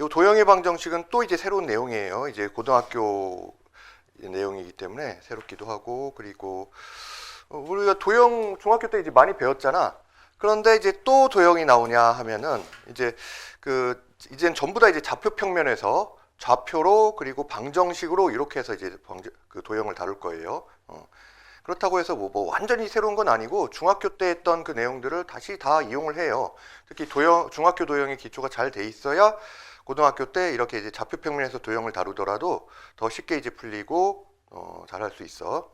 이 도형의 방정식은 또 이제 새로운 내용이에요. 이제 고등학교 내용이기 때문에 새롭기도 하고, 그리고 우리가 도형 중학교 때 이제 많이 배웠잖아. 그런데 이제 또 도형이 나오냐 하면은 이젠 전부 다 이제 좌표 평면에서 좌표로 그리고 방정식으로 이렇게 해서 이제 그 도형을 다룰 거예요. 그렇다고 해서 뭐 완전히 새로운 건 아니고 중학교 때 했던 그 내용들을 다시 다 이용을 해요. 특히 중학교 도형의 기초가 잘 돼 있어야 고등학교 때 이렇게 이제 좌표 평면에서 도형을 다루더라도 더 쉽게 이제 풀리고 잘할 수 있어.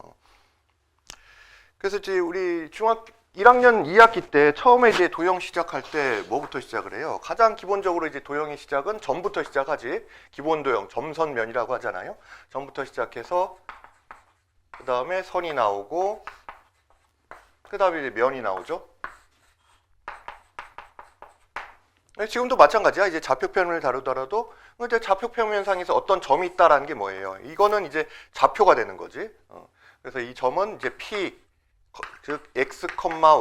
그래서 이제 우리 중학교 1학년 2학기 때 처음에 이제 도형 시작할 때 뭐부터 시작을 해요? 가장 기본적으로 이제 도형의 시작은 점부터 시작하지. 기본 도형, 점선면이라고 하잖아요. 점부터 시작해서 그 다음에 선이 나오고 그 다음에 이제 면이 나오죠. 지금도 마찬가지야. 이제 좌표평면을 다루더라도 이제 좌표평면상에서 어떤 점이 있다라는 게 뭐예요? 이거는 이제 좌표가 되는 거지. 그래서 이 점은 이제 P, 즉 x,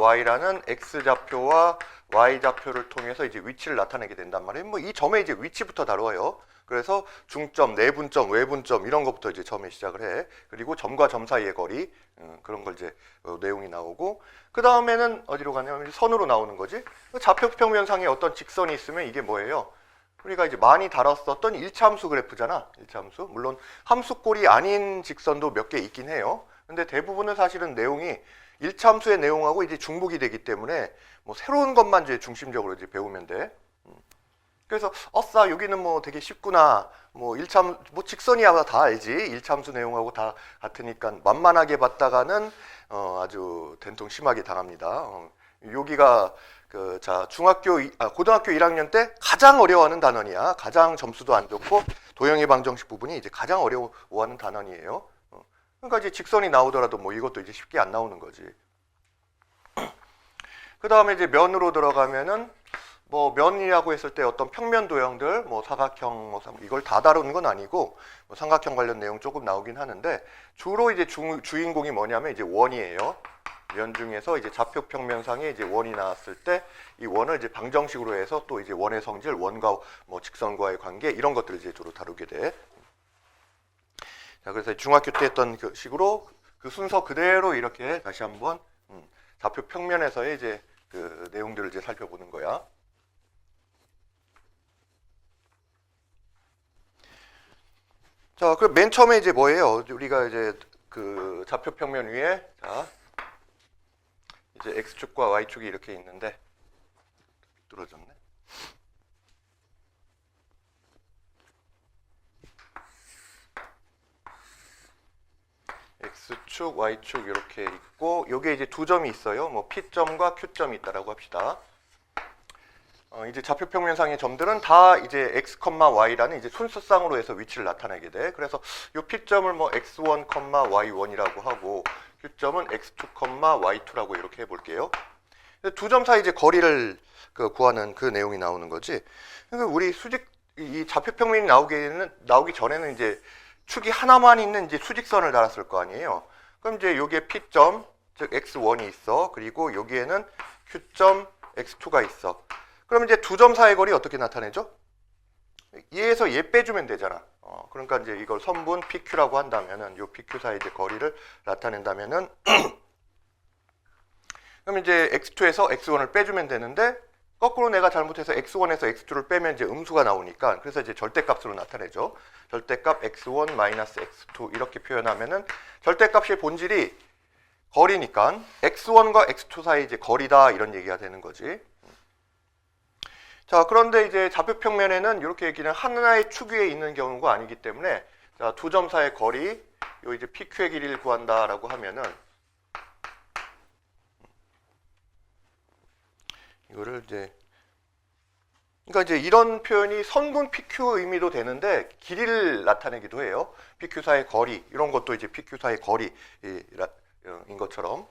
y라는 x 좌표와 y 좌표를 통해서 이제 위치를 나타내게 된단 말이에요. 뭐 이 점의 이제 위치부터 다뤄요. 그래서 중점, 내분점, 외분점 이런 것부터 이제 점에 시작을 해. 그리고 점과 점 사이의 거리 그런 걸 이제 내용이 나오고 그 다음에는 어디로 가냐면 선으로 나오는 거지. 좌표 평면상에 어떤 직선이 있으면 이게 뭐예요? 우리가 이제 많이 다뤘었던 1차함수 그래프잖아. 1차함수. 물론 함수꼴이 아닌 직선도 몇 개 있긴 해요. 근데 대부분은 사실은 내용이 1차함수의 내용하고 이제 중복이 되기 때문에 뭐 새로운 것만 이제 중심적으로 이제 배우면 돼. 그래서 여기는 뭐 되게 쉽구나. 뭐 직선이야 다 알지. 1차함수 내용하고 다 같으니까 만만하게 봤다가는 아주 된통 심하게 당합니다. 여기가 고등학교 1학년 때 가장 어려워하는 단원이야. 가장 점수도 안 좋고 도형의 방정식 부분이 이제 가장 어려워하는 단원이에요. 그러니까 이제 직선이 나오더라도 뭐 이것도 이제 쉽게 안 나오는 거지. 그 다음에 이제 면으로 들어가면은 뭐 면이라고 했을 때 어떤 평면 도형들, 뭐 사각형, 뭐 이걸 다 다루는 건 아니고 뭐 삼각형 관련 내용 조금 나오긴 하는데 주로 이제 주인공이 뭐냐면 이제 원이에요. 면 중에서 이제 좌표 평면상에 이제 원이 나왔을 때 이 원을 이제 방정식으로 해서 또 이제 원의 성질, 원과 뭐 직선과의 관계 이런 것들을 이제 주로 다루게 돼. 자, 그래서 중학교 때 했던 그 식으로 그 순서 그대로 이렇게 다시 한번 좌표 평면에서의 이제 그 내용들을 이제 살펴보는 거야. 자, 그럼 맨 처음에 이제 뭐예요? 우리가 이제 그 좌표 평면 위에 이제 x축과 y축이 이렇게 있는데 뚫어졌네. x축, y축 이렇게 있고 요게 이제 두 점이 있어요. 뭐 P점과 Q점이 있다라고 합시다. 이제 좌표 평면상의 점들은 다 이제 x, y라는 이제 순서상으로 해서 위치를 나타내게 돼. 그래서 요 P점을 뭐 x1, y1이라고 하고 Q점은 x2, y2라고 이렇게 해볼게요. 두 점 사이 이제 거리를 구하는 그 내용이 나오는 거지. 그러니까 우리 이 좌표 평면이 나오기 전에는 이제 축이 하나만 있는 이제 수직선을 달았을 거 아니에요. 그럼 이제 여기에 P점, 즉 x1이 있어. 그리고 여기에는 Q점, x2가 있어. 그럼 이제 두 점 사이 거리 어떻게 나타내죠? 얘에서 얘 빼주면 되잖아. 그러니까 이제 이걸 선분 PQ라고 한다면은 요 PQ 사이 이제 거리를 나타낸다면은 그럼 이제 x2에서 x1을 빼주면 되는데 거꾸로 내가 잘못해서 x1에서 x2를 빼면 이제 음수가 나오니까 그래서 이제 절대값으로 나타내죠. 절대값 x1 마이너스 x2 이렇게 표현하면은 절대값의 본질이 거리니까 x1과 x2 사이 이제 거리다 이런 얘기가 되는 거지. 자, 그런데 이제 좌표 평면에는 이렇게 얘기는 하나의 축 위에 있는 경우가 아니기 때문에 자, 두 점 사이의 거리, 요 이제 PQ의 길이를 구한다라고 하면은 이거를 그러니까 이제 이런 표현이 선분 PQ 의미도 되는데 길이를 나타내기도 해요. PQ 사이의 거리 이런 것도 이제 PQ 사이의 거리인 것처럼.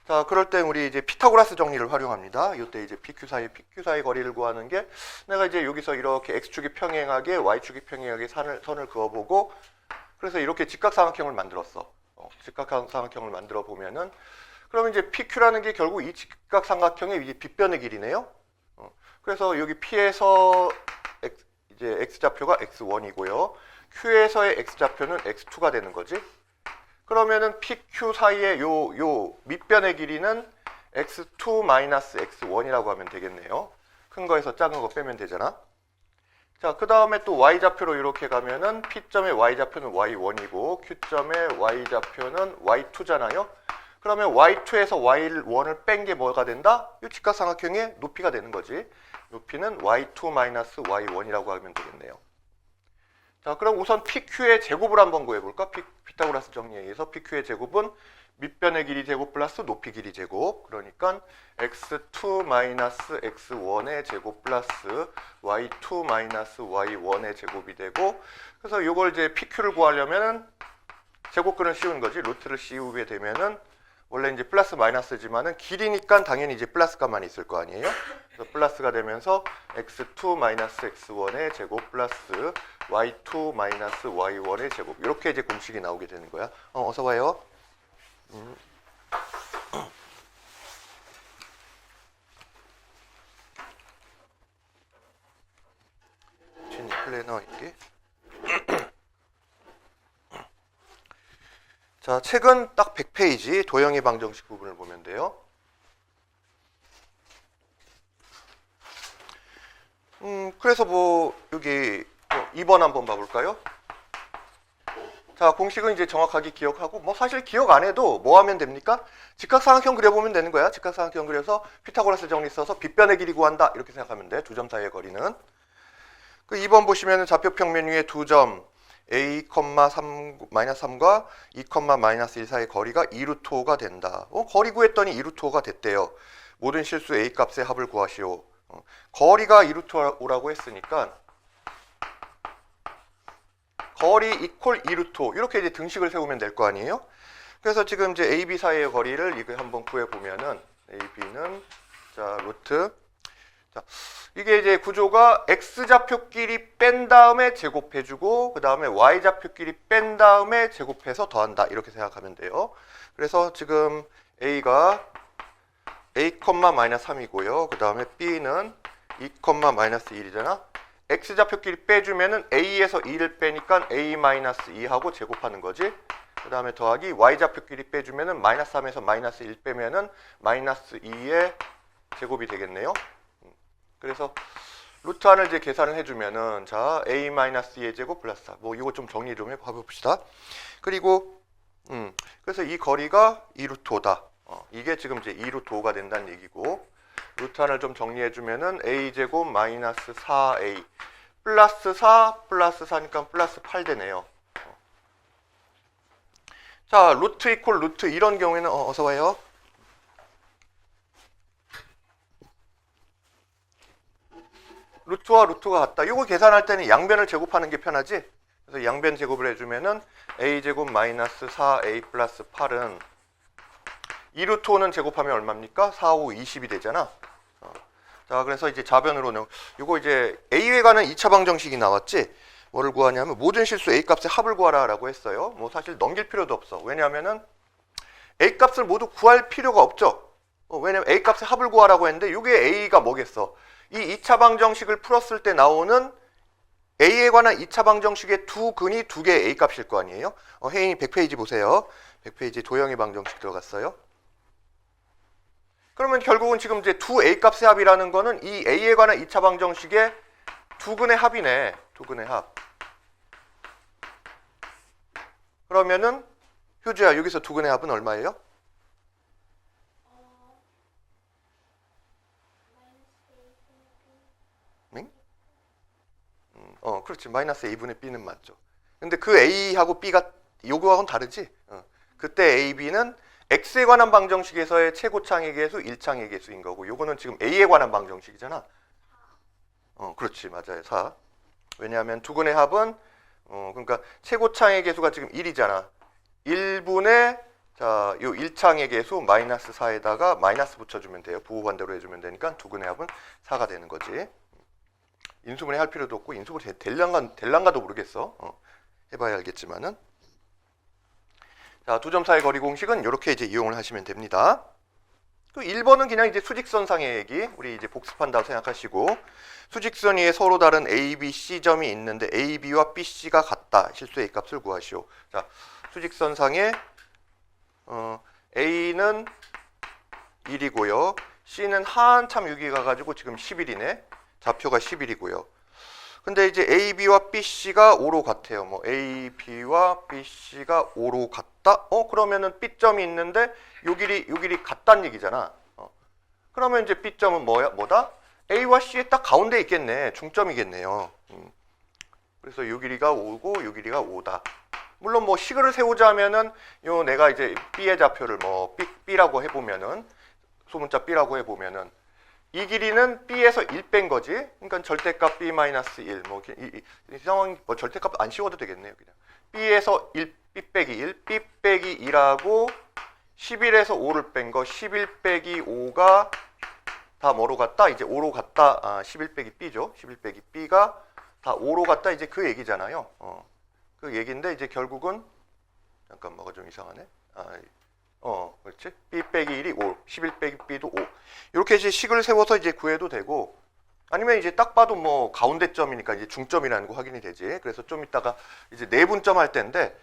자, 그럴 때 우리 이제 피타고라스 정리를 활용합니다. 이때 이제 PQ 사이 거리를 구하는 게 내가 이제 여기서 이렇게 x축이 평행하게 y축이 평행하게 선을 그어보고 그래서 이렇게 직각삼각형을 만들었어. 직각삼각형을 만들어 보면은 그러면 이제 PQ라는 게 결국 이 직각삼각형의 이 빗변의 길이네요. 그래서 여기 P에서 이제 x좌표가 x1이고요. q에서의 x좌표는 x2가 되는 거지. 그러면은 PQ 사이의 요 밑변의 길이는 x2 마이너스 x1이라고 하면 되겠네요. 큰 거에서 작은 거 빼면 되잖아. 자, 그 다음에 또 y좌표로 이렇게 가면은 P점의 y좌표는 y1이고 Q점의 y좌표는 y2잖아요. 그러면 y2에서 y1을 뺀 게 뭐가 된다? 이 직각삼각형의 높이가 되는 거지. 높이는 y2 마이너스 y1이라고 하면 되겠네요. 자, 그럼 우선 PQ의 제곱을 한번 구해볼까? 피타고라스 정리에 의해서 PQ의 제곱은 밑변의 길이 제곱 플러스 높이 길이 제곱. 그러니까 x2 마이너스 x1의 제곱 플러스 y2 마이너스 y1의 제곱이 되고, 그래서 이걸 이제 PQ를 구하려면은 제곱근을 씌우는 거지. 루트를 씌우게 되면은 원래 이제 플러스 마이너스지만은 길이니까 당연히 이제 플러스 값만 있을 거 아니에요? 그래서 플러스가 되면서 x2 마이너스 x1의 제곱 플러스 y2 마이너스 y1의 제곱. 이렇게 이제 공식이 나오게 되는 거야. 어서 와요. 제니 플래너 이게. 자, 책은 딱 100페이지 도형의 방정식 부분을 보면 돼요. 그래서 뭐 여기 2번 한번 봐볼까요? 자, 공식은 이제 정확하게 기억하고, 뭐 사실 기억 안 해도 뭐 하면 됩니까? 직각삼각형 그려보면 되는 거야. 직각삼각형 그려서 피타고라스 정리 써서 빗변의 길이 구한다 이렇게 생각하면 돼. 두 점 사이의 거리는. 그 2번 보시면은 좌표 평면 위에 두 점 a, 3과 2, 마이너스 1 사이의 거리가 2루트 5가 된다. 거리 구했더니 2루트 5가 됐대요. 모든 실수 a 값의 합을 구하시오. 거리가 2루트 5라고 했으니까 거리 이퀄 2루트 5 이렇게 이제 등식을 세우면 될 거 아니에요? 그래서 지금 이제 a, b 사이의 거리를 이거 한번 구해 보면은 a, b는 자 루트 자 이게 이제 구조가 x좌표끼리 뺀 다음에 제곱해주고 그 다음에 y좌표끼리 뺀 다음에 제곱해서 더한다 이렇게 생각하면 돼요. 그래서 지금 a가 a, 마이너스 3이고요. 그 다음에 b는 2, 마이너스 1이잖아. x좌표끼리 빼주면은 a에서 2를 빼니까 a 마이너스 2하고 제곱하는 거지. 그 다음에 더하기 y좌표끼리 빼주면은 마이너스 3에서 마이너스 1 빼면은 마이너스 2의 제곱이 되겠네요. 그래서 루트 안을 이제 계산을 해주면은 자 a 마이너스 2의 제곱 플러스 4. 뭐 이거 좀 정리 좀 해봅시다. 그리고 그래서 이 거리가 2루트 5다. 이게 지금 이제 2루트 5가 된다는 얘기고. 루트 안을 좀 정리해주면은 a제곱 마이너스 4a 플러스 4 플러스 4니까 플러스 8 되네요. 자 루트 이퀄 루트 이런 경우에는 어서 와요. 루트와 루트가 같다. 이거 계산할 때는 양변을 제곱하는 게 편하지. 그래서 양변 제곱을 해주면은 a제곱 마이너스 4a 플러스 8은 2루트 5는 제곱하면 얼마입니까? 4, 5, 20이 되잖아. 자, 그래서 이제 좌변으로는 이거 이제 A에 관한 2차 방정식이 나왔지. 뭐를 구하냐면 모든 실수 A 값의 합을 구하라라고 했어요. 뭐 사실 넘길 필요도 없어. 왜냐하면은 A 값을 모두 구할 필요가 없죠. 왜냐면 A 값의 합을 구하라고 했는데 이게 A가 뭐겠어? 이 2차 방정식을 풀었을 때 나오는 A에 관한 2차 방정식의 두 근이 두 개의 A 값일 거 아니에요? 혜인이 100페이지 보세요. 100페이지 도형의 방정식 들어갔어요. 그러면 결국은 지금 이제 두 A 값의 합이라는 거는 이 A에 관한 2차 방정식의 두 근의 합이네. 두 근의 합. 그러면은 효주야 여기서 두 근의 합은 얼마예요? 응? 그렇지. 마이너스 A분의 B는 맞죠. 근데 그 A하고 B가 요거하고는 다르지? 그때 A, B는 X에 관한 방정식에서의 최고창의 계수, 1창의 계수인 거고 요거는 지금 A에 관한 방정식이잖아. 그렇지. 맞아요. 4. 왜냐하면 두 근의 합은 그러니까 최고창의 계수가 지금 1이잖아. 1분의 자, 요 1창의 계수 마이너스 4에다가 마이너스 붙여주면 돼요. 부호반대로 해주면 되니까 두 근의 합은 4가 되는 거지. 인수분해 할 필요도 없고 인수분해 될란가도 모르겠어. 해봐야 알겠지만은. 자, 두 점 사이 거리 공식은 이렇게 이제 이용을 하시면 됩니다. 그 1번은 그냥 이제 수직선상의 얘기. 우리 이제 복습한다고 생각하시고, 수직선 위에 서로 다른 A, B, C점이 있는데 A, B와 B, C가 같다. 실수 A 값을 구하시오. 자, 수직선상에 A는 1이고요. C는 한참 여기 가가지고 지금 11이네. 좌표가 11이고요. 근데 이제 A, B와 B, C가 5로 같아요. 뭐 A, B와 B, C가 5로 같다? 그러면은 B점이 있는데 요 길이 같다는 얘기잖아. 그러면 이제 B점은 뭐다? A와 C의 딱 가운데 있겠네. 중점이겠네요. 그래서 요 길이가 5고 요 길이가 5다. 물론 뭐 식을 세우자면은 요 내가 이제 B의 좌표를 뭐 B라고 해보면은 소문자 B라고 해보면은 이 길이는 B에서 1 뺀 거지. 그러니까 절대값 B-1. 이 상황, 뭐 절대값 안 씌워도 되겠네요. 그냥. B에서 1, B 빼기 1, B 빼기 2하고 11에서 5를 뺀 거, 11 빼기 5가 다 뭐로 갔다? 이제 5로 갔다. 11 빼기 B죠. 11 빼기 B가 다 5로 갔다. 이제 그 얘기잖아요. 그 얘기인데 이제 결국은, 잠깐 뭐가 좀 이상하네. 그렇지? B 빼기 1이 5, 11 빼기 B도 5. 이렇게 이제 식을 세워서 이제 구해도 되고, 아니면 이제 딱 봐도 뭐 가운데 점이니까 이제 중점이라는 거 확인이 되지. 그래서 좀 이따가 이제 내분점 할 때인데,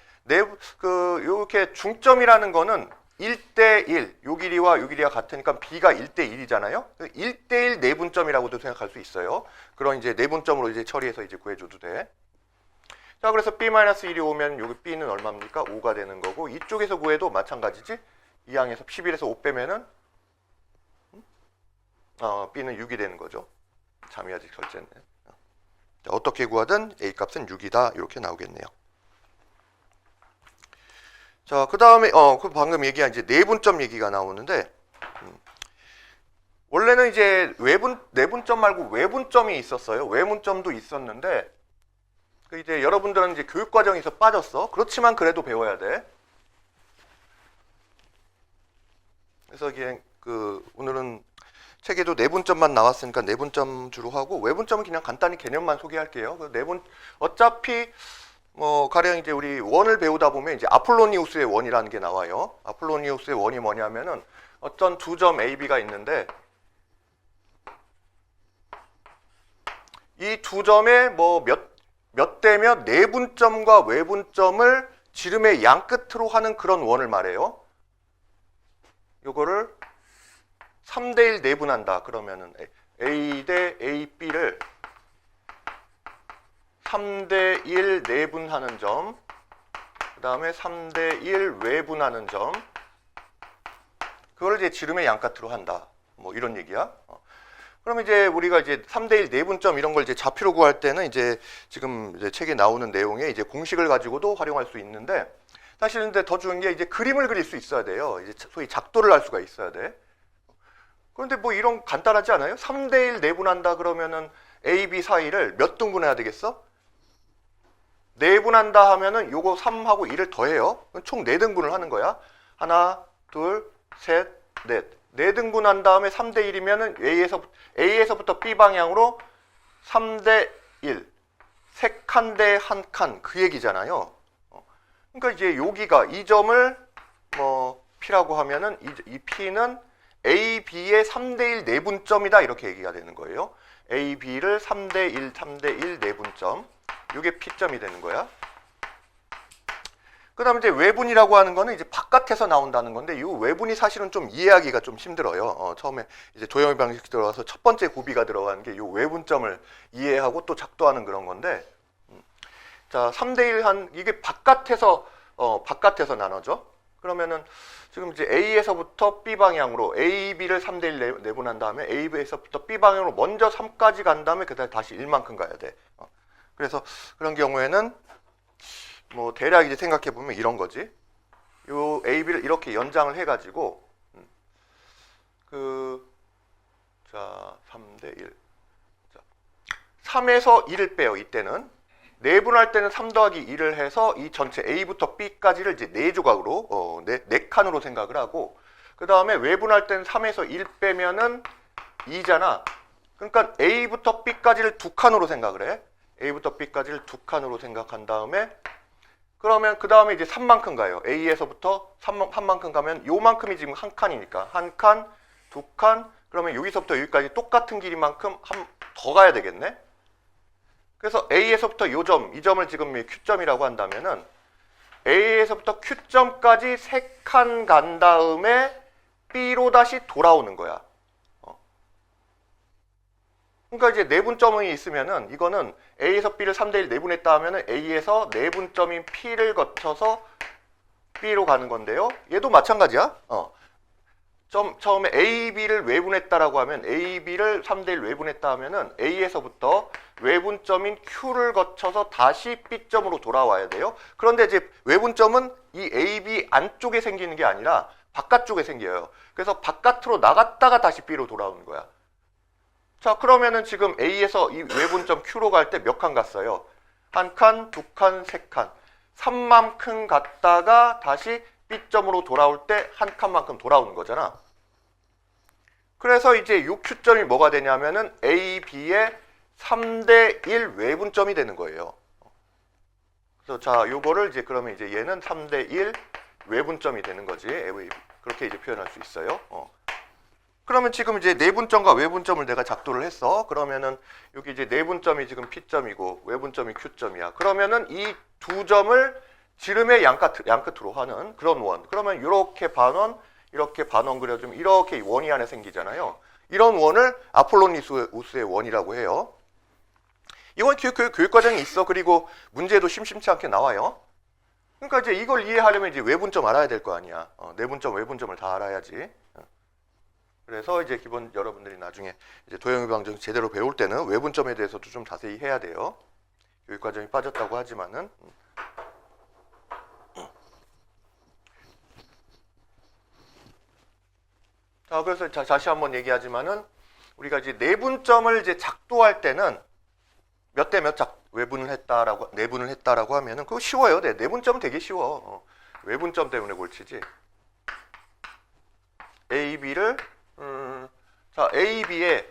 요렇게 중점이라는 거는 1대1, 요 길이와 요 길이가 같으니까 B가 1대1이잖아요. 1대1 내분점이라고도 생각할 수 있어요. 그런 이제 내분점으로 이제 처리해서 이제 구해줘도 돼. 자, 그래서 B-1이 오면 여기 B는 얼마입니까? 5가 되는 거고, 이쪽에서 구해도 마찬가지지? 이 항에서 11에서 5 빼면은, B는 6이 되는 거죠. 잠이 아직 절제네. 자, 어떻게 구하든 A 값은 6이다. 이렇게 나오겠네요. 자, 그 다음에, 그 방금 얘기한 이제 내분점 얘기가 나오는데, 원래는 이제 내분점 말고 외분점이 있었어요. 외분점도 있었는데, 이제 여러분들은 이제 교육과정에서 빠졌어. 그렇지만 그래도 배워야 돼. 그래서 그냥 오늘은 책에도 내분점만 나왔으니까 내분점 주로 하고, 외분점은 그냥 간단히 개념만 소개할게요. 어차피 뭐 가령 이제 우리 원을 배우다 보면 이제 아폴로니우스의 원이라는 게 나와요. 아폴로니우스의 원이 뭐냐면은 어떤 두 점 A, B가 있는데 이 두 점에 뭐 몇 대면 내분점과 외분점을 지름의 양 끝으로 하는 그런 원을 말해요. 요거를 3대1 내분한다. 그러면은 A 대 AB를 3대1 내분하는 점, 그 다음에 3대1 외분하는 점, 그걸 이제 지름의 양 끝으로 한다. 뭐 이런 얘기야. 그럼 이제 우리가 이제 3대1 내분점 이런 걸 이제 좌표로 구할 때는 이제 지금 이제 책에 나오는 내용에 이제 공식을 가지고도 활용할 수 있는데, 사실 근데 더 중요한 게 이제 그림을 그릴 수 있어야 돼요. 이제 소위 작도를 할 수가 있어야 돼. 그런데 뭐 이런 간단하지 않아요? 3대1 내분한다 그러면은 A, B 사이를 몇 등분해야 되겠어? 내분한다 하면은 요거 3하고 2를 더해요. 총 4등분을 하는 거야. 하나, 둘, 셋, 넷. 4등분한 다음에 3대1이면은 A에서부터 B 방향으로 3대1. 3칸 대 1칸. 그 얘기잖아요. 그러니까 이제 여기가 이 점을 뭐 P라고 하면은 이 P는 A, B의 3대1 내분점이다. 이렇게 얘기가 되는 거예요. A, B를 3대1 내분점. 이게 P점이 되는 거야. 그 다음에 이제 외분이라고 하는 거는 이제 바깥에서 나온다는 건데, 이 외분이 사실은 좀 이해하기가 좀 힘들어요. 처음에 이제 도형의 방식 들어가서 첫 번째 고비가 들어가는 게 이 외분점을 이해하고 또 작도하는 그런 건데, 자, 3대1 이게 바깥에서 나눠져. 그러면은 지금 이제 A에서부터 B 방향으로 A, B를 3대1 내분한 다음에 A에서부터 B 방향으로 먼저 3까지 간 다음에 그다음에 다시 1만큼 가야 돼. 그래서 그런 경우에는 뭐 대략 이제 생각해 보면 이런 거지. 요 A, B를 이렇게 연장을 해가지고 자 3대1. 자, 3에서 2를 빼요. 이때는 내분할 때는 3 더하기 2를 해서 이 전체 A부터 B까지를 이제 4조각으로 4칸으로 생각을 하고, 그 다음에 외분할 때는 3에서 1 빼면은 2잖아. 그러니까 A부터 B까지를 2칸으로 생각을 해. A부터 B까지를 2칸으로 생각한 다음에, 그러면 그 다음에 이제 3만큼 가요. A에서부터 3만큼 가면 요만큼이 지금 한 칸이니까 한 칸, 두 칸, 그러면 여기서부터 여기까지 똑같은 길이만큼 한 더 가야 되겠네. 그래서 A에서부터 이 점을 지금 Q점이라고 한다면은 A에서부터 Q점까지 3칸 간 다음에 B로 다시 돌아오는 거야. 그러니까 이제 내분점이 있으면은 이거는 A에서 B를 3대1 내분했다 하면은 A에서 내분점인 P를 거쳐서 B로 가는 건데요. 얘도 마찬가지야. 처음에 A, B를 외분했다라고 하면 A, B를 3대1 외분했다 하면은 A에서부터 외분점인 Q를 거쳐서 다시 B점으로 돌아와야 돼요. 그런데 이제 외분점은 이 A, B 안쪽에 생기는 게 아니라 바깥쪽에 생겨요. 그래서 바깥으로 나갔다가 다시 B로 돌아오는 거야. 자, 그러면은 지금 A에서 이 외분점 Q로 갈 때 몇 칸 갔어요? 한 칸, 두 칸, 세 칸. 3만큼 갔다가 다시 B점으로 돌아올 때 한 칸만큼 돌아오는 거잖아. 그래서 이제 6Q점이 뭐가 되냐면은 A, B의 3대1 외분점이 되는 거예요. 그래서 자, 요거를 이제 그러면 이제 얘는 3대1 외분점이 되는 거지. 그렇게 이제 표현할 수 있어요. 그러면 지금 이제 내분점과 외분점을 내가 작도를 했어. 그러면은 여기 이제 내분점이 지금 P점이고 외분점이 Q점이야. 그러면은 이 두 점을 지름의 양끝으로 하는 그런 원. 그러면 이렇게 반원 그려주면 이렇게 원이 안에 생기잖아요. 이런 원을 아폴로니우스의 원이라고 해요. 이건 교육과정에 있어. 그리고 문제도 심심치 않게 나와요. 그러니까 이제 이걸 이해하려면 이제 외분점 알아야 될 거 아니야. 내분점, 외분점을 다 알아야지. 그래서 이제 기본 여러분들이 나중에 이제 도형유방정 제대로 배울 때는 외분점에 대해서도 좀 자세히 해야 돼요. 교육과정이 빠졌다고 하지만은. 자, 그래서 다시 한번 얘기하지만은 우리가 이제 내분점을 이제 작도할 때는 몇 대 몇 내분을 했다라고 하면은 그거 쉬워요. 내분점은 되게 쉬워. 외분점 때문에 골치지. A, B를 자, A, B의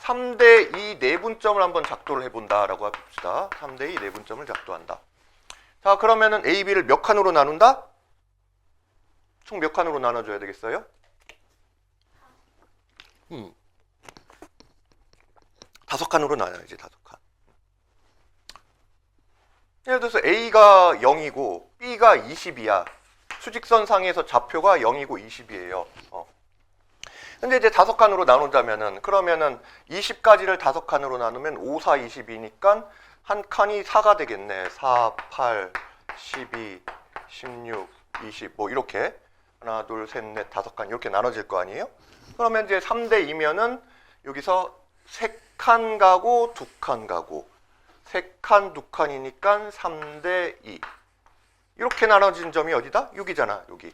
3대2 내분점을 한번 작도를 해본다라고 합시다. 3대2 내분점을 작도한다. 자, 그러면은 A, B를 몇 칸으로 나눈다? 총 몇 칸으로 나눠줘야 되겠어요? 5칸으로 나눠야지, 5칸. 예를 들어서 A가 0이고 B가 20이야. 수직선 상에서 좌표가 0이고 20이에요. 근데 이제 5칸으로 나누자면은 그러면은 20까지를 5칸으로 나누면 5, 4, 20이니까 한 칸이 4가 되겠네. 4, 8, 12, 16, 20 뭐 이렇게 하나, 둘, 셋, 넷, 5칸 이렇게 나눠질 거 아니에요? 그러면 이제 3대 2면은 여기서 3칸 가고 2칸 가고 3칸, 2칸이니까 3대 2 이렇게 나눠진 점이 어디다? 6이잖아, 여기.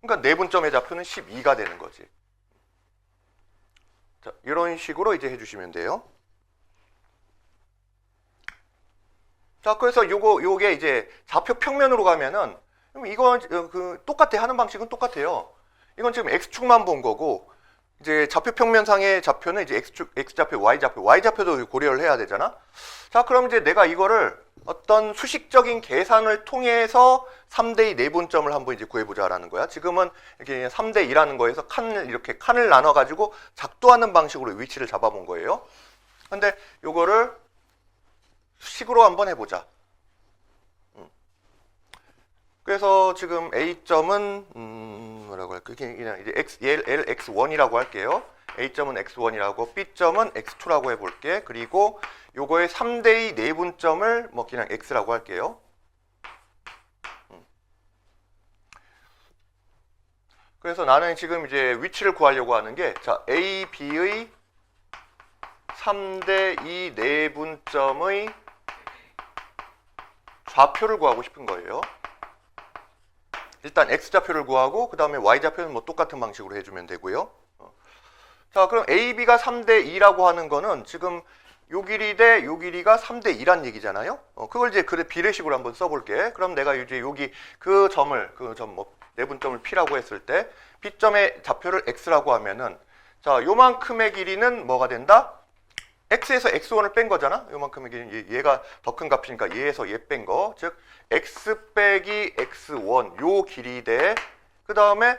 그러니까 내분점의 좌표는 12가 되는 거지. 자, 이런 식으로 이제 해주시면 돼요. 자, 그래서 요게 이제 좌표 평면으로 가면은 이건 똑같아. 하는 방식은 똑같아요. 이건 지금 x축만 본 거고 이제 좌표 평면상의 좌표는 이제 x좌표, y좌표도 고려를 해야 되잖아. 자, 그럼 이제 내가 이거를 어떤 수식적인 계산을 통해서 3대2 내분점을 한번 이제 구해보자라는 거야. 지금은 이렇게 3대2라는 거에서 이렇게 칸을 나눠가지고 작도하는 방식으로 위치를 잡아본 거예요. 근데 요거를 식으로 한번 해보자. 그래서 지금 A점은 뭐라고 할까요? 그냥 이제 LX1이라고 할게요. A점은 X1이라고, B점은 X2라고 해볼게. 그리고 요거의 3대2 내분점을 뭐 그냥 X라고 할게요. 그래서 나는 지금 이제 위치를 구하려고 하는 게, 자, A, B의 3대2 내분점의 좌표를 구하고 싶은 거예요. 일단 X좌표를 구하고 그 다음에 Y좌표는 뭐 똑같은 방식으로 해주면 되고요. 자, 그럼 AB가 3대2라고 하는 거는 지금 요 길이 대 요 길이가 3대2란 얘기잖아요. 그걸 이제 비례식으로 한번 써볼게. 그럼 내가 이제 여기 그 점 뭐 내분점을 P라고 했을 때 B점의 좌표를 X라고 하면은 자, 요만큼의 길이는 뭐가 된다? X에서 X1을 뺀 거잖아. 요만큼의 길이는 얘가 더 큰 값이니까 얘에서 얘 뺀 거. 즉 X 빼기 X1 요 길이 대 그 다음에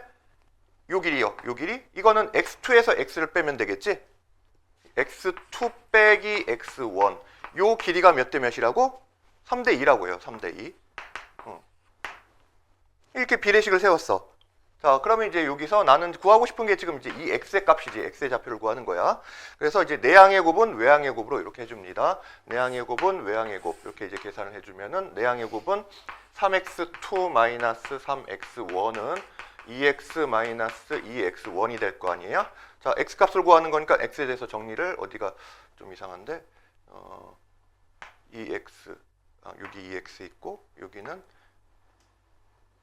요 길이요. 요 길이. 이거는 x2에서 x를 빼면 되겠지? x2 빼기 x1. 요 길이가 몇 대 몇이라고? 3대 2라고요. 3대 2. 이렇게 비례식을 세웠어. 자, 그러면 이제 여기서 나는 구하고 싶은 게 지금 이제 이 x의 값이지. x의 좌표를 구하는 거야. 그래서 이제 내항의 곱은 외항의 곱으로 이렇게 해줍니다. 내항의 곱은 외항의 곱. 이렇게 이제 계산을 해주면은 내항의 곱은 3x2 3x1은 2x 2x1이 될 거 아니에요? 자, x 값을 구하는 거니까 x에 대해서 정리를 어디가 좀 이상한데 2x 여기 2x 있고 여기는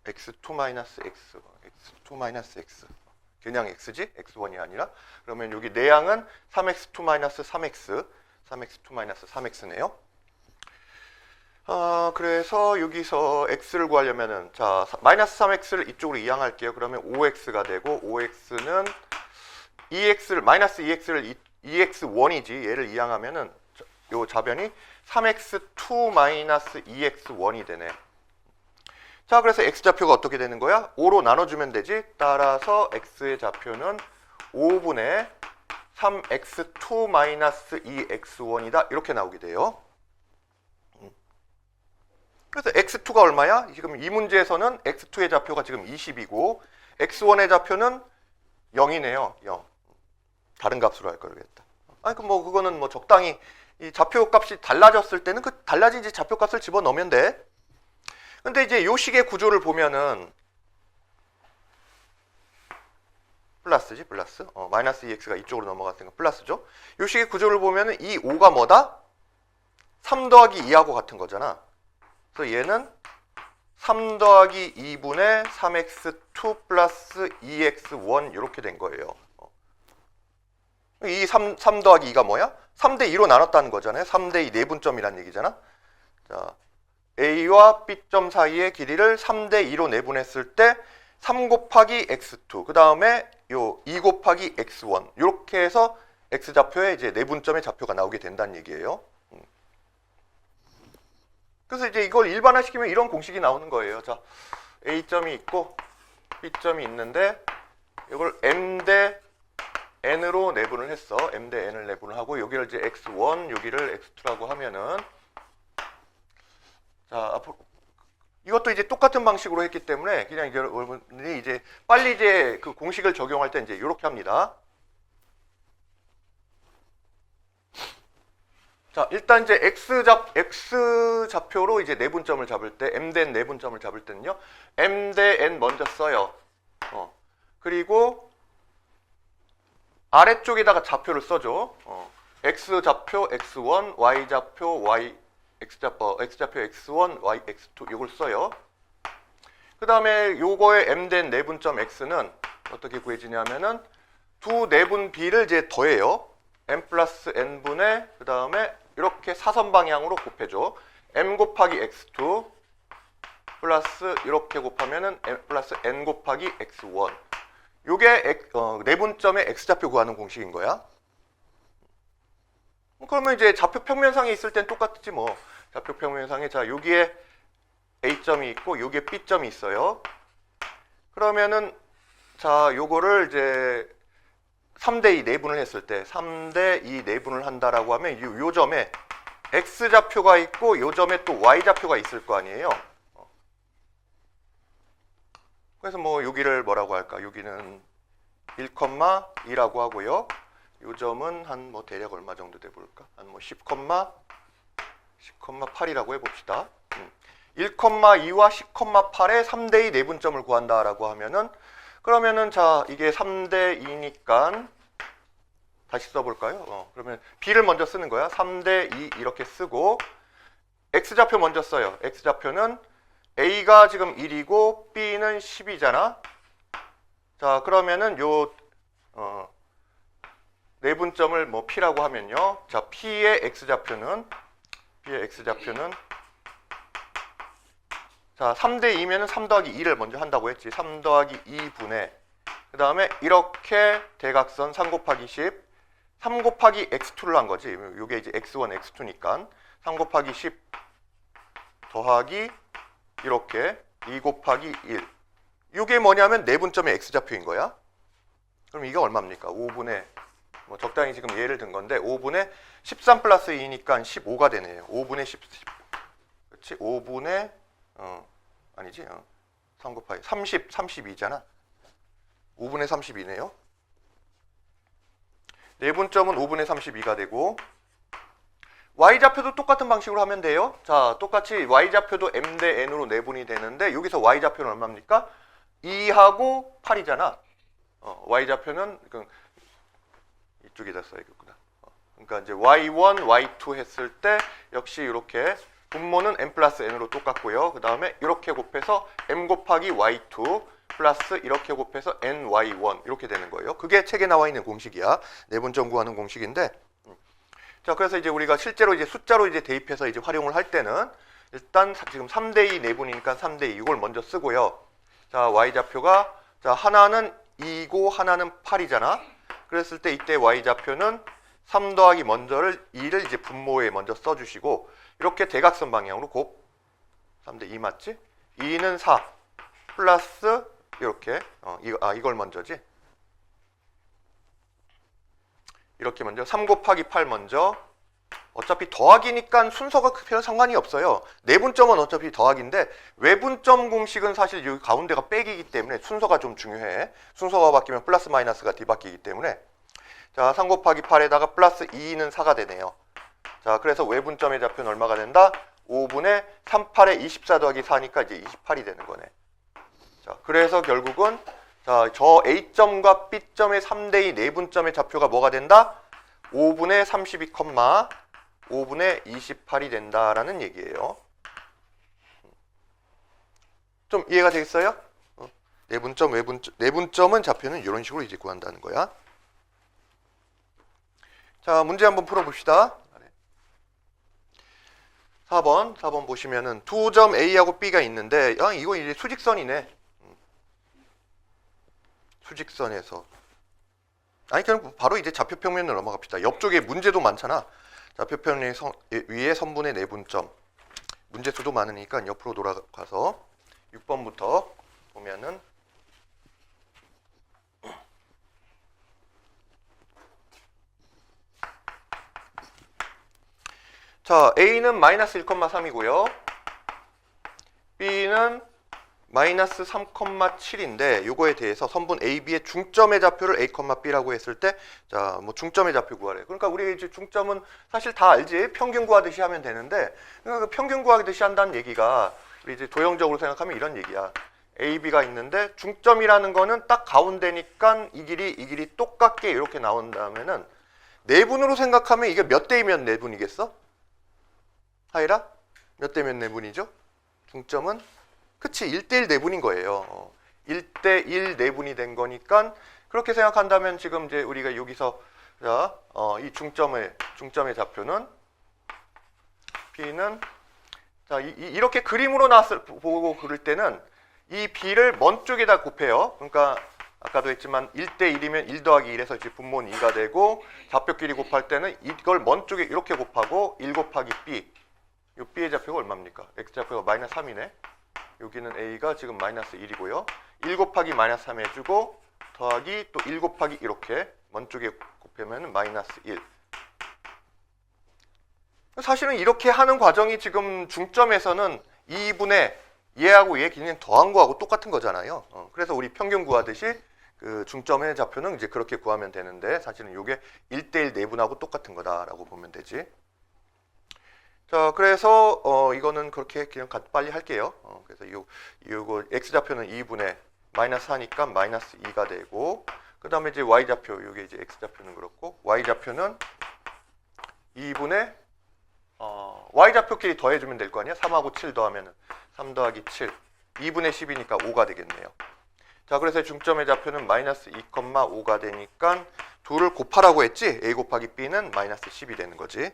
x2 x x2 x 그냥 x지? x1이 아니라 그러면 여기 내항은 3x2 3x 3x2 3x네요. 그래서 여기서 x를 구하려면은 자 마이너스 3x를 이쪽으로 이항할게요. 그러면 5x가 되고 5x는 2x를 마이너스 2x를 2x1이지 얘를 이항하면은 요 좌변이 3x2 2x1이 되네. 자, 그래서 x좌표가 어떻게 되는 거야? 5로 나눠주면 되지. 따라서 x의 좌표는 5분의 3x2 2x1이다. 이렇게 나오게 돼요. 그래서 x2가 얼마야? 지금 이 문제에서는 x2의 좌표가 지금 20이고 x1의 좌표는 0이네요. 0. 다른 값으로 할 걸 그랬다. 아니, 그거는 뭐 적당히 이 좌표 값이 달라졌을 때는 그 달라진 좌표 값을 집어넣으면 돼. 근데 이제 요 식의 구조를 보면은 플러스지, 플러스. 마이너스 2x가 이쪽으로 넘어갔으니까 플러스죠. 요 식의 구조를 보면은 이 5가 뭐다? 3 더하기 2하고 같은 거잖아. 그래서 얘는 3 더하기 2분의 3x2 플러스 2x1 이렇게 된 거예요. 이 3 더하기 2가 뭐야? 3대 2로 나눴다는 거잖아요. 3대 2 내분점이란 얘기잖아. 자, A와 B점 사이의 길이를 3대 2로 내분했을 때 3 곱하기 x2 그 다음에 요 2 곱하기 x1 이렇게 해서 x좌표에 이제 내분점의 좌표가 나오게 된다는 얘기예요. 그래서 이제 이걸 일반화시키면 이런 공식이 나오는 거예요. 자, A점이 있고 B점이 있는데 이걸 M 대 N으로 내분을 했어. M 대 N을 내분을 하고 여기를 이제 x1 여기를 x2라고 하면은 자, 앞으로 이것도 이제 똑같은 방식으로 했기 때문에 그냥 이제 여러분들이 이제 빨리 이제 그 공식을 적용할 때 이제 이렇게 합니다. 자, 일단 이제 x 좌표로 이제 내분점을 잡을 때 M 대 N 내분점을 잡을 때는요. M 대 N 먼저 써요. 그리고 아래쪽에다가 좌표를 써줘. x 좌표 x1, y 좌표 y x좌표 x1, y x2 이걸 써요. 그 다음에 요거의 m 된 내분점 x는 어떻게 구해지냐면은 두 내분 b를 이제 더해요. m 플러스 n분의 그 다음에 이렇게 사선 방향으로 곱해줘. m 곱하기 x2 플러스 이렇게 곱하면은 m 플러스 n 곱하기 x1. 요게 내분점의 x좌표 구하는 공식인 거야. 그러면 이제 좌표 평면상에 있을 땐 똑같지 뭐. 좌표 평면상에 자 여기에 A점이 있고 여기에 B점이 있어요. 그러면은 자 요거를 이제 3대 2 내분을 했을 때 3대 2 내분을 한다라고 하면 요 점에 X좌표가 있고 요 점에 또 Y좌표가 있을 거 아니에요. 그래서 뭐 여기를 뭐라고 할까? 여기는 1,2라고 하고요. 요 점은 한 뭐 대략 얼마 정도 돼 볼까? 한 뭐 10,8이라고 해봅시다. 1,2와 10,8의 3대 2 내분점을 구한다라고 하면은 그러면은 자 이게 3대 2니까 다시 써볼까요? 그러면 B를 먼저 쓰는 거야. 3대 2 이렇게 쓰고 X좌표 먼저 써요. X좌표는 A가 지금 1이고 B는 10이잖아. 자 그러면은 요 내분점을 뭐 P라고 하면요. 자 P의 X좌표는 자 3대 2면은 3 더하기 2를 먼저 한다고 했지. 3 더하기 2분의 그 다음에 이렇게 대각선 3 곱하기 10 3 곱하기 x2를 한 거지. 이게 이제 x1, x2니까 3 곱하기 10 더하기 이렇게 2 곱하기 1 이게 뭐냐면 내분점의 x좌표인 거야. 그럼 이게 얼마입니까? 5분의 뭐 적당히 지금 예를 든 건데 5분의 13 플러스 2니까 15가 되네요. 5분의 10 그렇지? 5분의 아니지? 3 곱하기 30 32잖아. 5분의 32네요. 내분점은 5분의 32가 되고 y좌표도 똑같은 방식으로 하면 돼요. 자, 똑같이 y좌표도 m 대 n으로 내분이 되는데 여기서 y좌표는 얼마입니까? 2하고 8이잖아. y좌표는 이쪽에다 써야겠구나. 그러니까 이제 y1, y2 했을 때 역시 이렇게 분모는 m 플러스 n으로 똑같고요. 그 다음에 이렇게 곱해서 m 곱하기 y2 플러스 이렇게 곱해서 ny1 이렇게 되는 거예요. 그게 책에 나와 있는 공식이야. 내분점 구하는 공식인데. 자, 그래서 이제 우리가 실제로 이제 숫자로 이제 대입해서 이제 활용을 할 때는 일단 지금 3대2 내분이니까 3대2 이걸 먼저 쓰고요. 자, y좌표가 자, 하나는 2고 하나는 8이잖아. 그랬을 때 이때 y좌표는 3 더하기 먼저를 2를 이제 분모에 먼저 써주시고 이렇게 대각선 방향으로 곱 3대2 맞지? 2는 4 플러스 이렇게 이걸 먼저지. 이렇게 먼저 3 곱하기 8 먼저 어차피 더하기니까 순서가 별 상관이 없어요. 내분점은 어차피 더하기인데 외분점 공식은 사실 여기 가운데가 빼기이기 때문에 순서가 좀 중요해. 순서가 바뀌면 플러스 마이너스가 뒤바뀌기 때문에 자, 3 곱하기 8에다가 플러스 2는 4가 되네요. 자, 그래서 외분점의 좌표는 얼마가 된다? 5분의 38에 24 더하기 4니까 이제 28이 되는 거네. 자, 그래서 결국은 자, 저 A점과 B점의 3대2 내분점의 좌표가 뭐가 된다? 5분의 32, 5분의 28이 된다라는 얘기예요. 좀 이해가 되겠어요? 내분점, 외분점, 내분점은 좌표는 이런 식으로 이제 구한다는 거야. 자, 문제 한번 풀어봅시다. 4번 보시면은 두 점 A하고 B가 있는데 이거 이제 수직선이네. 수직선에서 그냥 바로 이제 좌표평면으로 넘어갑시다. 옆쪽에 문제도 많잖아. 좌표평면 위에 선분의 내분점 문제 수도 많으니까 옆으로 돌아가서 6번부터 보면은 자, A는 마이너스 1,3이고요. B는 마이너스 3,7인데 요거에 대해서 선분 AB의 중점의 좌표를 A, B라고 했을 때 자, 뭐 중점의 좌표 구하래. 그러니까 우리 이제 중점은 사실 다 알지. 평균 구하듯이 하면 되는데 그러니까 그 평균 구하듯이 한다는 얘기가 우리 이제 도형적으로 생각하면 이런 얘기야. AB가 있는데 중점이라는 거는 딱 가운데니까 이 길이 똑같게 이렇게 나온다면은 내분으로 생각하면 이게 몇 대이면 내분이겠어? 하이라? 몇 대면 내분이죠? 중점은 그치 1대1 내분인 거예요. 1대1 내분이 된 거니까 그렇게 생각한다면 지금 이제 우리가 여기서 자, 이 중점의 좌표는 B는 자, 이렇게 그림으로 나왔을 보고 그릴 때는 이 B를 먼 쪽에다 곱해요. 그러니까 아까도 했지만 1대1이면 1 더하기 1에서 이제 분모는 2가 되고 좌표끼리 곱할 때는 이걸 먼 쪽에 이렇게 곱하고 1 곱하기 B 이 B의 좌표가 얼마입니까? X좌표가 마이너스 3이네. 여기는 A가 지금 마이너스 1이고요. 1 곱하기 마이너스 3 해주고 더하기 또 1 곱하기 이렇게 먼 쪽에 곱하면 마이너스 1. 사실은 이렇게 하는 과정이 지금 중점에서는 2분의 얘하고 얘 그냥 더한 거하고 똑같은 거잖아요. 그래서 우리 평균 구하듯이 그 중점의 좌표는 이제 그렇게 구하면 되는데 사실은 이게 1대1 내분하고 똑같은 거다라고 보면 되지. 자, 그래서 이거는 그렇게 그냥 빨리 할게요. 그래서 요거 x좌표는 2분의 마이너스 4니까 마이너스 2가 되고 그 다음에 이제 y좌표 요게 이제 x좌표는 그렇고 y좌표는 2분의 y좌표끼리 더해주면 될 거 아니야? 3하고 7 더하면은 3 더하기 7 2분의 10이니까 5가 되겠네요. 자, 그래서 중점의 좌표는 마이너스 2,5가 되니까 둘을 곱하라고 했지? a 곱하기 b는 마이너스 10이 되는 거지.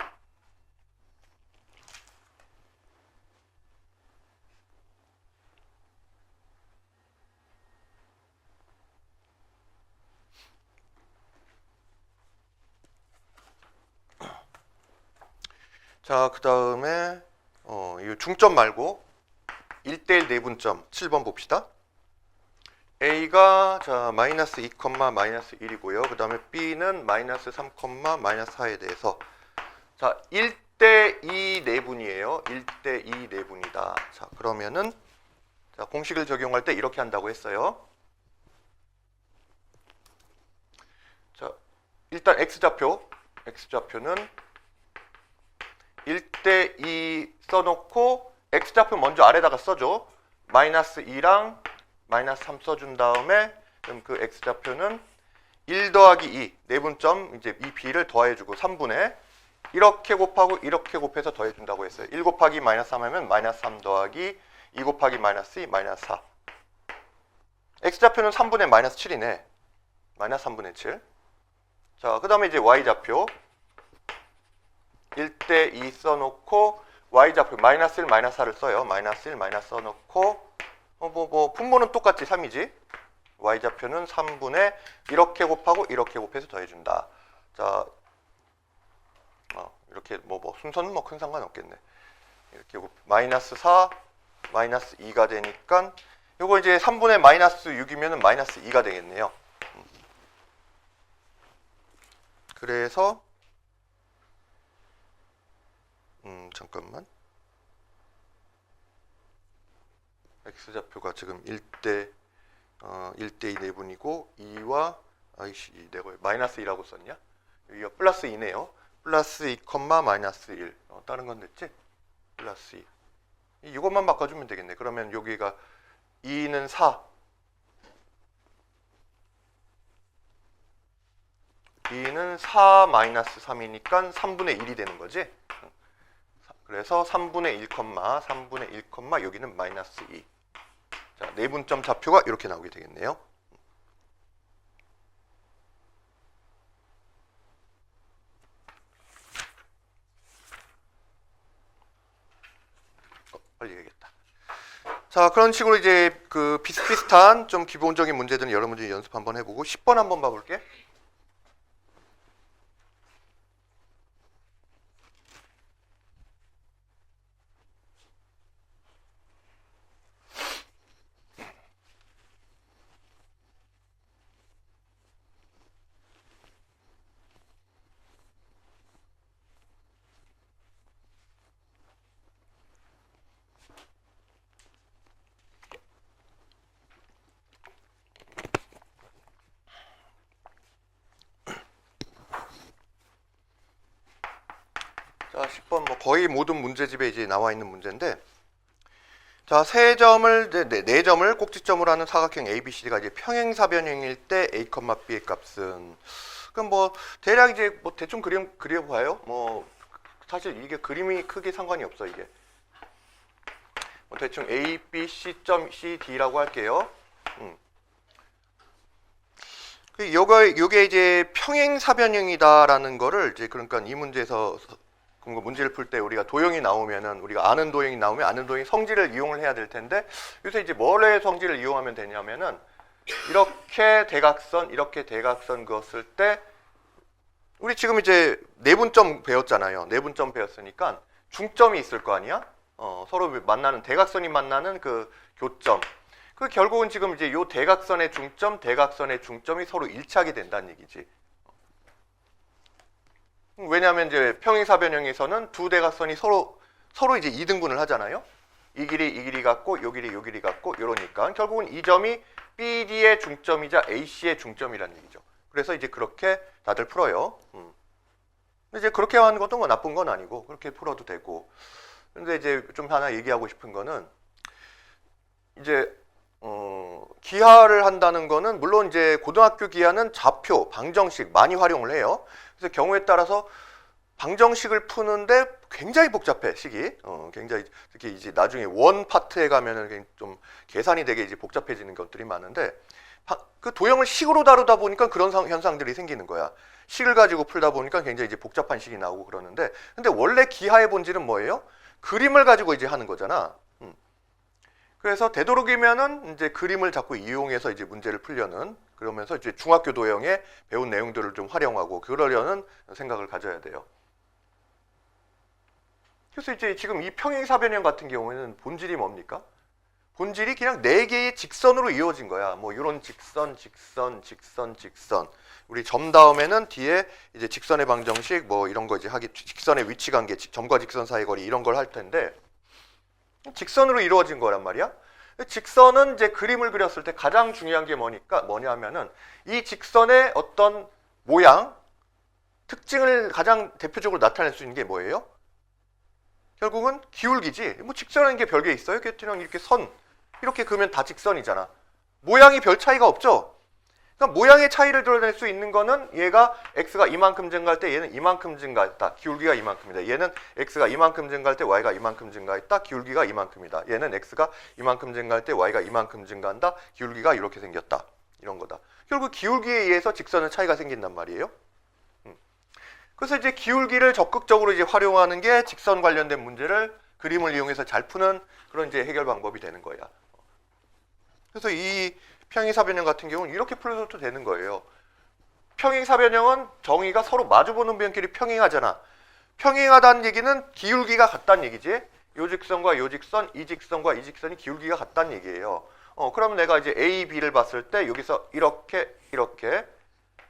자, 그 다음에 이 중점 말고 1대1 내분점 7번 봅시다. A가 자 마이너스 2, 마이너스 1이고요. 그 다음에 B는 마이너스 3, 마이너스 4에 대해서 자 1대 2 내분이에요. 1대 2 내분이다. 자 그러면은 자 공식을 적용할 때 이렇게 한다고 했어요. 자 일단 X좌표는 1대 2 써놓고 X좌표 먼저 아래다가 써줘. 마이너스 2랑 마이너스 3 써준 다음에 그럼 그 X좌표는 1 더하기 2 내분점 이제 이 B를 더해주고 3분의 이렇게 곱하고 이렇게 곱해서 더해준다고 했어요. 1 곱하기 마이너스 3 하면 마이너스 3 더하기 2 곱하기 마이너스 2 마이너스 4 X좌표는 3분의 마이너스 7이네. 마이너스 3분의 7. 자, 그 다음에 이제 Y좌표 1대 2 써놓고 Y좌표 마이너스 1, 마이너스 4를 써요. 마이너스 1, 마이너스 써놓고 분모는 똑같지 3이지. Y좌표는 3분의 이렇게 곱하고 이렇게 곱해서 더해준다. 자, 이렇게 순서는 뭐 큰 상관 없겠네. 이렇게 마이너스 4, 마이너스 2가 되니까 요거 이제 3분의 마이너스 6이면 마이너스 2가 되겠네요. 그래서 잠깐만. X좌표가 지금 1대 2 내분이고 2와 내가 마이너스 2라고 썼냐? 여기가 플러스 2네요. 플러스 2, 마이너스 1. 다른 건 됐지? 플러스 2. 이것만 바꿔주면 되겠네. 그러면 여기가 2는 4. 2는 4 마이너스 3이니까 3분의 1이 되는 거지. 그래서 3분의 1, 3분의 1, 여기는 마이너스 2. 자, 내분점 좌표가 이렇게 나오게 되겠네요. 빨리 해야겠다. 자, 그런 식으로 이제 그 비슷비슷한 좀 기본적인 문제들은 여러 문제 연습 한번 해보고 10번 한번 봐볼게. 자, 10번 뭐 거의 모든 문제집에 이제 나와 있는 문제인데, 자, 네 점을 꼭지점으로 하는 사각형 ABCD가 이제 평행사변형일 때 A, B의 값은 그럼 뭐 대략 이제 뭐 대충 그려봐요. 뭐 사실 이게 그림이 크게 상관이 없어 이게. 뭐 대충 A, B, C.CD라고 할게요. 요게 이제 평행사변형이다라는 거를 이제 그러니까 이 문제에서 문제를 풀 때 우리가 도형이 나오면은 우리가 아는 도형이 나오면 아는 도형의 성질을 이용을 해야 될 텐데 요새 이제 뭐의 성질을 이용하면 되냐면은 이렇게 대각선 그었을 때 우리 지금 이제 내분점 배웠잖아요. 내분점 배웠으니까 중점이 있을 거 아니야? 서로 만나는 대각선이 만나는 그 교점. 그 결국은 지금 이제 요 대각선의 중점이 서로 일치하게 된다는 얘기지. 왜냐하면 이제 평행사변형에서는 두 대각선이 서로 이제 이등분을 하잖아요. 이 길이 같고 요 길이 같고 이러니까 결국은 이 점이 BD의 중점이자 AC의 중점이라는 얘기죠. 그래서 이제 그렇게 다들 풀어요. 근데 이제 그렇게 하는 것도 뭐 나쁜 건 아니고 그렇게 풀어도 되고. 근데 이제 좀 하나 얘기하고 싶은 거는 이제 기하를 한다는 거는 물론 이제 고등학교 기하는 좌표, 방정식 많이 활용을 해요. 그래서 경우에 따라서 방정식을 푸는데 굉장히 복잡해 식이. 굉장히 특히 이제 나중에 원 파트에 가면은 좀 계산이 되게 이제 복잡해지는 것들이 많은데 그 도형을 식으로 다루다 보니까 그런 현상들이 생기는 거야. 식을 가지고 풀다 보니까 굉장히 이제 복잡한 식이 나오고 그러는데 근데 원래 기하의 본질은 뭐예요? 그림을 가지고 이제 하는 거잖아. 그래서 되도록이면은 이제 그림을 자꾸 이용해서 이제 문제를 풀려는 그러면서 이제 중학교 도형에 배운 내용들을 좀 활용하고 그러려는 생각을 가져야 돼요. 그래서 이제 지금 이 평행사변형 같은 경우에는 본질이 뭡니까? 본질이 그냥 네 개의 직선으로 이어진 거야. 뭐 이런 직선, 직선, 직선, 직선. 우리 점 다음에는 뒤에 이제 직선의 방정식 뭐 이런 거 이제 직선의 위치 관계, 점과 직선 사이 거리 이런 걸 할 텐데 직선으로 이루어진 거란 말이야. 직선은 이제 그림을 그렸을 때 가장 중요한 게 뭐냐면은 이 직선의 어떤 모양, 특징을 가장 대표적으로 나타낼 수 있는 게 뭐예요? 결국은 기울기지. 뭐 직선이라는 게 별게 있어요? 그냥 이렇게 선 이렇게 그으면 다 직선이잖아. 모양이 별 차이가 없죠. 그러니까 모양의 차이를 드러낼 수 있는 거는 얘가 x가 이만큼 증가할 때 얘는 이만큼 증가했다. 기울기가 이만큼이다. 얘는 x가 이만큼 증가할 때 y가 이만큼 증가했다. 기울기가 이만큼이다. 얘는 x가 이만큼 증가할 때 y가 이만큼 증가한다. 기울기가 이렇게 생겼다. 이런 거다. 결국 기울기에 의해서 직선의 차이가 생긴단 말이에요. 그래서 이제 기울기를 적극적으로 이제 활용하는 게 직선 관련된 문제를 그림을 이용해서 잘 푸는 그런 이제 해결 방법이 되는 거야. 그래서 이 평행사변형 같은 경우는 이렇게 풀어도 되는 거예요. 평행사변형은 정의가 서로 마주보는 변끼리 평행하잖아. 평행하다는 얘기는 기울기가 같다는 얘기지. 요 직선과 요 직선, 이 직선과 이 직선이 기울기가 같다는 얘기예요. 그러면 내가 이제 A, B를 봤을 때 여기서 이렇게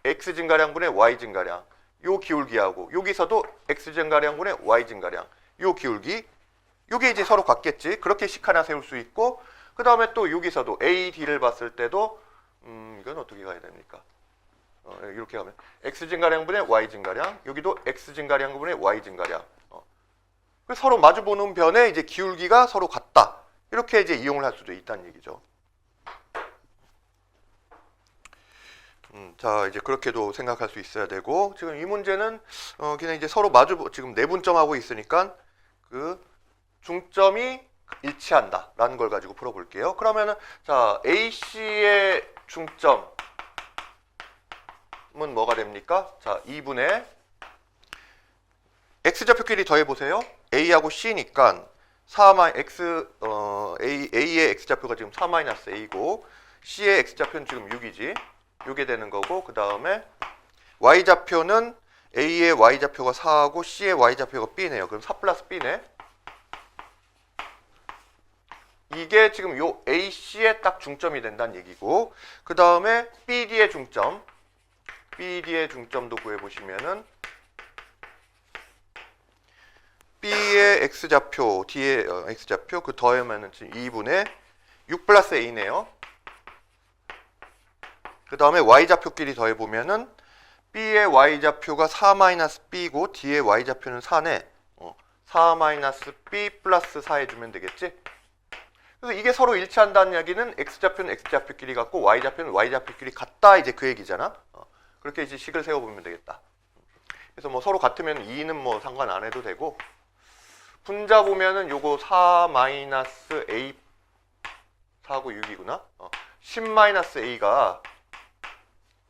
X 증가량분의 Y 증가량 요 기울기하고 여기서도 X 증가량분의 Y 증가량 요 기울기 요게 이제 서로 같겠지. 그렇게 식 하나 세울 수 있고 그 다음에 또 여기서도 A, D를 봤을 때도 이건 어떻게 가야 됩니까? 이렇게 하면 X 증가량분의 Y 증가량 여기도 X 증가량분의 Y 증가량 서로 마주보는 변에 이제 기울기가 서로 같다. 이렇게 이제 이용을 할 수도 있다는 얘기죠. 자, 이제 그렇게도 생각할 수 있어야 되고 지금 이 문제는 그냥 이제 서로 지금 내분점하고 있으니까 그 중점이 일치한다라는 걸 가지고 풀어볼게요. 그러면은 자 AC의 중점은 뭐가 됩니까? 자 2분의 X좌표끼리 더해보세요. A하고 C니까 A의 X좌표가 지금 4-A고 C의 X좌표는 지금 6이지. 요게 되는 거고 그 다음에 Y좌표는 A의 Y좌표가 4하고 C의 Y좌표가 B네요. 그럼 4 플러스 B네. 이게 지금 요 AC의 딱 중점이 된다는 얘기고 그 다음에 BD의 중점 BD의 중점도 구해보시면은 B의 X좌표 D의 X좌표 그 더하면은 지금 2분의 6 플러스 A네요. 그 다음에 Y좌표끼리 더해보면은 B의 Y좌표가 4-B고 D의 Y좌표는 4네. 4-B 플러스 4 해주면 되겠지? 그래서 이게 서로 일치한다는 이야기는 X좌표는 X좌표끼리 같고 Y좌표는 Y좌표끼리 같다 이제 그 얘기잖아. 그렇게 이제 식을 세워보면 되겠다. 그래서 뭐 서로 같으면 2는 뭐 상관 안 해도 되고 분자 보면은 요거 4-A 4하고 6이구나. 10-A가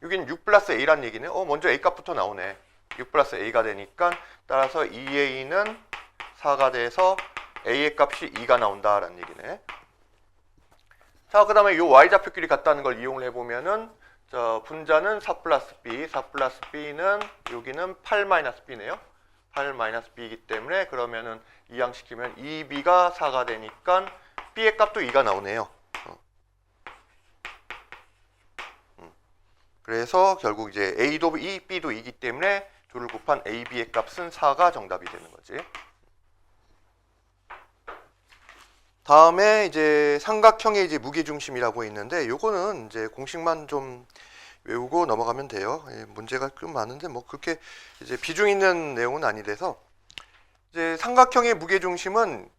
여기는 6 플러스 A란 얘기네. 먼저 A 값부터 나오네. 6 플러스 A가 되니까 따라서 2A는 4가 돼서 A의 값이 2가 나온다라는 얘기네. 자, 그 다음에 요 Y좌표끼리 같다는 걸 이용을 해보면은 자, 분자는 4 플러스 B, 4 플러스 B는 여기는 8-B네요. 8-B이기 때문에 그러면은 이항시키면 2B가 4가 되니까 B의 값도 2가 나오네요. 그래서 결국 이제 A도 2, B도 2이기 때문에 둘을 곱한 A, B의 값은 4가 정답이 되는 거지. 다음에 이제 삼각형의 이제 무게중심이라고 있는데 요거는 이제 공식만 좀 외우고 넘어가면 돼요. 문제가 좀 많은데 뭐 그렇게 이제 비중 있는 내용은 아니라서 이제 삼각형의 무게중심은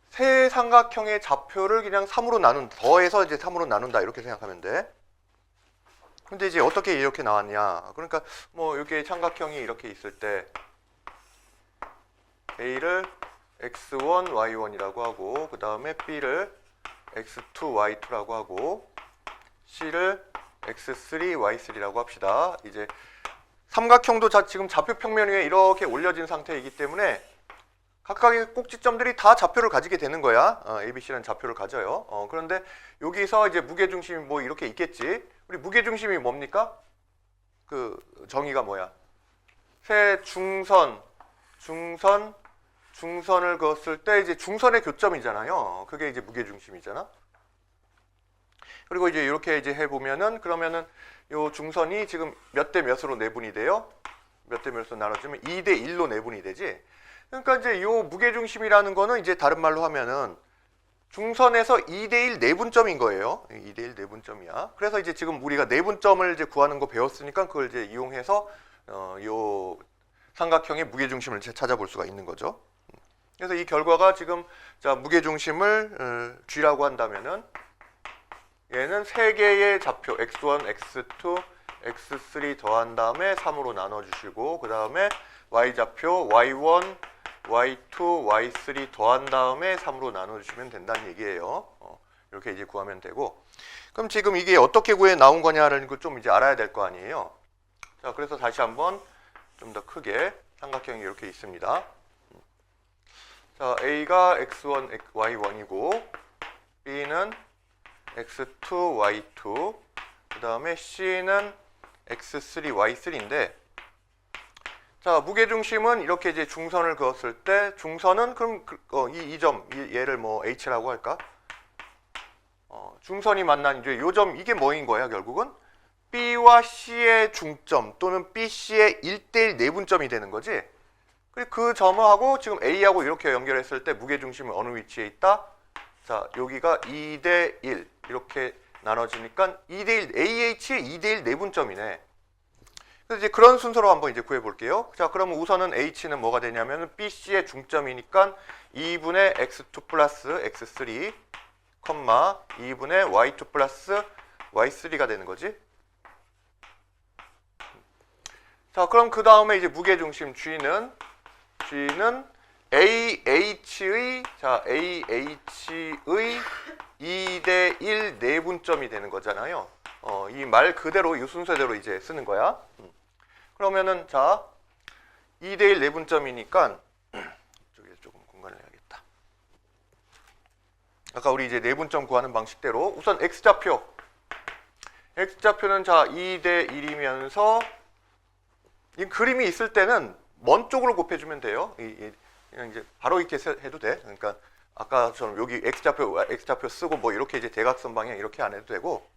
세 삼각형의 좌표를 그냥 3으로 더해서 이제 3으로 나눈다 이렇게 생각하면 돼. 근데 이제 어떻게 이렇게 나왔냐? 그러니까 뭐 이렇게 삼각형이 이렇게 있을 때 A를 x1, y1이라고 하고 그 다음에 B를 x2, y2라고 하고 C를 x3, y3라고 합시다. 이제 삼각형도 지금 좌표 평면 위에 이렇게 올려진 상태이기 때문에 각각의 꼭지점들이 다 좌표를 가지게 되는 거야. ABC라는 좌표를 가져요. 그런데 여기서 이제 무게중심이 뭐 이렇게 있겠지. 우리 무게중심이 뭡니까? 그 정의가 뭐야? 세 중선을 그었을 때 이제 중선의 교점이잖아요. 그게 이제 무게중심이잖아. 그리고 이제 이렇게 이제 해보면은 그러면은 요 중선이 지금 몇 대 몇으로 내분이 돼요? 몇 대 몇으로 나눠주면 2대 1로 내분이 되지. 그러니까 이제 요 무게중심이라는 거는 이제 다른 말로 하면은 중선에서 2대 1 내분점인 거예요. 2대 1 내분점이야. 그래서 이제 지금 우리가 내분점을 이제 구하는 거 배웠으니까 그걸 이제 이용해서 요 삼각형의 무게중심을 찾아볼 수가 있는 거죠. 그래서 이 결과가 지금 자 무게중심을 G라고 한다면은 얘는 세 개의 좌표 x1, x2, x3 더한 다음에 3으로 나눠주시고 그 다음에 y좌표 y1, y2, y3 더한 다음에 3으로 나눠주시면 된다는 얘기예요. 이렇게 이제 구하면 되고 그럼 지금 이게 어떻게 구해 나온 거냐라는 걸 좀 이제 알아야 될 거 아니에요. 자 그래서 다시 한번 좀 더 크게 삼각형이 이렇게 있습니다. 자 A가 x1, y1이고 B는 x2, y2 그 다음에 C는 x3, y3인데 자 무게중심은 이렇게 이제 중선을 그었을 때 중선은 그럼 이 점 얘를 뭐 H라고 할까? 중선이 만난 이제 요 점 이게 뭐인 거야 결국은? B와 C의 중점 또는 BC의 1대1 내분점이 되는 거지. 그리고 그 점하고 지금 A하고 이렇게 연결했을 때 무게중심은 어느 위치에 있다? 자 여기가 2대 1 이렇게 나눠지니까 2대 1 AH의 2대 1 내분점이네. 그래서 이제 그런 순서로 한번 이제 구해 볼게요. 자 그러면 우선은 H는 뭐가 되냐면 BC의 중점이니까 2분의 x2 플러스 x3 2분의 y2 플러스 y3가 되는 거지. 자 그럼 그 다음에 이제 무게중심 G는 AH의 자 AH의 2대 1 내분점이 되는 거잖아요. 이 말 그대로 이 순서대로 이제 쓰는 거야. 그러면은 자 2대 1 내분점이니까 저기 조금 공간을 해야겠다. 아까 우리 이제 내분점 구하는 방식대로 우선 x좌표는 자 2대 1이면서 이 그림이 있을 때는 먼 쪽으로 곱해주면 돼요. 그냥 이제 바로 이렇게 해도 돼. 그러니까 아까처럼 여기 x좌표 쓰고 뭐 이렇게 이제 대각선 방향 이렇게 안 해도 되고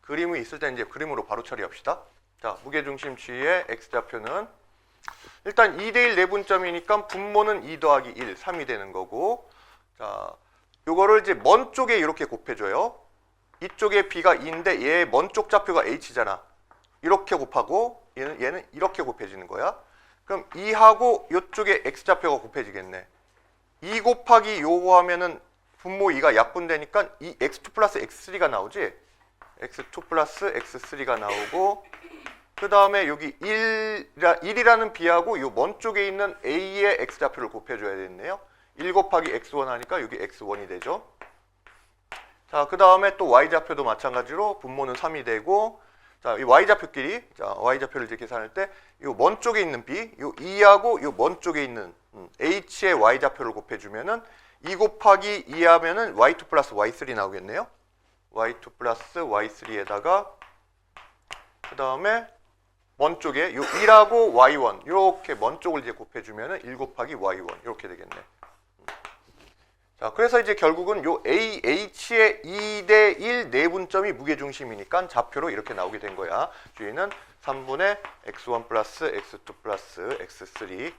그림이 있을 때 이제 그림으로 바로 처리합시다. 자 무게중심 G의 x좌표는 일단 2대 1 내분점이니까 분모는 2 더하기 1, 3이 되는 거고 자 요거를 이제 먼 쪽에 이렇게 곱해줘요. 이쪽에 B가 2인데 얘 먼 쪽 좌표가 H잖아. 이렇게 곱하고 얘는 이렇게 곱해지는 거야. 그럼 2하고 이쪽에 x좌표가 곱해지겠네. 2 곱하기 요거 하면은 분모 2가 약분되니까 이 x2 플러스 x3가 나오지. x2 플러스 x3가 나오고 그 다음에 여기 1이라는 b하고 요 먼 쪽에 있는 a의 x좌표를 곱해줘야 되겠네요. 1 곱하기 x1 하니까 여기 x1이 되죠. 자, 그 다음에 또 y좌표도 마찬가지로 분모는 3이 되고 자, 이 y좌표끼리 자, y좌표를 이제 계산할 때 요 먼 쪽에 있는 b, 요 2하고 요 먼 쪽에 있는 h의 y좌표를 곱해주면은 2 곱하기 2 하면은 y2 플러스 y3 나오겠네요. y2 플러스 y3에다가 그 다음에 먼 쪽에 요 1하고 y1 이렇게 먼 쪽을 이제 곱해주면은 1 곱하기 y1 이렇게 되겠네. 자, 그래서 이제 결국은 요 AH의 2대 1 내분점이 무게중심이니까 좌표로 이렇게 나오게 된 거야. 주의는 3분의 x1 플러스 x2 플러스 x3,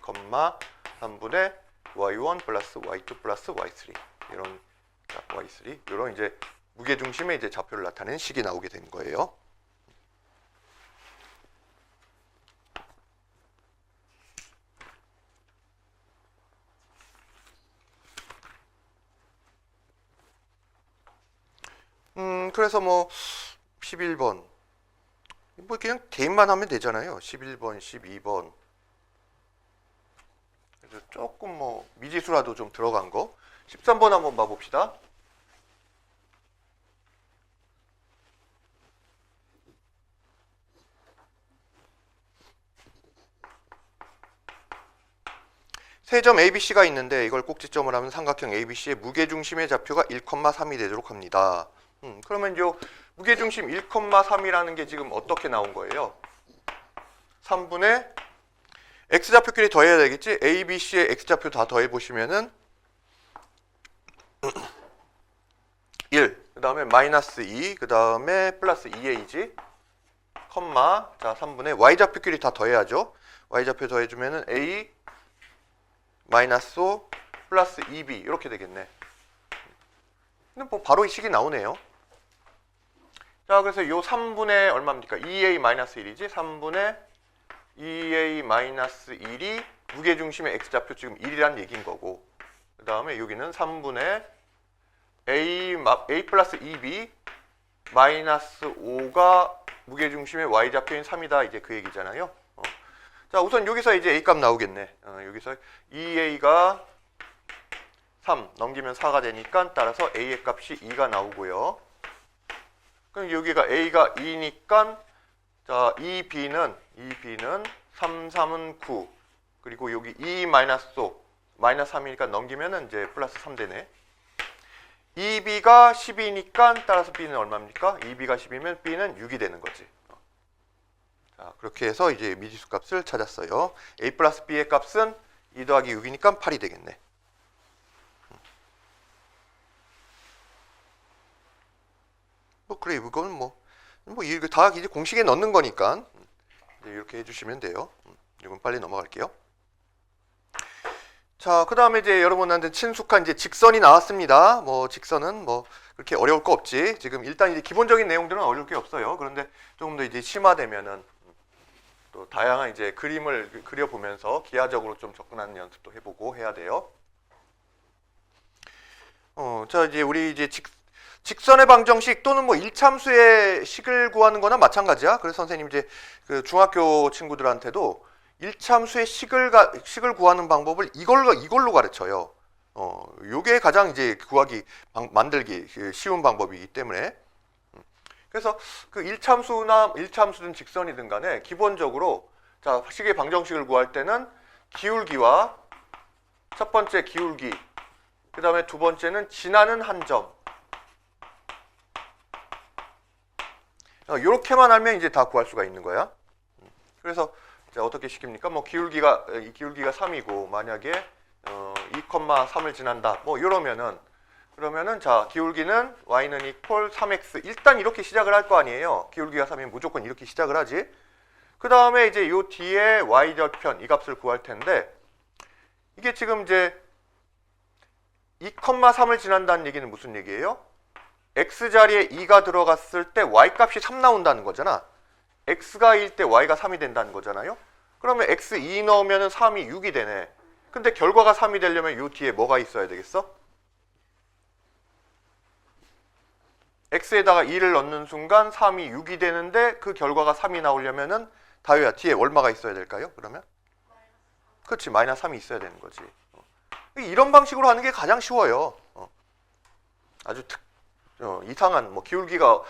3분의 y1 플러스 y2 플러스 y3 이런 자, y3 이런 이제 무게중심의 이제 좌표를 나타내는 식이 나오게 된 거예요. 그래서 뭐 11번 뭐 그냥 대입만 하면 되잖아요. 11번, 12번 그래서 조금 뭐 미지수라도 좀 들어간 거 13번 한번 봐봅시다. 세 점 ABC가 있는데 이걸 꼭지점을 하면 삼각형 ABC의 무게중심의 좌표가 1,3이 되도록 합니다. 그러면 요 무게중심 1,3이라는 게 지금 어떻게 나온 거예요? 3분의 x좌표끼리 더해야 되겠지? ABC의 x좌표 다 더해보시면은 1. 그 다음에 마이너스 2, 그 다음에 플러스 2a지, 컴마, 자 3분의 y좌표끼리 다 더해야죠. y좌표 더해주면은 a 마이너스 5 플러스 2b 이렇게 되겠네. 근데 뭐 바로 이 식이 나오네요. 자, 그래서 요 3분의 얼마입니까? 2a 마이너스 1이지? 3분의 2a 마이너스 1이 무게중심의 x좌표 지금 1이란 얘기인 거고, 그 다음에 여기는 3분의 a 플러스 2b 마이너스 5가 무게중심의 y좌표인 3이다. 이제 그 얘기잖아요. 자, 우선 여기서 이제 a 값 나오겠네. 여기서 2a가 3 넘기면 4가 되니까 따라서 a의 값이 2가 나오고요. 그럼 여기가 a가 2니까 자, 2b는 3, 3은 9. 그리고 여기 2 마이너스 5 마이너스 3이니까 넘기면은 이제 플러스 3 되네. 2b가 10이니까 따라서 b는 얼마입니까? 2b가 10이면 b는 6이 되는 거지. 자, 그렇게 해서 이제 미지수 값을 찾았어요. a 플러스 b의 값은 2 더하기 6이니까 8이 되겠네. 뭐 그래, 이거는 뭐 이거 다 이제 공식에 넣는 거니까 이제 이렇게 해주시면 돼요. 이건 빨리 넘어갈게요. 자, 그 다음에 이제 여러분한테 친숙한 이제 직선이 나왔습니다. 뭐 직선은 뭐 그렇게 어려울 거 없지. 지금 일단 이제 기본적인 내용들은 어려울 게 없어요. 그런데 조금 더 이제 심화되면은 또 다양한 이제 그림을 그려보면서 기하적으로 좀 접근하는 연습도 해보고 해야 돼요. 자, 이제 우리 이제 직선의 방정식 또는 뭐 일참수의 식을 구하는 거나 마찬가지야. 그래서 선생님 이제 그 중학교 친구들한테도 일참수의 식을 구하는 방법을 이걸로 가르쳐요. 요게 가장 이제 만들기 쉬운 방법이기 때문에. 그래서 그 일참수든 직선이든 간에 기본적으로 자, 식의 방정식을 구할 때는 기울기와 첫 번째 기울기, 그 다음에 두 번째는 지나는 한 점. 이렇게만 하면 이제 다 구할 수가 있는 거야. 그래서 자, 어떻게 시킵니까? 뭐 기울기가 3이고 만약에 2,3을 지난다. 뭐 그러면은 자, 기울기는 y는 equal 3x. 일단 이렇게 시작을 할 거 아니에요. 기울기가 3이면 무조건 이렇게 시작을 하지. 그 다음에 이제 요 뒤에 y절편 이 값을 구할 텐데 이게 지금 이제 2,3을 지난다는 얘기는 무슨 얘기예요? x 자리에 2가 들어갔을 때 y 값이 3 나온다는 거잖아. x가 1일 때 y가 3이 된다는 거잖아요. 그러면 x 2 넣으면 3이 6이 되네. 근데 결과가 3이 되려면 요 뒤에 뭐가 있어야 되겠어? x에다가 2를 넣는 순간 3이 6이 되는데 그 결과가 3이 나오려면은 다효야 뒤에 얼마가 있어야 될까요? 그러면? 그렇지, 마이너스 3이 있어야 되는 거지. 이런 방식으로 하는 게 가장 쉬워요. 아주 이상한 뭐 기울기가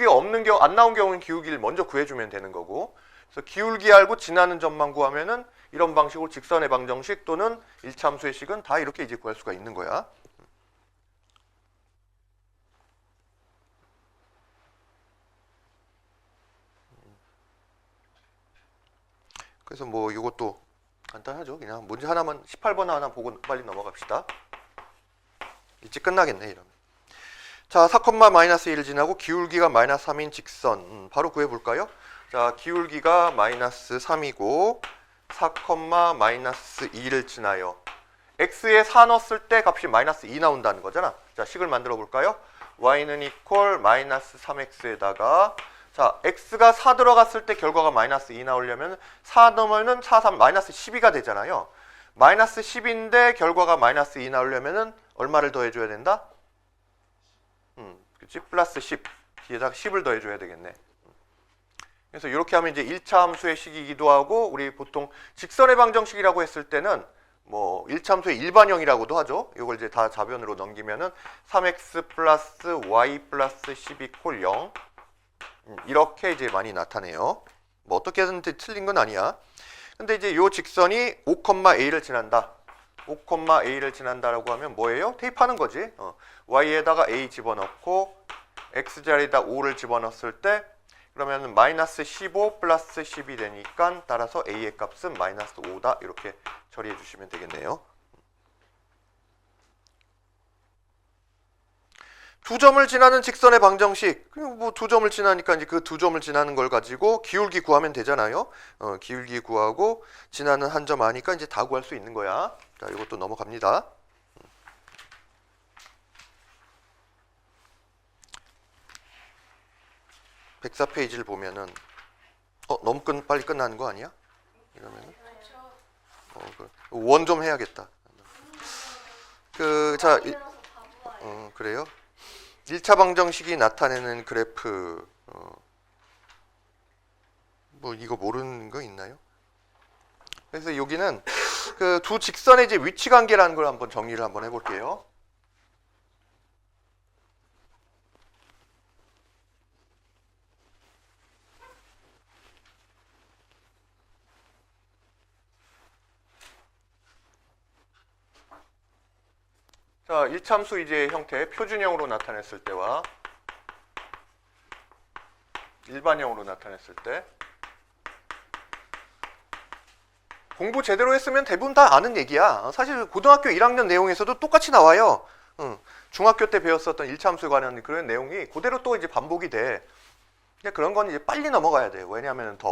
없는 경우, 안 나온 경우는 기울기를 먼저 구해주면 되는 거고, 그래서 기울기 알고 지나는 점만 구하면은 이런 방식으로 직선의 방정식 또는 일참수의 식은 다 이렇게 이제 구할 수가 있는 거야. 그래서 뭐 이것도 간단하죠. 그냥 문제 하나만 18번 하나 보고 빨리 넘어갑시다. 일찍 끝나겠네 이러면. 자, 4,-1을 지나고 기울기가 마이너스 3인 직선 바로 구해볼까요? 자, 기울기가 마이너스 3이고 4,-2를 지나요. x에 4 넣었을 때 값이 마이너스 2 나온다는 거잖아. 자, 식을 만들어 볼까요? y는 equal 마이너스 3x에다가 자, x가 4 들어갔을 때 결과가 마이너스 2 나오려면 4 넣으면은 4, 3 마이너스 12가 되잖아요. 마이너스 10인데 결과가 마이너스 2 나오려면은 얼마를 더해줘야 된다? 그치? 플러스 10. 뒤에다가 10을 더해줘야 되겠네. 그래서 이렇게 하면 이제 1차 함수의 식이기도 하고, 우리 보통 직선의 방정식이라고 했을 때는 뭐 1차 함수의 일반형이라고도 하죠. 이걸 이제 다 좌변으로 넘기면은 3x 플러스 y 플러스 10 이퀄 0. 이렇게 이제 많이 나타내요. 뭐 어떻게 하든지 틀린 건 아니야. 근데 이제 요 직선이 5,a를 지난다. 5,a를 지난다라고 하면 뭐예요? 대입하는 거지. y에다가 a 집어넣고 x자리에다 5를 집어넣었을 때 그러면 마이너스 15 플러스 10이 되니까 따라서 a의 값은 마이너스 5다. 이렇게 처리해 주시면 되겠네요. 두 점을 지나는 직선의 방정식. 뭐 두 점을 지나니까 이제 그 두 점을 지나는 걸 가지고 기울기 구하면 되잖아요. 기울기 구하고 지나는 한 점 아니까 이제 다 구할 수 있는 거야. 자, 이것도 넘어갑니다. 104페이지를 보면은 너무 빨리 끝나는 거 아니야? 이러면은 원 좀 해야겠다. 자, 그래요? 1차 방정식이 나타내는 그래프. 뭐 이거 모르는 거 있나요? 그래서 여기는 그 두 직선의 이제 위치 관계라는 걸 한번 정리를 한번 해볼게요. 자, 일참수 이제 형태 표준형으로 나타냈을 때와 일반형으로 나타냈을 때 공부 제대로 했으면 대부분 다 아는 얘기야. 사실 고등학교 1학년 내용에서도 똑같이 나와요. 중학교 때 배웠었던 일참수에 관한 그런 내용이 그대로 또 이제 반복이 돼. 근데 그런 건 이제 빨리 넘어가야 돼요. 왜냐하면 더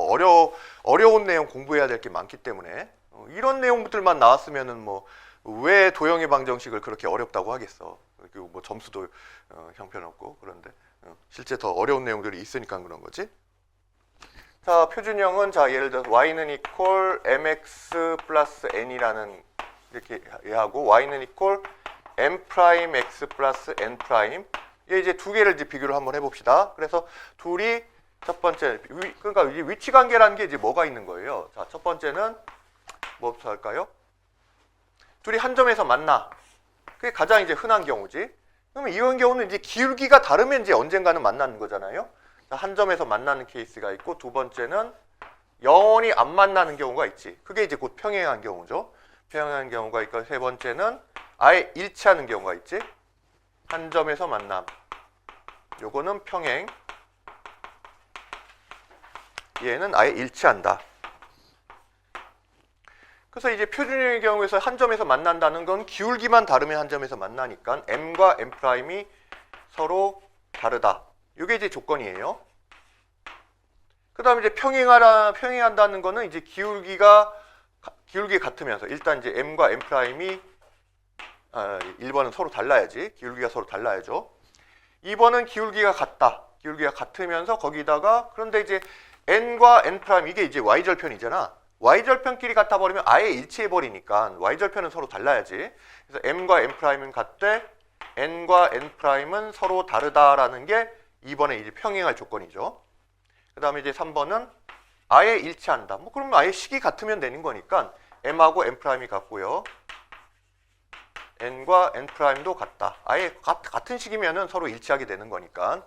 어려운 내용 공부해야 될 게 많기 때문에. 이런 내용들만 나왔으면은 뭐 왜 도형의 방정식을 그렇게 어렵다고 하겠어. 그리고 뭐 점수도 형편없고. 그런데 실제 더 어려운 내용들이 있으니까 그런 거지. 자, 표준형은 자 예를 들어서 y는 equal mx 플러스 n이라는 이렇게 하고 y는 equal m 프라임 x 플러스 n 프라임. 이제 두 개를 이제 비교를 한번 해봅시다. 그래서 둘이 첫 번째 그러니까 이 위치 관계라는 게 이제 뭐가 있는 거예요. 자, 첫 번째는 뭐부터 할까요? 둘이 한 점에서 만나. 그게 가장 이제 흔한 경우지. 그러면 이런 경우는 이제 기울기가 다르면 이제 언젠가는 만나는 거잖아요. 한 점에서 만나는 케이스가 있고, 두 번째는 영원히 안 만나는 경우가 있지. 그게 이제 곧 평행한 경우죠. 평행한 경우가 있고, 세 번째는 아예 일치하는 경우가 있지. 한 점에서 만남. 요거는 평행. 얘는 아예 일치한다. 그래서 이제 표준형의 경우에서 한 점에서 만난다는 건 기울기만 다르면 한 점에서 만나니까 m과 m'이 서로 다르다. 이게 이제 조건이에요. 그 다음에 이제 평행한다는 거는 이제 기울기가 같으면서 일단 이제 m과 m'이 1번은 서로 달라야지. 기울기가 서로 달라야죠. 2번은 기울기가 같다. 기울기가 같으면서 거기다가 그런데 이제 n과 n' 이게 이제 y절편이잖아. y절편끼리 같아버리면 아예 일치해버리니까 y절편은 서로 달라야지. 그래서 m과 m'은 같되 n과 n'은 서로 다르다라는 게 2번에 이제 평행할 조건이죠. 그 다음에 이제 3번은 아예 일치한다. 뭐 그러면 아예 식이 같으면 되는 거니까 m하고 m'이 같고요. n과 n'도 같다. 아예 같은 식이면은 서로 일치하게 되는 거니까.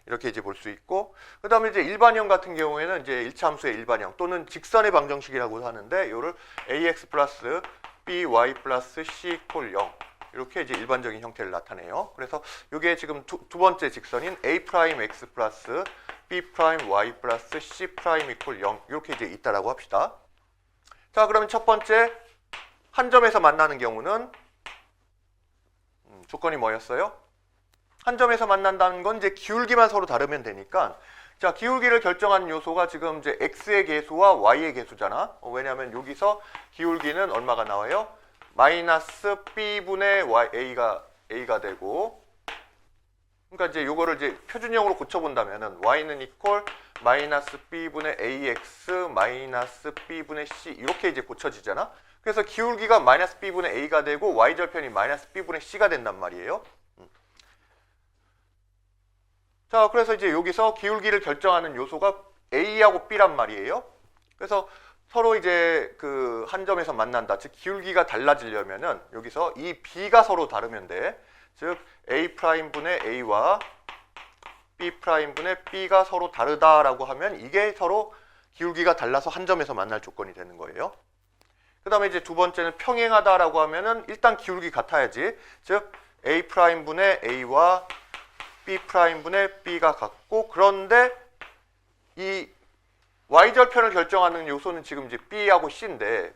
이렇게 이제 볼 수 있고, 그 다음에 이제 일반형 같은 경우에는 이제 일차함수의 일반형 또는 직선의 방정식이라고 하는데, 요를 ax 플러스 by 플러스 c 이퀄 0 이렇게 이제 일반적인 형태를 나타내요. 그래서 요게 지금 두 번째 직선인 a 프라임 x 플러스 b 프라임 y 플러스 c 프라임 이퀄 0 이렇게 이제 있다라고 합시다. 자, 그러면 첫 번째 한 점에서 만나는 경우는 조건이 뭐였어요? 한 점에서 만난다는 건 이제 기울기만 서로 다르면 되니까, 자, 기울기를 결정하는 요소가 지금 이제 x의 계수와 y의 계수잖아. 왜냐하면 여기서 기울기는 얼마가 나와요? 마이너스 b분의 a가 되고, 그러니까 이제 요거를 이제 표준형으로 고쳐본다면은 y는 equal 마이너스 b분의 ax 마이너스 b분의 c 이렇게 이제 고쳐지잖아. 그래서 기울기가 마이너스 b분의 a가 되고 y절편이 마이너스 b분의 c가 된단 말이에요. 자, 그래서 이제 여기서 기울기를 결정하는 요소가 A하고 B란 말이에요. 그래서 서로 이제 그 한 점에서 만난다. 즉 기울기가 달라지려면은 여기서 이 B가 서로 다르면 돼. 즉 A'분의 A와 B'분의 B가 서로 다르다라고 하면 이게 서로 기울기가 달라서 한 점에서 만날 조건이 되는 거예요. 그 다음에 이제 두 번째는 평행하다라고 하면은 일단 기울기 같아야지. 즉 A'분의 A와 B'분의 B가 같고, 그런데 이 Y절편을 결정하는 요소는 지금 이제 B하고 C인데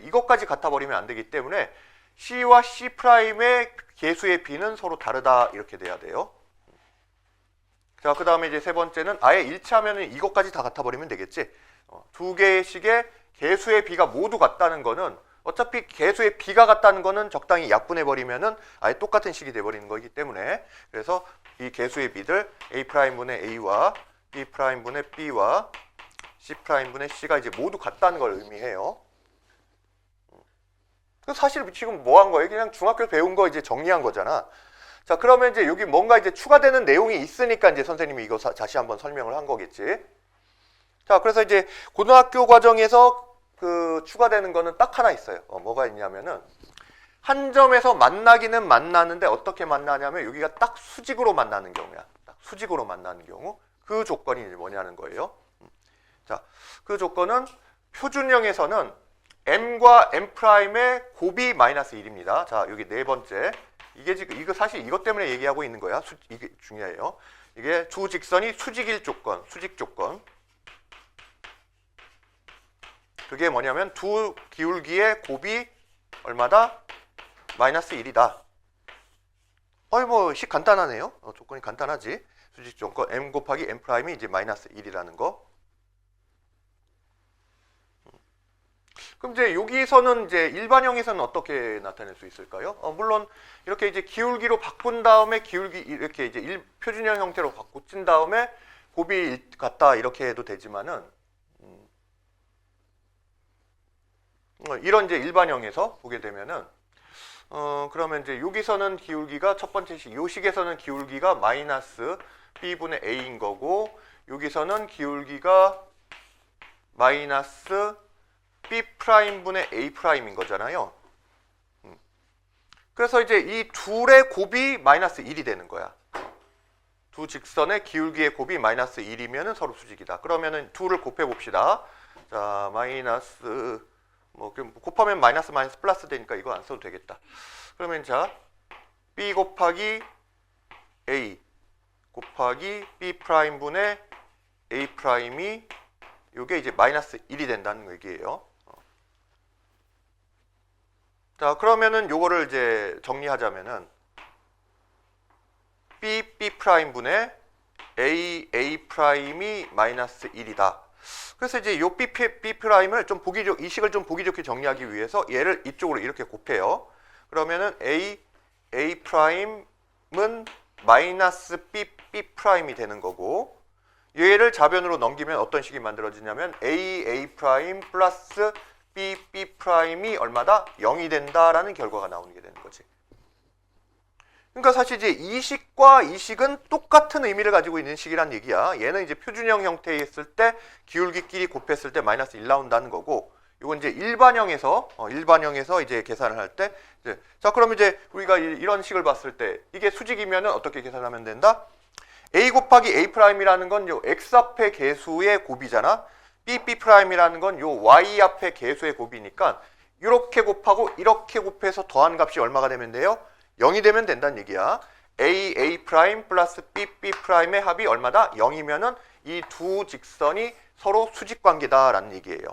이것까지 같아버리면 안 되기 때문에 C와 C'의 개수의 B는 서로 다르다 이렇게 돼야 돼요. 자, 그 다음에 이제 세 번째는 아예 일치하면은 이것까지 다 같아버리면 되겠지. 두 개의 식의 개수의 B가 모두 같다는 거는 어차피 개수의 B가 같다는 거는 적당히 약분해버리면은 아예 똑같은 식이 돼버리는 거기 때문에 그래서 이 개수의 B들 A'분의 A와 B'분의 B와 C'분의 C가 이제 모두 같다는 걸 의미해요. 사실 지금 뭐 한 거예요? 그냥 중학교 배운 거 이제 정리한 거잖아. 자, 그러면 이제 여기 뭔가 이제 추가되는 내용이 있으니까 이제 선생님이 이거 다시 한번 설명을 한 거겠지. 자, 그래서 이제 고등학교 과정에서 그 추가되는 거는 딱 하나 있어요. 뭐가 있냐면은 한 점에서 만나기는 만나는데 어떻게 만나냐면 여기가 딱 수직으로 만나는 경우야. 딱 수직으로 만나는 경우. 그 조건이 뭐냐는 거예요. 자, 그 조건은 표준형에서는 m과 m'의 곱이 마이너스 1입니다. 자, 여기 네 번째. 이게 지금 이거 사실 이것 때문에 얘기하고 있는 거야. 이게 중요해요. 이게 두 직선이 수직일 조건, 수직 조건. 그게 뭐냐면 두 기울기의 곱이 얼마다? 마이너스 1이다. 뭐 식 간단하네요. 조건이 간단하지. 수직 조건 m 곱하기 m'이 이제 마이너스 1이라는 거. 그럼 이제 여기서는 이제 일반형에서는 어떻게 나타낼 수 있을까요? 물론 이렇게 이제 기울기로 바꾼 다음에 기울기 이렇게 이제 표준형 형태로 바꾸친 다음에 곱이 같다 이렇게 해도 되지만은 이런 이제 일반형에서 보게 되면은 그러면 이제 여기서는 기울기가 첫 번째 식, 요 식에서는 기울기가 마이너스 b분의 a인 거고 여기서는 기울기가 마이너스 b'분의 a'인 거잖아요. 그래서 이제 이 둘의 곱이 마이너스 1이 되는 거야. 두 직선의 기울기의 곱이 마이너스 1이면 서로 수직이다. 그러면은 둘을 곱해 봅시다. 자, 마이너스 곱하면 마이너스 플러스 되니까 이거 안 써도 되겠다. 그러면 자, b 곱하기 a 곱하기 b'분의 a'이 요게 이제 마이너스 1이 된다는 얘기예요. 자, 그러면은 요거를 이제 정리하자면은 b'분의 a'i 마이너스 1이다. 그래서 이제 요 b'를 좀 이 식을 좀 보기 좋게 정리하기 위해서 얘를 이쪽으로 이렇게 곱해요. 그러면은 a'은 마이너스 b'이 되는 거고 얘를 좌변으로 넘기면 어떤 식이 만들어지냐면 a' 플러스 b'이 얼마다? 0이 된다라는 결과가 나오는 게 되는 거지. 그러니까 사실 이제 이 식과 이 식은 똑같은 의미를 가지고 있는 식이란 얘기야. 얘는 이제 표준형 형태에 있을 때 기울기끼리 곱했을 때 마이너스 1 나온다는 거고 이건 이제 일반형에서 이제 계산을 할 때 자, 그럼 이제 우리가 이런 식을 봤을 때 이게 수직이면은 어떻게 계산하면 된다? a 곱하기 a'이라는 건 요 x 앞의 개수의 곱이잖아. b'이라는 건 요 y 앞의 개수의 곱이니까 이렇게 곱하고 이렇게 곱해서 더한 값이 얼마가 되면 돼요? 0이 되면 된다는 얘기야. a' 플러스 b'의 합이 얼마다? 0이면은 이 두 직선이 서로 수직 관계다라는 얘기예요.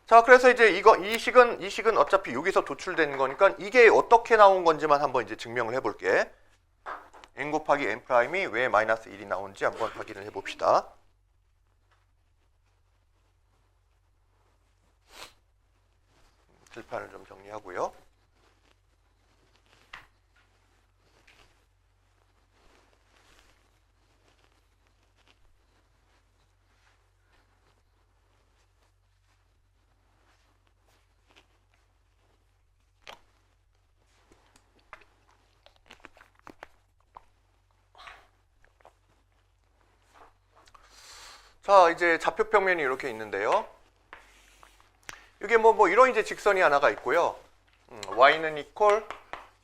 자, 그래서 이제 이 식은 어차피 여기서 도출되는 거니까 이게 어떻게 나온 건지만 한번 이제 증명을 해볼게. n 곱하기 m'이 왜 마이너스 1이 나오는지 한번 확인을 해봅시다. 들판을 좀 정리하고요. 자, 이제 좌표평면이 이렇게 있는데요. 이게 뭐 이런 이제 직선이 하나가 있고요. y는 equal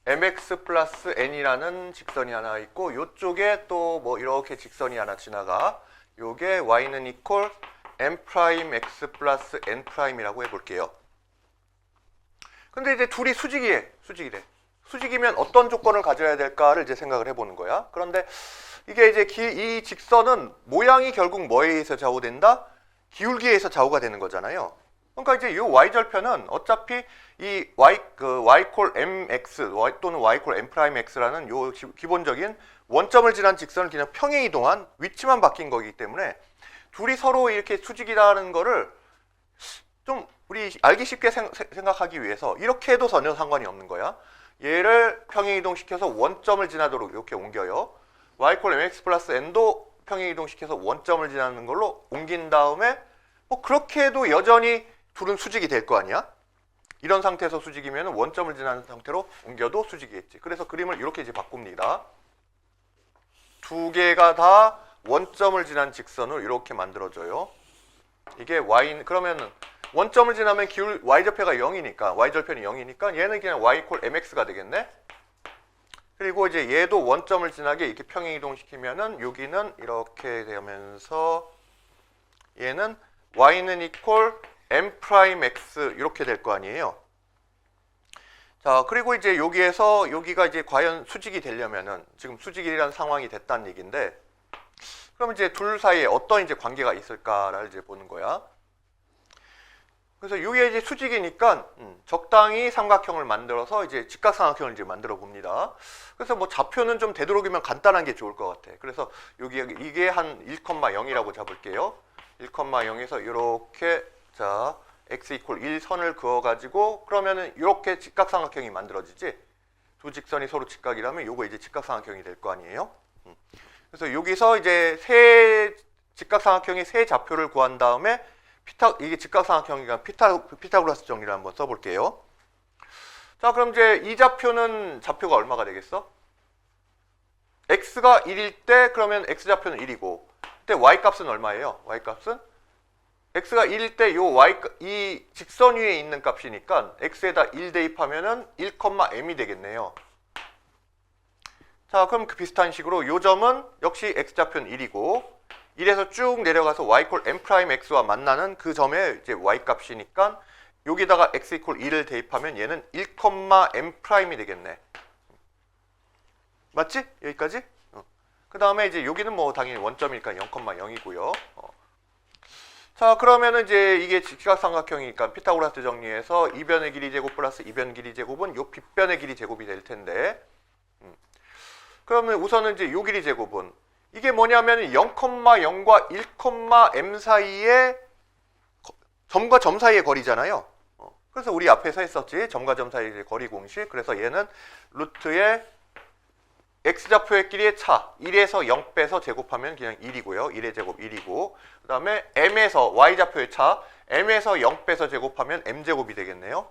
mx 플러스 n이라는 직선이 하나 있고 이쪽에 또 뭐 이렇게 직선이 하나 지나가. 요게 y는 equal m'x 플러스 n'이라고 해볼게요. 근데 이제 둘이 수직이래. 수직이면 어떤 조건을 가져야 될까를 이제 생각을 해보는 거야. 그런데 이게 이제 이 직선은 모양이 결국 뭐에 의해서 좌우된다? 기울기에 의해서 좌우가 되는 거잖아요. 그러니까 이제 이 y절편은 어차피 이 y mx 또는 y m 프라임 x라는 요 기본적인 원점을 지난 직선을 그냥 평행 이동한 위치만 바뀐 거기 때문에 둘이 서로 이렇게 수직이라는 거를 좀 우리 알기 쉽게 생각하기 위해서 이렇게 해도 전혀 상관이 없는 거야. 얘를 평행 이동시켜서 원점을 지나도록 이렇게 옮겨요. y mx 플러스 n도 평행 이동시켜서 원점을 지나는 걸로 옮긴 다음에 뭐 그렇게 해도 여전히 둘은 수직이 될 거 아니야? 이런 상태에서 수직이면 원점을 지나는 상태로 옮겨도 수직이겠지. 그래서 그림을 이렇게 이제 바꿉니다. 두 개가 다 원점을 지난 직선을 이렇게 만들어줘요. 이게 y, 그러면 원점을 지나면 기울 y좌표가 0이니까, y절편이 0이니까 얘는 그냥 y mx가 되겠네? 그리고 이제 얘도 원점을 지나게 이렇게 평행 이동시키면은 여기는 이렇게 되면서 얘는 y는 equal m 프라임 x 이렇게 될 거 아니에요. 자, 그리고 이제 여기에서 여기가 이제 과연 수직이 되려면은 지금 수직이라는 상황이 됐다는 얘기인데, 그럼 이제 둘 사이에 어떤 이제 관계가 있을까를 이제 보는 거야. 그래서 이게 이제 수직이니까 적당히 삼각형을 만들어서 이제 직각삼각형을 이제 만들어 봅니다. 그래서 뭐 좌표는 좀 되도록이면 간단한 게 좋을 것 같아. 그래서 여기 이게 한 1,0이라고 잡을게요. 1,0에서 이렇게 자 x 이퀄 1 선을 그어가지고 그러면은 이렇게 직각삼각형이 만들어지지. 두 직선이 서로 직각이라면 요거 이제 직각삼각형이 될 거 아니에요. 그래서 여기서 이제 세 직각삼각형의 세 좌표를 구한 다음에 이게 직각삼각형이니까 피타고라스 정리를 한번 써볼게요. 자, 그럼 이제 이 좌표는 좌표가 얼마가 되겠어? x가 1일 때 그러면 x좌표는 1이고 그때 y값은 얼마예요? y값은 x가 1일 때 이 직선 위에 있는 값이니까 x에다 1 대입하면은 1,m이 되겠네요. 자, 그럼 그 비슷한 식으로 요 점은 역시 x좌표는 1이고 1에서 쭉 내려가서 y m 프라임 x와 만나는 그 점의 이제 y 값이니까 여기다가 x 이퀄 2를 대입하면 얘는 1,m 프라임이 되겠네. 맞지? 여기까지? 그 다음에 이제 여기는 뭐 당연히 원점이니까 0,0이고요. 자, 그러면은 이제 이게 직각삼각형이니까 피타고라스 정리해서 이변의 길이 제곱 플러스 이변 길이 제곱은 요 빗변의 길이 제곱이 될 텐데. 그러면 우선은 이제 요 길이 제곱은 이게 뭐냐면 0,0과 1,m 사이에 점과 점 사이의 거리잖아요. 그래서 우리 앞에서 했었지. 점과 점 사이의 거리 공식. 그래서 얘는 루트의 x좌표의 길이의 차 1에서 0 빼서 제곱하면 그냥 1이고요. 1의 제곱 1이고 그 다음에 m에서 y좌표의 차 m에서 0 빼서 제곱하면 m제곱이 되겠네요.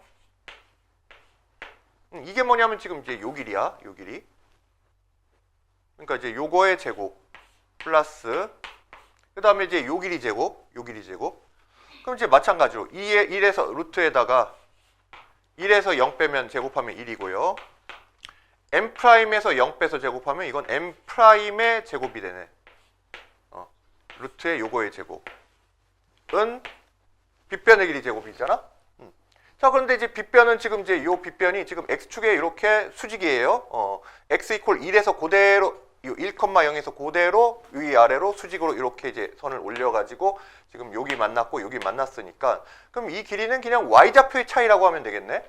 이게 뭐냐면 지금 이제 요 길이야. 요 길이. 그러니까 이제 요거의 제곱 플러스 그 다음에 이제 요 길이 제곱 요 길이 제곱 그럼 이제 마찬가지로 1에서 루트에다가 1에서 0 빼면 제곱하면 1이고요. m'에서 0 빼서 제곱하면 이건 m'의 제곱이 되네. 루트의 요거의 제곱은 빗변의 길이 제곱이잖아. 자, 그런데 이제 빗변은 지금 이제 요 빗변이 지금 x축에 이렇게 수직이에요. x 이퀄 1에서 그대로 1,0에서 그대로 위아래로 수직으로 이렇게 이제 선을 올려가지고 지금 여기 만났고 여기 만났으니까 그럼 이 길이는 그냥 y좌표의 차이라고 하면 되겠네.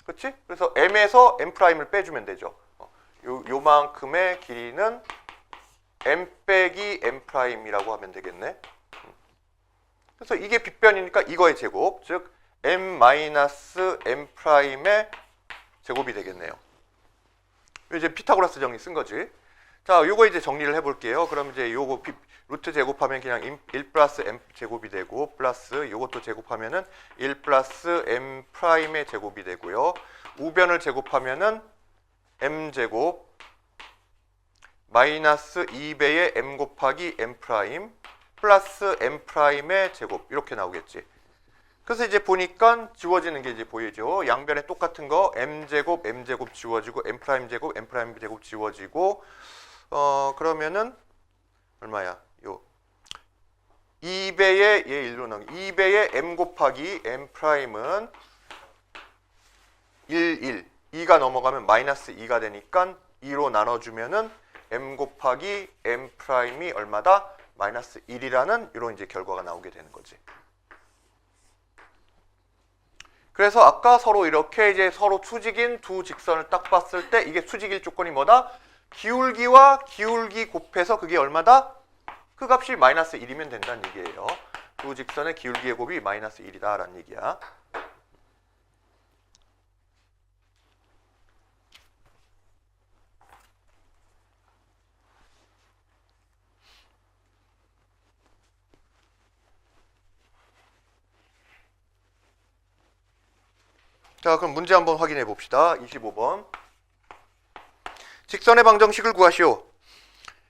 그렇지? 그래서 m에서 m'을 빼주면 되죠. 요만큼의 길이는 m 빼기 m'이라고 하면 되겠네. 그래서 이게 빗변이니까 이거의 제곱, 즉 m-m'의 제곱이 되겠네요. 이제 피타고라스 정리 쓴 거지. 자, 요거 이제 정리를 해볼게요. 그럼 이제 요거 루트 제곱하면 그냥 1 플러스 m 제곱이 되고 플러스 요것도 제곱하면은 1 플러스 m'의 제곱이 되고요. 우변을 제곱하면은 m 제곱 마이너스 2배의 m 곱하기 m 프라임 플러스 m'의 제곱 이렇게 나오겠지. 그래서 이제 보니까 지워지는 게 이제 보이죠. 양변에 똑같은 거 m제곱 지워지고 m' 제곱 지워지고 그러면은 얼마야? 요 2배의 얘 1로 나오기 2배의 m 곱하기 m'은 1 2가 넘어가면 마이너스 2가 되니까 2로 나눠주면은 m 곱하기 m'이 얼마다? 마이너스 1이라는 이런 이제 결과가 나오게 되는 거지. 그래서 아까 서로 이렇게 이제 서로 수직인 두 직선을 딱 봤을 때 이게 수직일 조건이 뭐다? 기울기와 기울기 곱해서 그게 얼마다? 그 값이 마이너스 1이면 된다는 얘기예요. 두 직선의 기울기의 곱이 마이너스 1이다 라는 얘기야. 자, 그럼 문제 한번 확인해 봅시다. 25번. 직선의 방정식을 구하시오.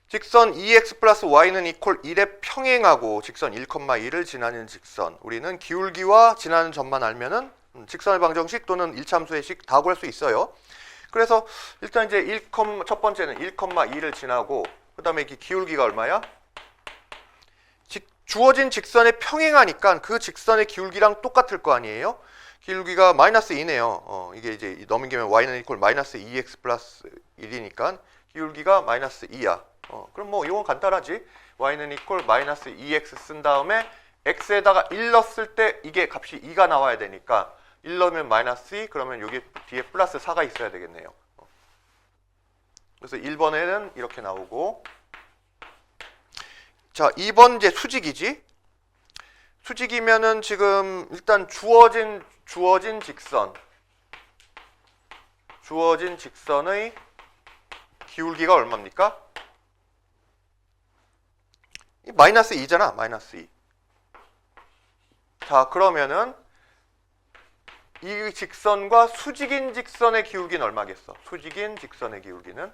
직선 2x 플러스 y는 이퀄 1에 평행하고 직선 1,2를 지나는 직선. 우리는 기울기와 지나는 점만 알면은 직선의 방정식 또는 1참수의 식 다 구할 수 있어요. 그래서 일단 이제 첫 번째는 1,2를 지나고 그 다음에 이게 기울기가 얼마야? 주어진 직선에 평행하니까 그 직선의 기울기랑 똑같을 거 아니에요? 기울기가 마이너스 2네요. 이게 이제 넘기면 y는 이퀄 마이너스 2x 플러스 1이니까 기울기가 마이너스 2야. 그럼 뭐 이건 간단하지. y는 이퀄 마이너스 2x 쓴 다음에 x에다가 1 넣었을 때 이게 값이 2가 나와야 되니까 1 넣으면 마이너스 2 그러면 여기 뒤에 플러스 4가 있어야 되겠네요. 그래서 1번에는 이렇게 나오고 자 2번 이제 수직이지. 수직이면은 지금 일단 주어진 직선의 기울기가 얼마입니까? 마이너스 2잖아. 마이너스 2. 자, 그러면은 이 직선과 수직인 직선의 기울기는 얼마겠어? 수직인 직선의 기울기는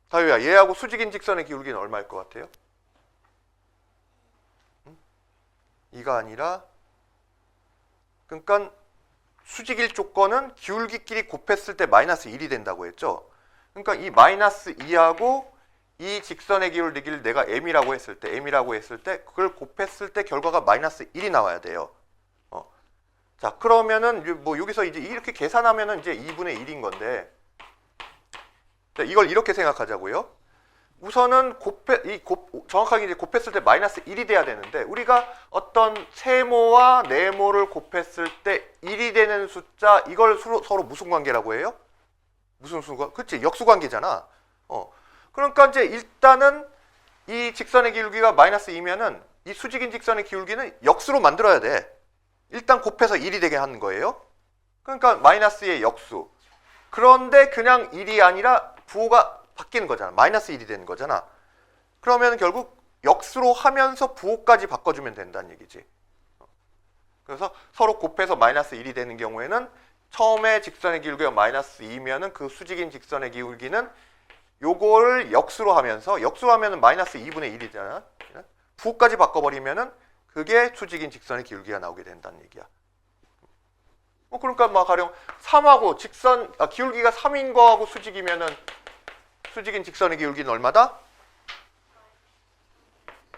다유야, 얘하고 수직인 직선의 기울기는 얼마일 것 같아요? 2가 아니라 그러니까 수직일 조건은 기울기끼리 곱했을 때 마이너스 1이 된다고 했죠. 그러니까 이 마이너스 2하고 이 직선의 기울기를 내가 m이라고 했을 때 그걸 곱했을 때 결과가 마이너스 1이 나와야 돼요. 자, 그러면은 뭐 여기서 이제 이렇게 계산하면은 이제 2분의 1인 건데 자, 이걸 이렇게 생각하자고요. 우선은 정확하게 이제 곱했을 때 마이너스 1이 돼야 되는데 우리가 어떤 세모와 네모를 곱했을 때 1이 되는 숫자 이걸 서로 무슨 관계라고 해요? 무슨 수관? 그치 역수 관계잖아. 그러니까 이제 일단은 이 직선의 기울기가 마이너스 2면은 이 수직인 직선의 기울기는 역수로 만들어야 돼. 일단 곱해서 1이 되게 하는 거예요. 그러니까 마이너스의 역수. 그런데 그냥 1이 아니라 부호가 바뀌는 거잖아. 마이너스 1이 되는 거잖아. 그러면 결국 역수로 하면서 부호까지 바꿔주면 된다는 얘기지. 그래서 서로 곱해서 마이너스 1이 되는 경우에는 처음에 직선의 기울기가 마이너스 2면은 그 수직인 직선의 기울기는 요거를 역수로 하면은 마이너스 2분의 1이잖아. 부호까지 바꿔버리면은 그게 수직인 직선의 기울기가 나오게 된다는 얘기야. 그러니까 막 가령 3하고 기울기가 3인 거하고 수직이면은 수직인 직선의 기울기는 얼마다?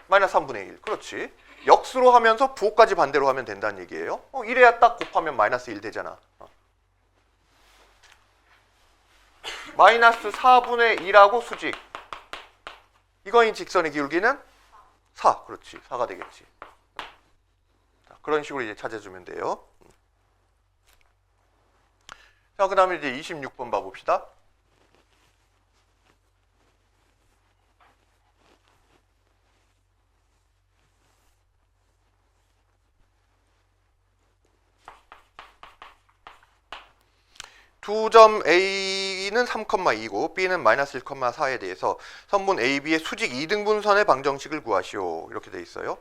마이너스 3분의 1. 그렇지. 역수로 하면서 부호까지 반대로 하면 된다는 얘기예요. 이래야 딱 곱하면 마이너스 1 되잖아. 마이너스 4분의 1하고 수직. 이거인 직선의 기울기는 4. 그렇지. 4가 되겠지. 자, 그런 식으로 이제 찾아주면 돼요. 자, 그 다음에 이제 26번 봐봅시다. 두 점 A는 3,2고 B는 마이너스 1,4에 대해서 선분 AB의 수직 2등분선의 방정식을 구하시오. 이렇게 돼 있어요.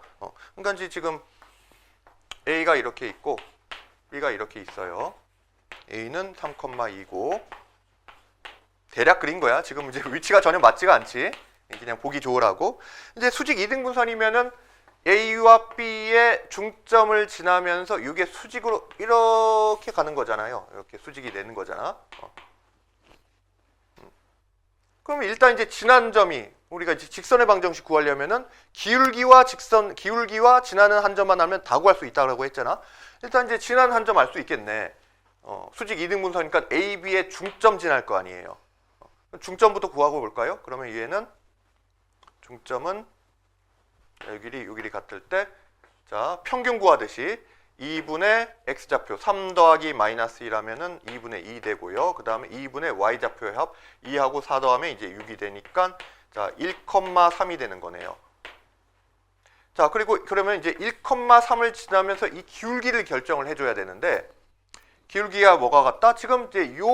그러니까 지금 A가 이렇게 있고 B가 이렇게 있어요. A는 3,2고 대략 그린 거야. 지금 이제 위치가 전혀 맞지가 않지. 그냥 보기 좋으라고. 이제 수직 2등분선이면은 A와 B의 중점을 지나면서 이게 수직으로 이렇게 가는 거잖아요. 이렇게 수직이 되는 거잖아. 그럼 일단 이제 지난 점이 우리가 이제 직선의 방정식 구하려면은 기울기와 지나는 한 점만 알면 다 구할 수 있다고 했잖아. 일단 이제 지난 한 점 알 수 있겠네. 수직 2등분선이니까 A, B의 중점 지날 거 아니에요. 중점부터 구하고 볼까요? 그러면 얘는 중점은 요 길이 같을 때, 자, 평균 구하듯이 2분의 x좌표 3 더하기 마이너스 1하면은 2분의 2 되고요. 그 다음에 2분의 y좌표의 합 2하고 4 더하면 이제 6이 되니까 자, 1,3이 되는 거네요. 자, 그리고 그러면 이제 1,3을 지나면서 이 기울기를 결정을 해줘야 되는데, 기울기가 뭐가 같다? 지금 이제 요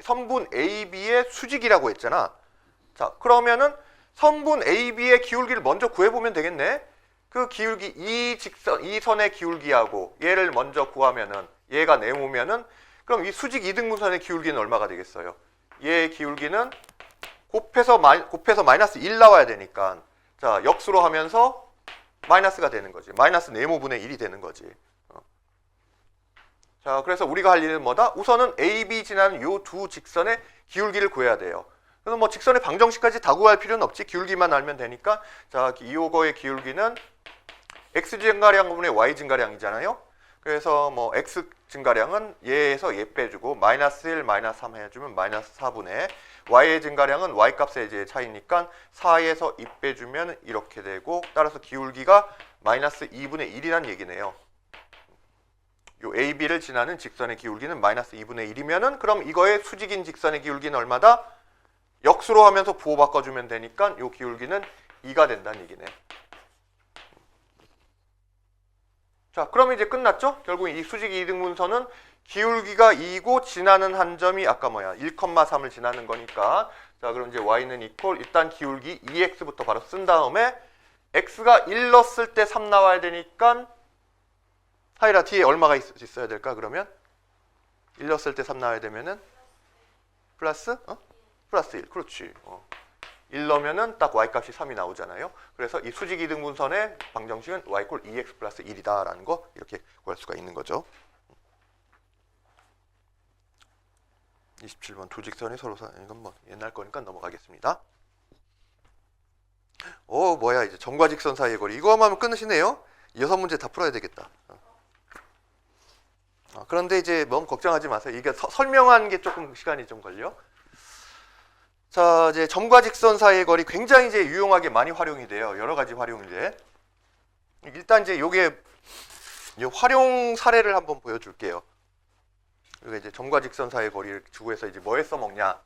선분 AB의 수직이라고 했잖아. 자, 그러면은 선분 AB의 기울기를 먼저 구해보면 되겠네. 그 기울기, 이 선의 기울기하고 얘를 먼저 구하면은, 얘가 네모면은, 그럼 이 수직 이등분선의 기울기는 얼마가 되겠어요? 얘의 기울기는 곱해서 마이너스 1 나와야 되니까, 자, 역수로 하면서 마이너스가 되는 거지. 마이너스 네모분의 1이 되는 거지. 자, 그래서 우리가 할 일은 뭐다? 우선은 AB 지나는 요 두 직선의 기울기를 구해야 돼요. 그래서 뭐 직선의 방정식까지 다 구할 필요는 없지. 기울기만 알면 되니까. 자, 요거의 기울기는 x 증가량분의 y 증가량이잖아요. 그래서 뭐 x 증가량은 얘에서 얘 빼주고 마이너스 1, 마이너스 3 해주면 마이너스 4분의 y의 증가량은 y 값의 이제 차이니까 4에서 2 빼주면 이렇게 되고, 따라서 기울기가 마이너스 2분의 1이란 얘기네요. 요 AB를 지나는 직선의 기울기는 마이너스 2분의 1이면은 그럼 이거의 수직인 직선의 기울기는 얼마다? 역수로 하면서 부호 바꿔주면 되니까 요 기울기는 2가 된다는 얘기네. 자, 그럼 이제 끝났죠? 결국 이 수직 이등분선은 기울기가 2고 지나는 한 점이 아까 뭐야? 1,3을 지나는 거니까. 자, 그럼 이제 y는 이퀄 일단 기울기 2x부터 바로 쓴 다음에 x가 1 넣었을 때 3 나와야 되니까 하이라 뒤에 얼마가 있어야 될까? 그러면 1 넣었을 때 3 나와야 되면은 플러스 플러스 1. 그렇지. 1 넣으면은 딱 y값이 3이 나오잖아요. 그래서 이 수직 이등분선의 방정식은 y = 2x 플러스 1이다라는 거 이렇게 구할 수가 있는 거죠. 27번 두 직선이 서로 이건 뭐 옛날 거니까 넘어가겠습니다. 오, 뭐야, 이제 점과 직선 사이의 거리. 이거만 하면 끝이네요. 6문제 다 풀어야 되겠다. 그런데 이제 너무 걱정하지 마세요. 이게 설명한 게 조금 시간이 좀 걸려. 자, 이제 점과 직선 사이의 거리 굉장히 이제 유용하게 많이 활용이 돼요. 여러 가지 활용이 돼. 일단 이제 요게 활용 사례를 한번 보여줄게요. 이게 이제 점과 직선 사이의 거리를 주고 해서 이제 뭐에 써먹냐.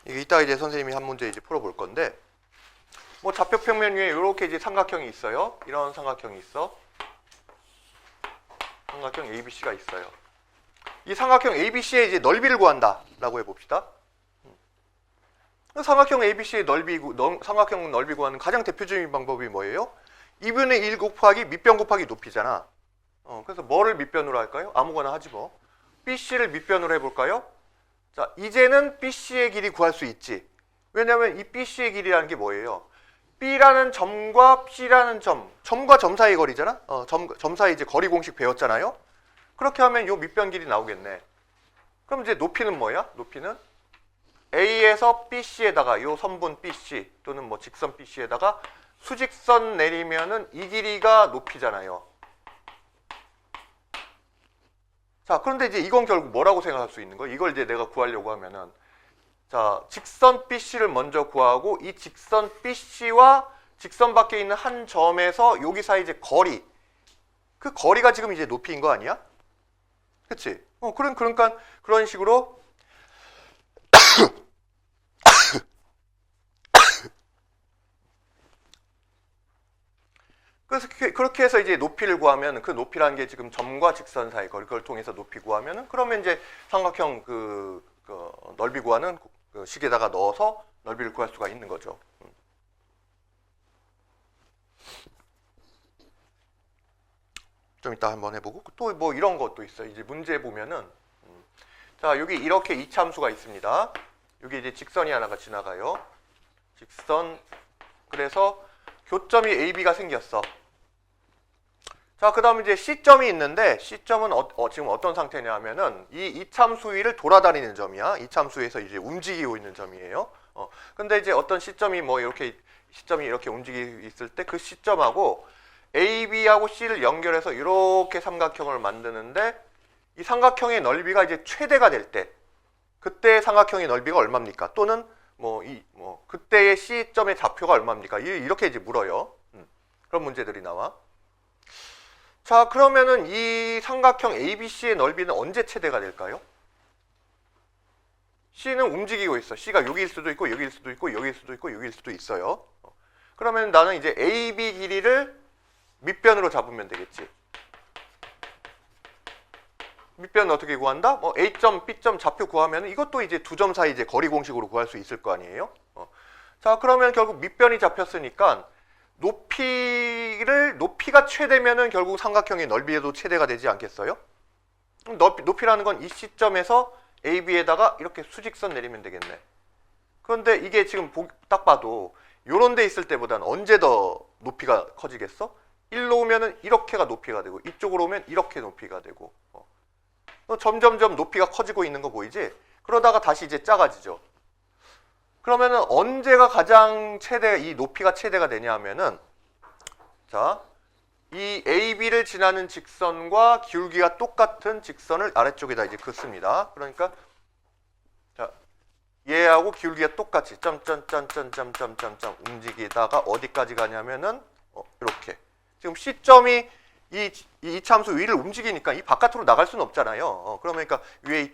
이게 이따 이제 선생님이 한 문제 이제 풀어볼 건데, 뭐 좌표평면 위에 이렇게 이제 삼각형이 있어요. 이런 삼각형이 있어. 삼각형 ABC가 있어요. 이 삼각형 ABC의 이제 넓이를 구한다라고 해봅시다. 삼각형 ABC의 삼각형 넓이 구하는 가장 대표적인 방법이 뭐예요? 2분의 1 곱하기 밑변 곱하기 높이잖아. 그래서 뭐를 밑변으로 할까요? 아무거나 하지 뭐. BC를 밑변으로 해볼까요? 자, 이제는 BC의 길이 구할 수 있지. 왜냐하면 이 BC의 길이라는 게 뭐예요? B라는 점과 C라는 점과 점 사이 거리잖아. 점 사이 이제 거리 공식 배웠잖아요. 그렇게 하면 요 밑변 길이 나오겠네. 그럼 이제 높이는 뭐야? 높이는 A에서 BC에다가 요 선분 BC 또는 뭐 직선 BC에다가 수직선 내리면은 이 길이가 높이잖아요. 자, 그런데 이제 이건 결국 뭐라고 생각할 수 있는 거야? 이걸 이제 내가 구하려고 하면은, 자, 직선 BC를 먼저 구하고 이 직선 BC와 직선 밖에 있는 한 점에서 여기 사이 이제 거리, 그 거리가 지금 이제 높이인 거 아니야? 그치? 그러니까 그런 식으로 그래서 그렇게 해서 이제 높이를 구하면 그 높이라는 게 지금 점과 직선 사이 거리, 그걸 통해서 높이 구하면은 그러면 이제 삼각형 그 넓이 구하는 그 식에다가 넣어서 넓이를 구할 수가 있는 거죠. 좀 이따 한번 해보고 또 뭐 이런 것도 있어요. 이제 문제 보면은 자, 여기 이렇게 이차함수가 있습니다. 여기 이제 직선이 하나가 지나가요. 직선. 그래서 교점이 AB가 생겼어. 자, 그 다음에 이제 C점이 있는데, C점은 지금 어떤 상태냐면은, 이 이참수 위를 돌아다니는 점이야. 이참수에서 이제 움직이고 있는 점이에요. 근데 이제 어떤 C점이 뭐 이렇게, C점이 이렇게 움직이고 있을 때 그 C점하고 A, B하고 C를 연결해서 이렇게 삼각형을 만드는데, 이 삼각형의 넓이가 이제 최대가 될 때, 그때 삼각형의 넓이가 얼마입니까? 또는 그때의 C점의 좌표가 얼마입니까? 이렇게 이제 물어요. 그런 문제들이 나와. 자, 그러면은 이 삼각형 ABC의 넓이는 언제 최대가 될까요? C는 움직이고 있어. C가 여기일 수도 있고, 여기일 수도 있고, 여기일 수도 있고, 여기일 수도 있어요. 그러면 나는 이제 AB 길이를 밑변으로 잡으면 되겠지. 밑변은 어떻게 구한다? A점, B점 좌표 구하면 이것도 이제 두 점 사이 이제 거리 공식으로 구할 수 있을 거 아니에요? 자, 그러면 결국 밑변이 잡혔으니까 높이가 최대면은 결국 삼각형의 넓이에도 최대가 되지 않겠어요? 높이라는 건 이 C점에서 AB에다가 이렇게 수직선 내리면 되겠네. 그런데 이게 지금 딱 봐도 요런 데 있을 때보다는 언제 더 높이가 커지겠어? 일로 오면은 이렇게가 높이가 되고 이쪽으로 오면 이렇게 높이가 되고 점점점 높이가 커지고 있는 거 보이지? 그러다가 다시 이제 작아지죠. 그러면은 언제가 가장 이 높이가 최대가 되냐 하면은 자, 이 AB를 지나는 직선과 기울기가 똑같은 직선을 아래쪽에다 이제 긋습니다. 그러니까 자, 얘하고 기울기가 똑같이 점점점점점점점 움직이다가 어디까지 가냐면은 이렇게 지금 C점이 이 이참수 위를 움직이니까 이 바깥으로 나갈 수는 없잖아요. 그러니까 위에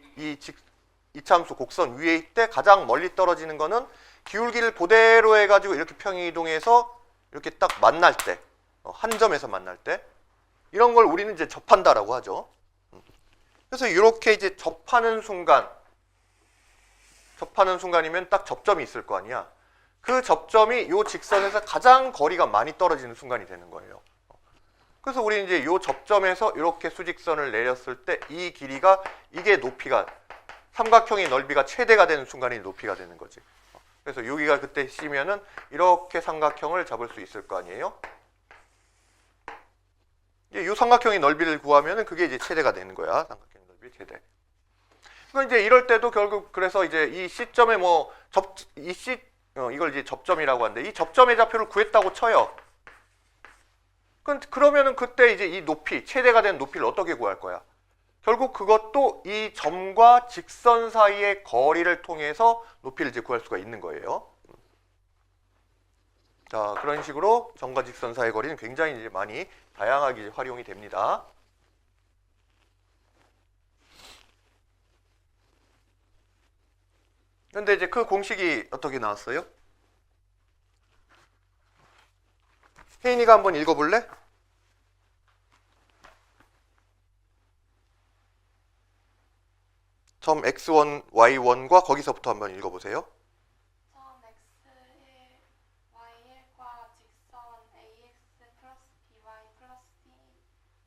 이참수 곡선 위에 있을 때 가장 멀리 떨어지는 거는 기울기를 그대로 해가지고 이렇게 평행이동해서 이렇게 딱 만날 때, 한 점에서 만날 때 이런 걸 우리는 이제 접한다라고 하죠. 그래서 이렇게 이제 접하는 순간이면 딱 접점이 있을 거 아니야. 그 접점이 이 직선에서 가장 거리가 많이 떨어지는 순간이 되는 거예요. 그래서 우리는 이제 이 접점에서 이렇게 수직선을 내렸을 때 이 길이가 이게 높이가 삼각형의 넓이가 최대가 되는 순간이 높이가 되는 거지. 그래서 여기가 그때 C면은 이렇게 삼각형을 잡을 수 있을 거 아니에요? 이 삼각형의 넓이를 구하면은 그게 이제 최대가 되는 거야. 삼각형의 넓이 최대. 그러니까 이제 이럴 때도 결국 그래서 이제 이 C점에 이걸 이제 접점이라고 하는데 이 접점의 좌표를 구했다고 쳐요. 그러면은 그때 이제 이 높이, 최대가 된 높이를 어떻게 구할 거야? 결국 그것도 이 점과 직선 사이의 거리를 통해서 높이를 이제 구할 수가 있는 거예요. 자, 그런 식으로 점과 직선 사이의 거리는 굉장히 이제 많이 다양하게 이제 활용이 됩니다. 근데 이제 그 공식이 어떻게 나왔어요? 혜인이가 한번 읽어볼래? 점 x1, y1과 거기서부터 한번 읽어보세요. 점 x1, y1과 직선 ax 플러스 by 플러스 d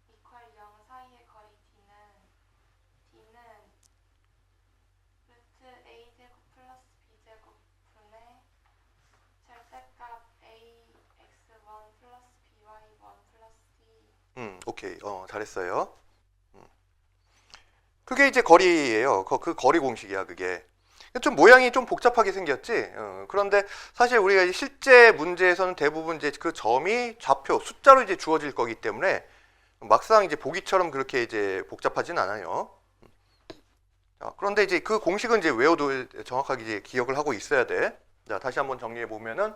이퀄 0 사이의 거리 d는 루트 a제곱 플러스 b제곱 분의 절대값 ax1 플러스 by1 플러스 d. 오케이. 잘했어요. 그게 이제 거리예요. 그 거리 공식이야, 그게. 좀 모양이 좀 복잡하게 생겼지. 그런데 사실 우리가 실제 문제에서는 대부분 이제 그 점이 좌표, 숫자로 이제 주어질 거기 때문에 막상 이제 보기처럼 그렇게 이제 복잡하진 않아요. 자, 그런데 이제 그 공식은 이제 외워도 정확하게 이제 기억을 하고 있어야 돼. 자, 다시 한번 정리해 보면은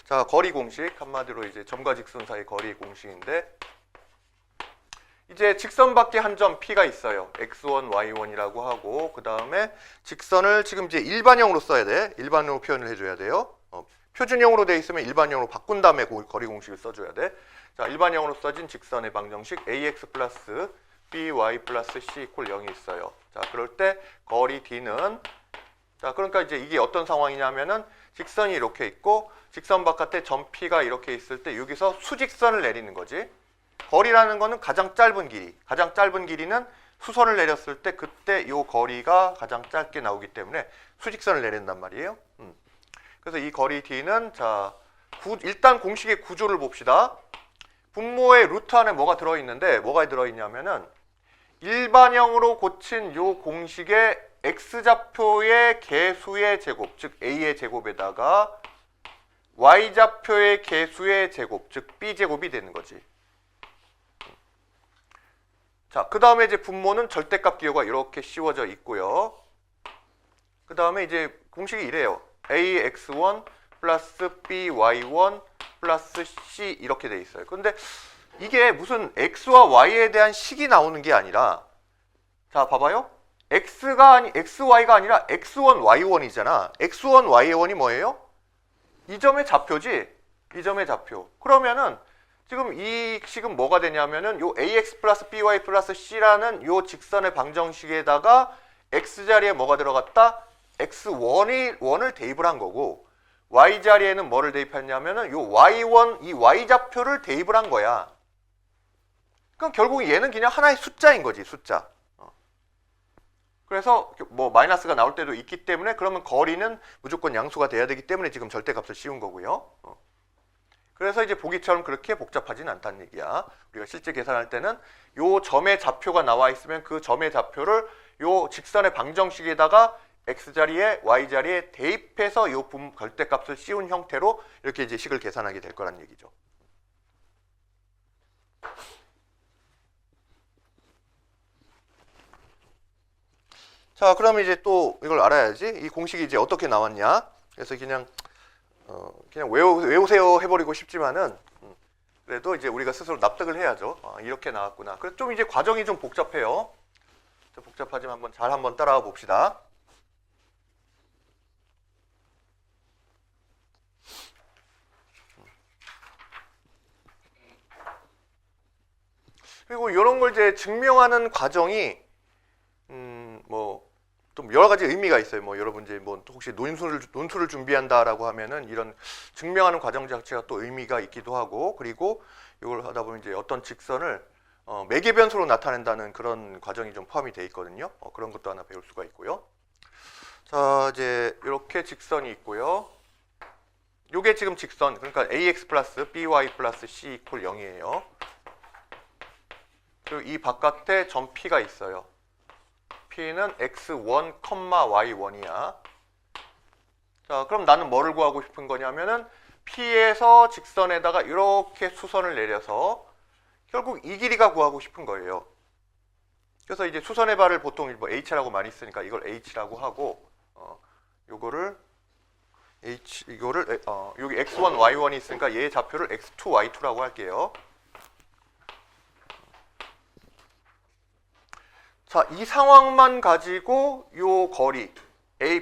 자, 거리 공식 한마디로 이제 점과 직선 사이 거리 공식인데 이제 직선 밖에 한 점 P가 있어요. x1, y1이라고 하고 그 다음에 직선을 지금 이제 일반형으로 써야 돼. 일반형으로 표현을 해줘야 돼요. 표준형으로 돼 있으면 일반형으로 바꾼 다음에 거리 공식을 써줘야 돼. 자, 일반형으로 써진 직선의 방정식 ax 플러스 by 플러스 c 이퀄 0이 있어요. 자, 그럴 때 거리 d는 자, 그러니까 이제 이게 어떤 상황이냐면은 직선이 이렇게 있고 직선 바깥에 점 P가 이렇게 있을 때 여기서 수직선을 내리는 거지. 거리라는 거는 가장 짧은 길이. 가장 짧은 길이는 수선을 내렸을 때 그때 이 거리가 가장 짧게 나오기 때문에 수직선을 내린단 말이에요. 그래서 이 거리 d는 자, 일단 공식의 구조를 봅시다. 분모의 루트 안에 뭐가 들어있는데 뭐가 들어있냐면은 일반형으로 고친 요 공식의 x좌표의 개수의 제곱, 즉 a의 제곱에다가 y좌표의 개수의 제곱, 즉 b제곱이 되는 거지. 자, 그 다음에 이제 분모는 절대값 기호가 이렇게 씌워져 있고요. 그 다음에 이제 공식이 이래요. ax1 플러스 by1 플러스 c 이렇게 돼 있어요. 근데 이게 무슨 x와 y에 대한 식이 나오는 게 아니라, 자 봐봐요. xy가 아니라 x1 y1이잖아. x1 y1이 뭐예요? 이 점의 좌표지. 이 점의 좌표. 그러면은 지금 이 식은 뭐가 되냐면은 요 ax 플러스 by 플러스 c라는 요 직선의 방정식에다가 x 자리에 뭐가 들어갔다? x1을 대입을 한 거고, y 자리에는 뭐를 대입했냐면은 요 y1, 이 y좌표를 대입을 한 거야. 그럼 결국 얘는 그냥 하나의 숫자인 거지, 숫자. 그래서 뭐 마이너스가 나올 때도 있기 때문에 그러면 거리는 무조건 양수가 돼야 되기 때문에 지금 절대값을 씌운 거고요. 그래서 이제 보기처럼 그렇게 복잡하진 않다는 얘기야. 우리가 실제 계산할 때는 요 점의 좌표가 나와 있으면 그 점의 좌표를 요 직선의 방정식에다가 x자리에 y자리에 대입해서 요 절대값을 씌운 형태로 이렇게 이제 식을 계산하게 될 거란 얘기죠. 자, 그러면 이제 또 이걸 알아야지. 이 공식이 이제 어떻게 나왔냐. 그래서 그냥 외우세요 해버리고 싶지만은 그래도 이제 우리가 스스로 납득을 해야죠. 이렇게 나왔구나. 그래서 좀 이제 과정이 좀 복잡해요. 좀 복잡하지만 한번 따라와 봅시다. 그리고 이런 걸 이제 증명하는 과정이 뭐 좀 여러 가지 의미가 있어요. 뭐 여러분 이제 뭐 혹시 논술을 준비한다라고 하면은 이런 증명하는 과정 자체가 또 의미가 있기도 하고, 그리고 이걸 하다 보면 이제 어떤 직선을 매개 변수로 나타낸다는 그런 과정이 좀 포함이 돼 있거든요. 그런 것도 하나 배울 수가 있고요. 자, 이제 이렇게 직선이 있고요. 요게 지금 직선, 그러니까 ax 플러스 by 플러스 c 이퀄 0이에요. 그리고 이 바깥에 점 P가 있어요. P는 x1, y1이야. 자, 그럼 나는 뭐를 구하고 싶은 거냐면은 P에서 직선에다가 이렇게 수선을 내려서 결국 이 길이가 구하고 싶은 거예요. 그래서 이제 수선의 발을 보통 뭐 H라고 많이 쓰니까 이걸 H라고 하고, 요거를 여기 x1, y1이 있으니까 얘의 좌표를 x2, y2라고 할게요. 자, 이 상황만 가지고 요 거리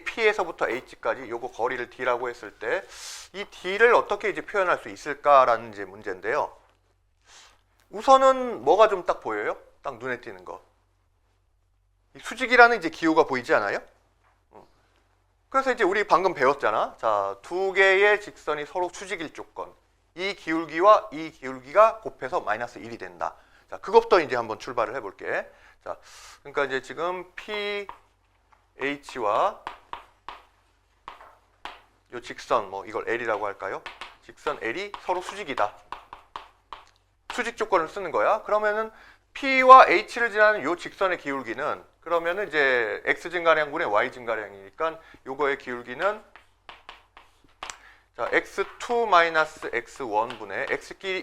P에서부터 H까지 요거 거리를 D라고 했을 때 이 D를 어떻게 이제 표현할 수 있을까라는 이제 문제인데요. 우선은 뭐가 좀 딱 보여요? 딱 눈에 띄는 거. 이 수직이라는 이제 기호가 보이지 않아요? 그래서 이제 우리 방금 배웠잖아. 자, 두 개의 직선이 서로 수직일 조건. 이 기울기와 이 기울기가 곱해서 마이너스 1이 된다. 자, 그것부터 이제 한번 출발을 해볼게. 자, 그러니까 이제 지금 PH와 요 직선, 뭐 이걸 L이라고 할까요? 직선 L이 서로 수직이다. 수직 조건을 쓰는 거야. 그러면은 P와 H를 지나는 요 직선의 기울기는 그러면은 이제 X 증가량분의 Y 증가량이니까 요거의 기울기는 자, X2 X1분의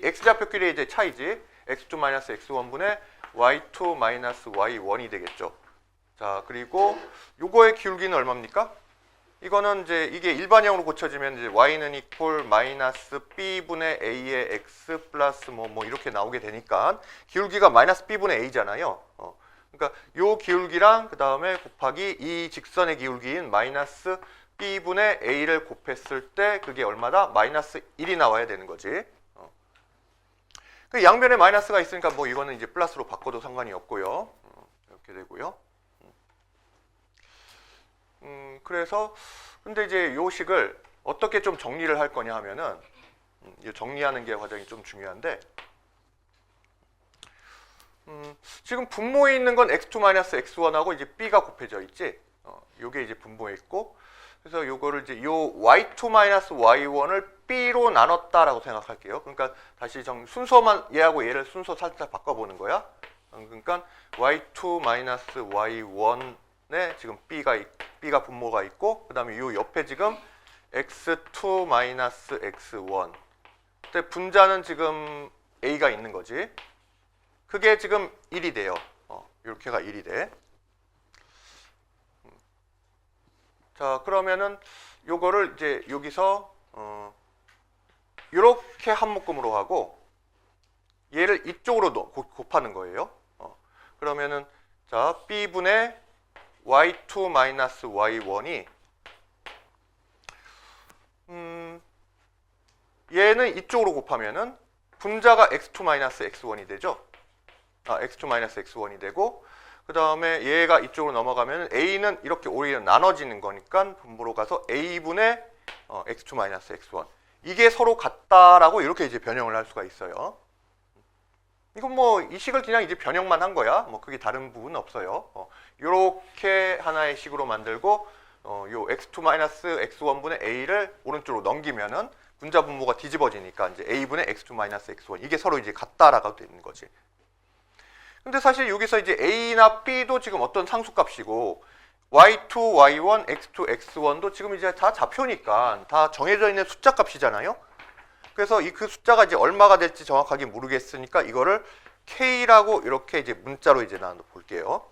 X좌표끼리의 이제 차이지. X2 X1분의 Y2 Y1이 되겠죠. 자, 그리고 요거의 기울기는 얼마입니까? 이거는 이제 이게 일반형으로 고쳐지면 이제 Y는 이퀄 마이너스 B분의 A의 X 플러스 뭐 이렇게 나오게 되니까 기울기가 마이너스 B분의 A잖아요. 그러니까 요 기울기랑 그 다음에 곱하기 이 직선의 기울기인 마이너스 B분의 A를 곱했을 때 그게 얼마다? 마이너스 1이 나와야 되는 거지. 그 양변에 마이너스가 있으니까 뭐 이거는 이제 플러스로 바꿔도 상관이 없고요. 이렇게 되고요. 그래서 근데 이제 요 식을 어떻게 좀 정리를 할 거냐 하면은 정리하는 게 과정이 좀 중요한데 지금 분모에 있는 건 x2 x1하고 이제 b가 곱해져 있지. 요게 이제 분모에 있고, 그래서 요거를 이제 요 y2-y1을 b로 나눴다라고 생각할게요. 그러니까 다시 순서만 얘하고 얘를 순서 살짝 바꿔보는 거야. 그러니까 y2-y1에 지금 b가 분모가 있고, 그 다음에 요 옆에 지금 x2-x1. 근데 분자는 지금 a가 있는 거지. 그게 지금 1이 돼요. 이렇게가 1이 돼. 자, 그러면은 요거를 이제 여기서 이렇게 한 묶음으로 하고 얘를 이쪽으로 곱하는 거예요. 그러면은 자, b분의 y2-y1이 얘는 이쪽으로 곱하면은 분자가 x2-x1이 되죠. x2-x1이 되고, 그 다음에 얘가 이쪽으로 넘어가면 a는 이렇게 오히려 나눠지는 거니까 분모로 가서 a분의 x2-x1. 이게 서로 같다라고 이렇게 이제 변형을 할 수가 있어요. 이건 뭐 이 식을 그냥 이제 변형만 한 거야. 뭐 그게 다른 부분은 없어요. 이렇게 하나의 식으로 만들고 요 x2-x1분의 a를 오른쪽으로 넘기면은 분자 분모가 뒤집어지니까 이제 a분의 x2-x1 이게 서로 이제 같다라고 되는 거지. 근데 사실 여기서 이제 a나 b도 지금 어떤 상수값이고 y2, y1, x2, x1도 지금 이제 다 좌표니까 다 정해져 있는 숫자 값이잖아요. 그래서 그 숫자가 이제 얼마가 될지 정확하게 모르겠으니까 이거를 k라고 이렇게 이제 문자로 이제 나눠 볼게요.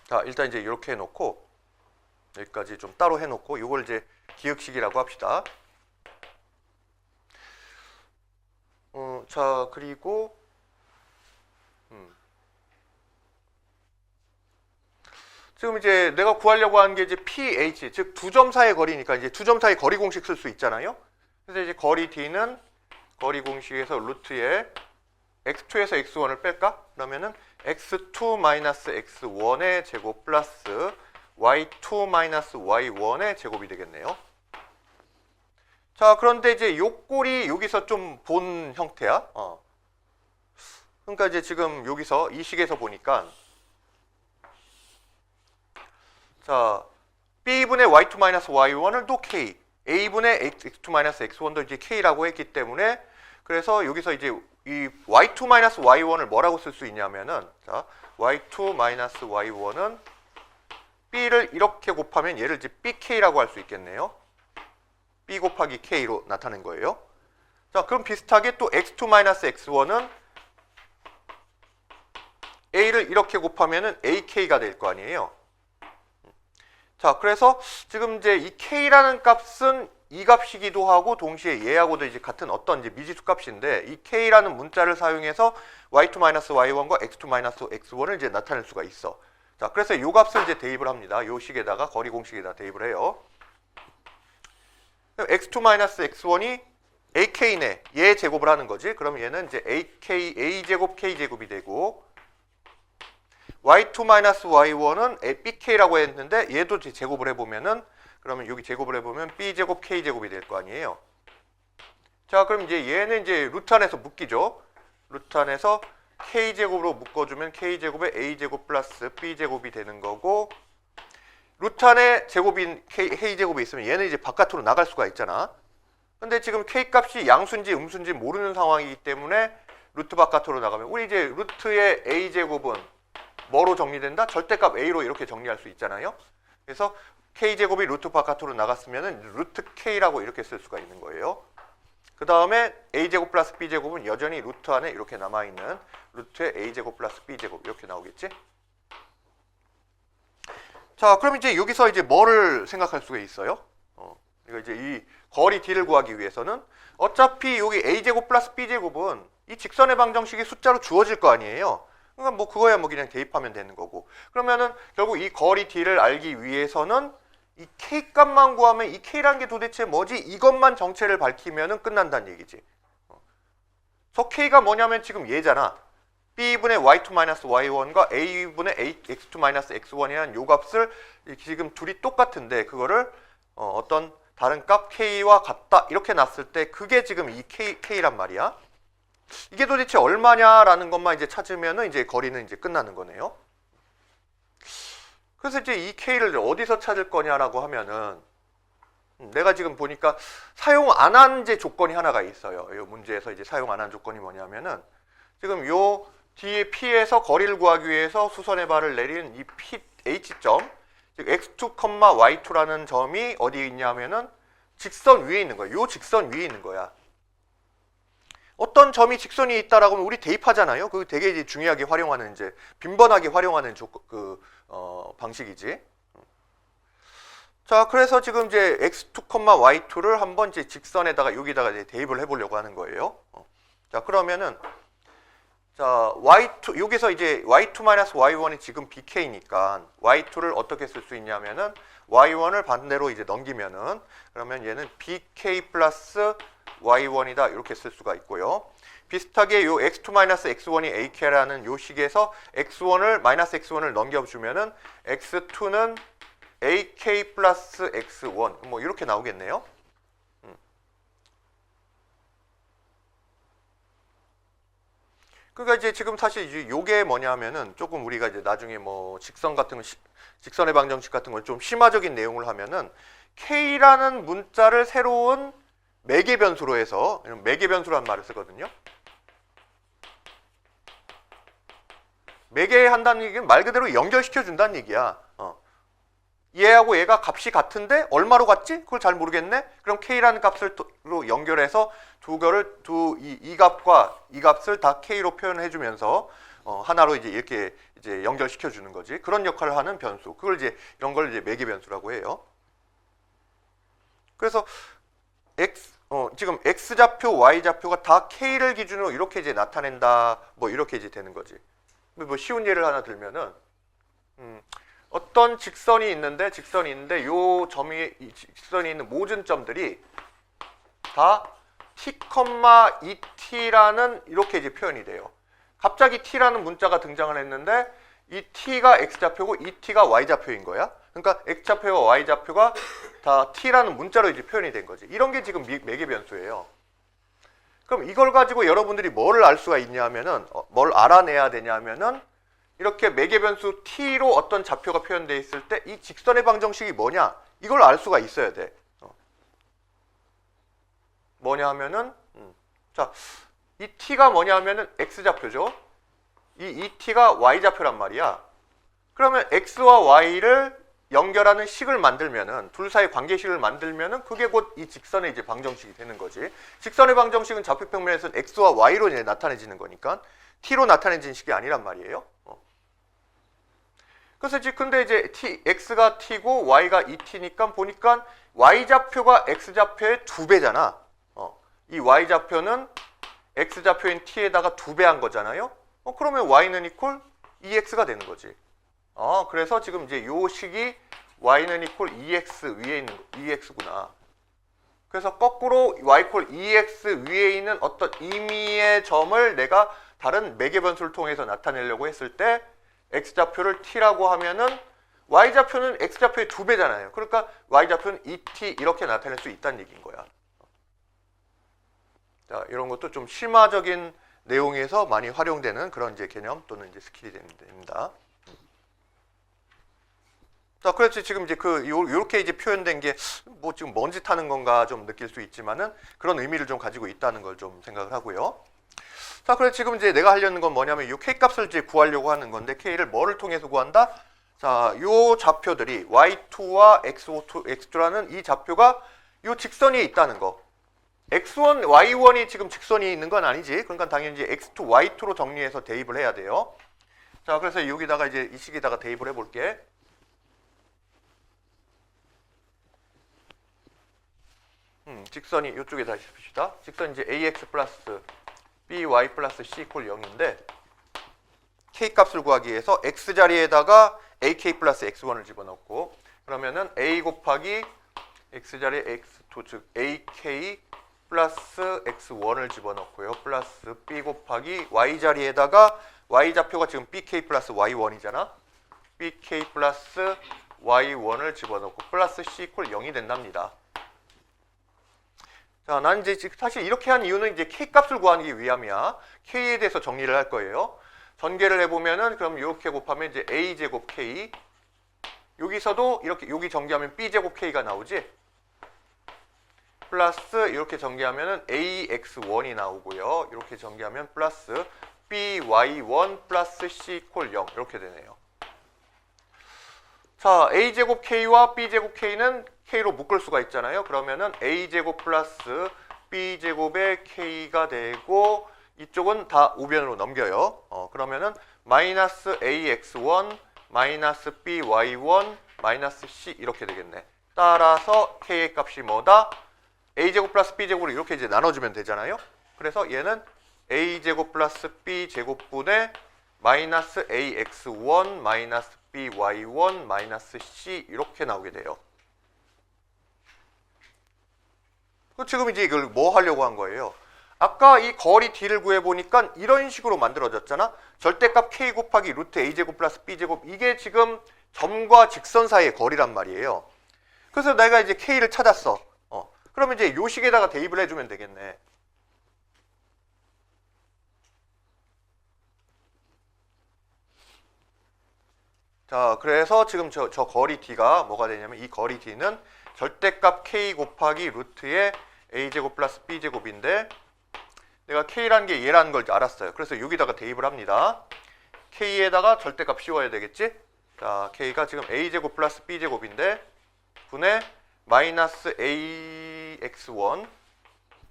자, 일단 이제 이렇게 해놓고 여기까지 좀 따로 해놓고 이걸 이제 기억식이라고 합시다. 자, 그리고 지금 이제 내가 구하려고 하는 게 이제 ph, 즉 두 점 사이의 거리니까 이제 두 점 사이 거리 공식 쓸 수 있잖아요. 그래서 이제 거리 d는 거리 공식에서 루트에 x2에서 x1을 뺄까? 그러면은 x2-x1의 제곱 플러스 y2-y1의 제곱이 되겠네요. 자, 그런데 이제 요 꼴이 여기서 좀 본 형태야. 그러니까 이제 지금 여기서 이 식에서 보니까 자, b분의 y2-y1을 또 k, a분의 x2-x1도 이제 k라고 했기 때문에 그래서 여기서 이제 이 y2-y1을 뭐라고 쓸 수 있냐면은 자, y2-y1은 b를 이렇게 곱하면 얘를 이제 bk라고 할 수 있겠네요. b 곱하기 k로 나타낸 거예요. 자, 그럼 비슷하게 또 x2-x1은 a를 이렇게 곱하면은 ak가 될 거 아니에요. 자, 그래서 지금 이제 이 k라는 값은 이 값이기도 하고 동시에 얘하고도 이제 같은 어떤 이제 미지수 값인데 이 k라는 문자를 사용해서 y2-y1과 x2-x1을 이제 나타낼 수가 있어. 자, 그래서 이 값을 이제 대입을 합니다. 요 식에다가 거리 공식에다 대입을 해요. x2-x1이 ak네. 얘 제곱을 하는 거지. 그럼 얘는 이제 a제곱 k제곱이 되고 y2-y1은 bk라고 했는데 얘도 제곱을 해보면은 그러면 여기 제곱을 해보면 b제곱 k제곱이 될 거 아니에요. 자, 그럼 이제 얘는 이제 루트 안에서 묶이죠. 루트 안에서 k제곱으로 묶어주면 k제곱에 a제곱 플러스 b제곱이 되는 거고 루트 안에 제곱인 k제곱이 있으면 얘는 이제 바깥으로 나갈 수가 있잖아. 근데 지금 k값이 양수인지 음수인지 모르는 상황이기 때문에 루트 바깥으로 나가면 우리 이제 루트의 a제곱은 뭐로 정리된다? 절대값 a로 이렇게 정리할 수 있잖아요. 그래서 k제곱이 루트 바깥으로 나갔으면 루트 k라고 이렇게 쓸 수가 있는 거예요. 그 다음에 a제곱 플러스 b제곱은 여전히 루트 안에 이렇게 남아있는 루트의 a제곱 플러스 b제곱 이렇게 나오겠지? 자, 그럼 이제 여기서 이제 뭐를 생각할 수가 있어요? 이거 이제 이 거리 d를 구하기 위해서는 어차피 여기 a제곱 플러스 b제곱은 이 직선의 방정식이 숫자로 주어질 거 아니에요. 그러니까 뭐 그거야 뭐 그냥 대입하면 되는 거고. 그러면은 결국 이 거리 d를 알기 위해서는 이 k 값만 구하면 이 k라는 게 도대체 뭐지? 이것만 정체를 밝히면은 끝난다는 얘기지. 저 k가 뭐냐면 지금 얘잖아. b분의 y2-y1과 a분의 x2-x1이라는 요 값을 지금 둘이 똑같은데 그거를 어떤 다른 값 k와 같다 이렇게 놨을 때 그게 지금 이 k란 말이야. 이게 도대체 얼마냐라는 것만 이제 찾으면은 이제 거리는 이제 끝나는 거네요. 그래서 이제 이 K를 어디서 찾을 거냐라고 하면은 내가 지금 보니까 사용 안 한 이제 조건이 하나가 있어요. 이 문제에서 이제 사용 안 한 조건이 뭐냐면은 지금 요 뒤에 P에서 거리를 구하기 위해서 수선의 발을 내린 이 P, H점, 즉 x2, y2라는 점이 어디에 있냐면은 직선 위에 있는 거야. 요 직선 위에 있는 거야. 어떤 점이 직선 위에 있다라고 하면 우리 대입하잖아요. 그거 되게 이제 중요하게 활용하는 이제 빈번하게 활용하는 방식이지. 자, 그래서 지금 이제 x2, y2를 한번 이제 직선에다가 여기다가 이제 대입을 해보려고 하는 거예요. 자, 그러면은 자, y2 여기서 이제 y2-y1이 지금 bk니까 y2를 어떻게 쓸 수 있냐면은 y1을 반대로 이제 넘기면은 그러면 얘는 bk 플러스 y1이다 이렇게 쓸 수가 있고요. 비슷하게 요 x2-x1이 ak라는 요 식에서 x1을 마이너스 x1을 넘겨주면은 x2는 ak 플러스 x1 뭐 이렇게 나오겠네요. 그러니까 이제 지금 사실 이제 요게 뭐냐면은 조금 우리가 이제 나중에 뭐 직선 같은 거 직선의 방정식 같은 걸 좀 심화적인 내용을 하면은 k라는 문자를 새로운 매개 변수로 해서 매개 변수라는 말을 쓰거든요. 매개한다는 얘기는 말 그대로 연결시켜 준다는 얘기야. 얘하고 얘가 값이 같은데 얼마로 같지? 그걸 잘 모르겠네. 그럼 k라는 값으로 연결해서 이 값과 이 값을 다 k로 표현해 주면서 하나로 이제 이렇게 이제 연결시켜 주는 거지. 그런 역할을 하는 변수. 그걸 이제 이런 걸 이제 매개 변수라고 해요. 그래서 지금 x 좌표, y 좌표가 다 k를 기준으로 이렇게 이제 나타낸다. 뭐 이렇게 이제 되는 거지. 뭐 쉬운 예를 하나 들면은 어떤 직선이 있는데 요 점이 이 직선이 있는 모든 점들이 다 t, 2t라는 이렇게 이제 표현이 돼요. 갑자기 t라는 문자가 등장을 했는데 이 t가 x좌표고 이 t가 y좌표인 거야. 그러니까 x좌표와 y좌표가 다 t라는 문자로 이제 표현이 된 거지. 이런 게 지금 매개 변수예요. 그럼 이걸 가지고 여러분들이 뭘 알 수가 있냐면은 뭘 알아내야 되냐면은 이렇게 매개 변수 t로 어떤 좌표가 표현되어 있을 때 이 직선의 방정식이 뭐냐 이걸 알 수가 있어야 돼. 뭐냐 하면은 자, 이 t가 뭐냐 하면은 x좌표죠. 이 t가 y좌표란 말이야. 그러면 x와 y를 연결하는 식을 만들면은 둘 사이 관계식을 만들면은 그게 곧 이 직선의 이제 방정식이 되는 거지. 직선의 방정식은 좌표 평면에서는 x와 y로 이제 나타내지는 거니까 t로 나타내지는 식이 아니란 말이에요. 그래서 근데 이제 x가 t고 y가 2t니까 보니까 y좌표가 x좌표의 2배잖아. 이 y좌표는 x좌표인 t에다가 2배 한 거잖아요. 그러면 y는 이퀄 2x가 되는 거지. 그래서 지금 이제 요 식이 y는 이퀄 2x 위에 있는 2x구나. 그래서 거꾸로 y 이퀄 2x 위에 있는 어떤 임의의 점을 내가 다른 매개 변수를 통해서 나타내려고 했을 때 x좌표를 t라고 하면은 y좌표는 x좌표의 2배잖아요. 그러니까 y좌표는 2t 이렇게 나타낼 수 있다는 얘기인 거야. 자, 이런 것도 좀 심화적인 내용에서 많이 활용되는 그런 이제 개념 또는 이제 스킬이 됩니다. 자, 그렇지. 지금 이제 요렇게 이제 표현된 게 뭐 지금 뭔 짓 하는 건가 좀 느낄 수 있지만은 그런 의미를 좀 가지고 있다는 걸 좀 생각을 하고요. 자, 그래서 지금 이제 내가 하려는 건 뭐냐면 요 k 값을 이제 구하려고 하는 건데 k를 뭐를 통해서 구한다? 자, 요 좌표들이 y2와 x2라는 이 좌표가 요 직선이 있다는 거. x1, y1이 지금 직선이 있는 건 아니지. 그러니까 당연히 이제 x2, y2로 정리해서 대입을 해야 돼요. 자, 그래서 여기다가 이제 이 식에다가 대입을 해볼게. 직선이 이쪽에 다시 봅시다. 직선 이제 ax 플러스 by 플러스 c 이퀄 0인데 k 값을 구하기 위해서 x 자리에다가 ak 플러스 x1을 집어넣고 그러면은 a 곱하기 x 자리에 x2 즉 ak 플러스 x1을 집어넣고요. 플러스 b 곱하기 y 자리에다가 y 좌표가 지금 bk 플러스 y1이잖아. bk 플러스 y1을 집어넣고 플러스 c 이퀄 0이 된답니다. 자, 난 이제 사실 이렇게 한 이유는 이제 k 값을 구하기 위함이야. k에 대해서 정리를 할 거예요. 전개를 해보면은 그럼 이렇게 곱하면 이제 a 제곱 k. 여기서도 이렇게 여기 전개하면 b 제곱 k가 나오지. 플러스 이렇게 전개하면은 ax1이 나오고요. 이렇게 전개하면 플러스 by1 플러스 c 콜 0 이렇게 되네요. 자, a제곱 k와 b제곱 k는 k로 묶을 수가 있잖아요. 그러면은 a제곱 플러스 b제곱의 k가 되고 이쪽은 다 우변으로 넘겨요. 그러면은 마이너스 ax1 마이너스 by1 마이너스 c 이렇게 되겠네. 따라서 k의 값이 뭐다? a제곱 플러스 b제곱으로 이렇게 이제 나눠주면 되잖아요. 그래서 얘는 a제곱 플러스 b제곱분의 마이너스 ax1 마이너스 by1 마이너스 c 이렇게 나오게 돼요. 지금 이제 이걸 뭐 하려고 한 거예요? 아까 이 거리 d를 구해보니까 이런 식으로 만들어졌잖아. 절대값 k 곱하기 루트 a제곱 플러스 b제곱 이게 지금 점과 직선 사이의 거리란 말이에요. 그래서 내가 이제 k를 찾았어. 그러면 이제 요 식에다가 대입을 해주면 되겠네. 자, 그래서 지금 저 거리 d가 뭐가 되냐면 이 거리 d는 절대값 k 곱하기 루트의 a제곱 플러스 b제곱인데 내가 k라는 게 얘라는 걸 알았어요. 그래서 여기다가 대입을 합니다. k에다가 절대값 씌워야 되겠지? 자, k가 지금 a제곱 플러스 b제곱인데 분의 마이너스 ax1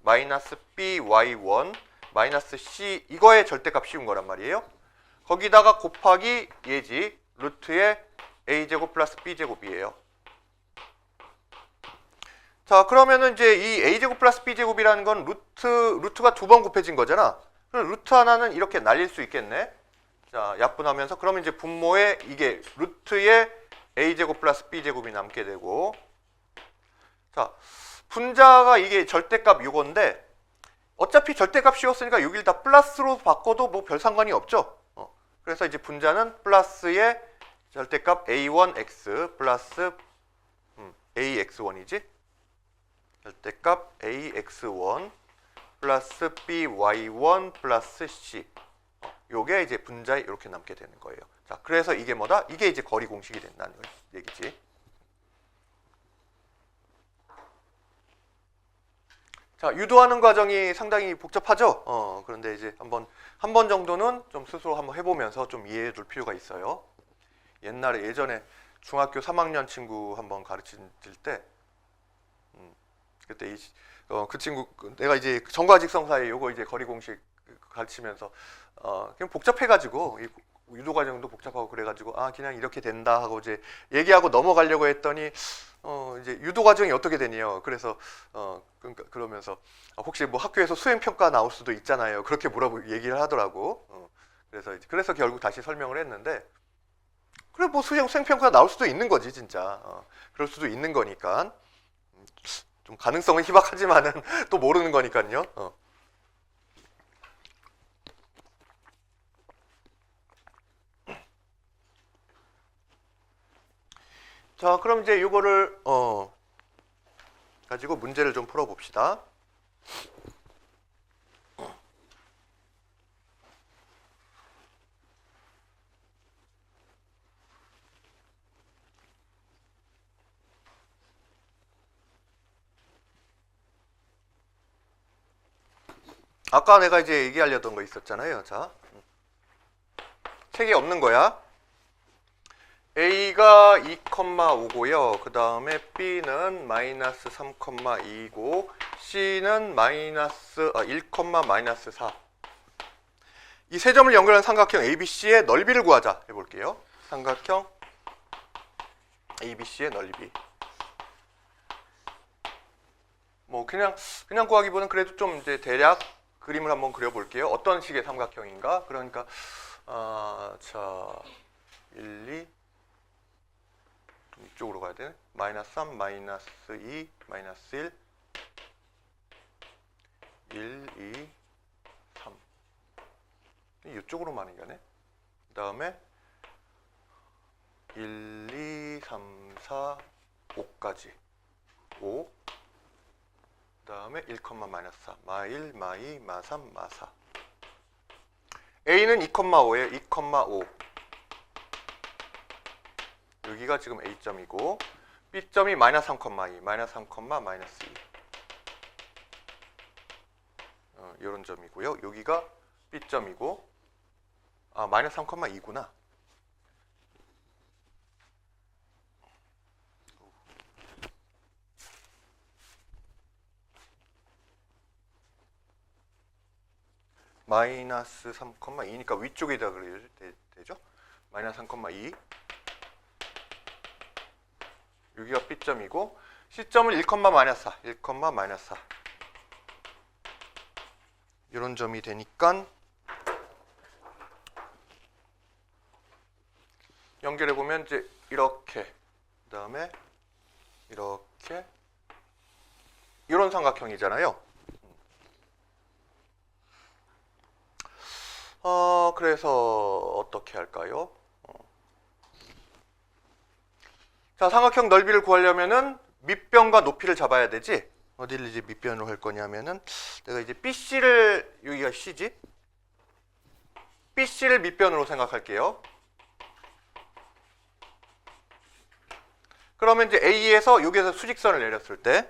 마이너스 by1 마이너스 c 이거에 절대값 씌운 거란 말이에요. 거기다가 곱하기 얘지 루트의 a제곱 플러스 b제곱이에요. 자, 그러면은 이제 이 a제곱 플러스 b제곱이라는 건 루트가 두 번 곱해진 거잖아. 그럼 루트 하나는 이렇게 날릴 수 있겠네. 자, 약분하면서 그러면 이제 분모에 이게 루트의 a제곱 플러스 b제곱이 남게 되고 자, 분자가 이게 절대값 요건데 어차피 절대값 씌웠으니까 여기를 다 플러스로 바꿔도 뭐 별 상관이 없죠. 그래서 이제 분자는 플러스의 절대값 a1x 플러스 ax1이지. 절대값 ax1 플러스 by1 플러스 c. 요게 이제 분자에 이렇게 남게 되는 거예요. 자, 그래서 이게 뭐다? 이게 이제 거리 공식이 된다는 얘기지. 자, 유도하는 과정이 상당히 복잡하죠? 그런데 이제 한 번 정도는 좀 스스로 한번 해보면서 좀 이해해 둘 필요가 있어요. 예전에 중학교 3학년 친구 한번 가르칠 때, 그때 그 친구, 내가 이제 정과직선 사이 요거 이제 거리 공식 가르치면서, 그냥 복잡해가지고, 유도 과정도 복잡하고 그래가지고, 그냥 이렇게 된다 하고 이제 얘기하고 넘어가려고 했더니, 이제 유도 과정이 어떻게 되니요? 그래서 그러면서 혹시 뭐 학교에서 수행 평가 나올 수도 있잖아요. 그렇게 얘기를 하더라고. 그래서 결국 다시 설명을 했는데 그래 뭐 수행 평가 나올 수도 있는 거지 진짜. 그럴 수도 있는 거니까 좀 가능성은 희박하지만은 또 모르는 거니까요. 자, 그럼 이제 이거를 가지고 문제를 좀 풀어봅시다. 아까 내가 이제 얘기하려던 거 있었잖아요. 자, 책에 없는 거야. A가 2,5고요. 그 다음에 B는 마이너스 3,2고 C는 마이너스 1, 마이너스 4. 이 세 점을 연결한 삼각형 ABC의 넓이를 구하자 해볼게요. 삼각형 ABC의 넓이. 뭐 그냥 구하기보다는 그래도 좀 이제 대략 그림을 한번 그려볼게요. 어떤 식의 삼각형인가? 그러니까 자 1, 2 이쪽으로 가야 되네. 마이너스 3, 마이너스 2, 마이너스 1, 2, 3. 이쪽으로 많이 가네. 그 다음에 1, 2, 3, 4, 5까지. 5. 그 다음에 1, 마이너스 4, 마 1, 마 2, 마 3, 마 4. A는 2,5예요. 2,5. 여기가 지금 A점이고 B점이 마이너스 3,2, 마이너스 3, 마이너스 2. 이런 점이고요. 여기가 B점이고 마이너스 3,2구나. 마이너스 3,2니까 위쪽에다 그려야 되죠? 마이너스 3,2. 여기가 B점이고 C점은 1, 마이너스 4, 1, 마이너스 4. 이런 점이 되니까 연결해 보면 이제 이렇게, 그다음에 이렇게 이런 삼각형이잖아요. 그래서 어떻게 할까요? 자, 삼각형 넓이를 구하려면은 밑변과 높이를 잡아야 되지. 어디를 이제 밑변으로 할 거냐면은 내가 이제 BC를, 여기가 C지? BC를 밑변으로 생각할게요. 그러면 이제 A에서 여기에서 수직선을 내렸을 때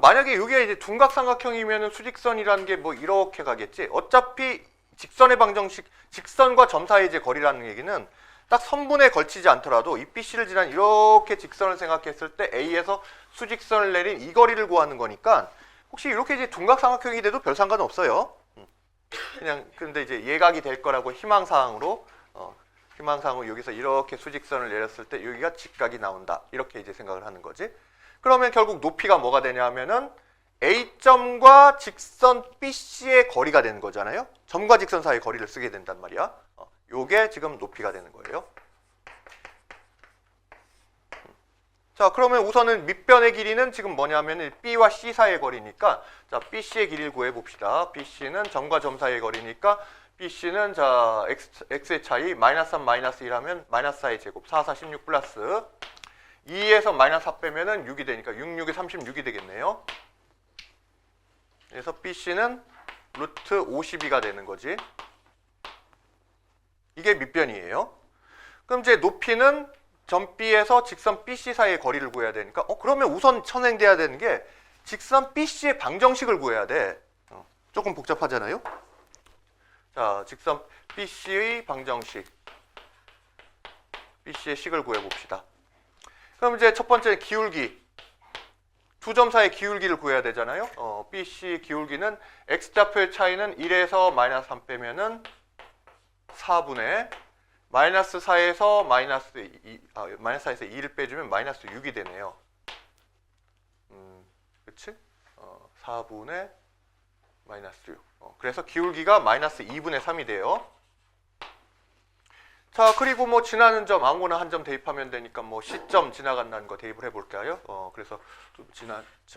만약에 여기가 이제 둔각삼각형이면 수직선이라는 게 뭐 이렇게 가겠지. 어차피 직선의 방정식, 직선과 점 사이의 이제 거리라는 얘기는 딱 선분에 걸치지 않더라도 이 BC를 지난 이렇게 직선을 생각했을 때 A에서 수직선을 내린 이 거리를 구하는 거니까 혹시 이렇게 이제 둔각삼각형이 돼도 별 상관은 없어요. 그냥 근데 이제 예각이 될 거라고 희망사항으로 여기서 이렇게 수직선을 내렸을 때 여기가 직각이 나온다. 이렇게 이제 생각을 하는 거지. 그러면 결국 높이가 뭐가 되냐 하면은 A점과 직선 BC의 거리가 되는 거잖아요. 점과 직선 사이의 거리를 쓰게 된단 말이야. 요게 지금 높이가 되는 거예요. 자, 그러면 우선은 밑변의 길이는 지금 뭐냐면 B와 C 사이의 거리니까 자, BC의 길이를 구해 봅시다. BC는 점과 점 사이의 거리니까 BC는 자, X의 차이 마이너스 3, 마이너스 1 하면 마이너스 4의 제곱 4, 4, 16 플러스 2에서 마이너스 4 빼면은 6이 되니까 6, 6에 36이 되겠네요. 그래서 BC는 루트 52가 되는 거지. 이게 밑변이에요. 그럼 이제 높이는 점 B에서 직선 BC 사이의 거리를 구해야 되니까 그러면 우선 선행돼야 되는 게 직선 BC의 방정식을 구해야 돼. 조금 복잡하잖아요. 자, 직선 BC의 방정식, BC의 식을 구해 봅시다. 그럼 이제 첫 번째 기울기, 두 점 사이의 기울기를 구해야 되잖아요. BC 기울기는 X좌표의 차이는 1에서 마이너스 3 빼면은 4분의 마이너스 4에서 마이너스 2를 빼주면 마이너스 6이 되네요. 그치? 4분의 마이너스 6. 그래서 기울기가 마이너스 2분의 3이 돼요. 자, 그리고 뭐 지나는 점 아무거나 한 점 대입하면 되니까 뭐 C점 지나간다는 거 대입을 해볼까요? 그래서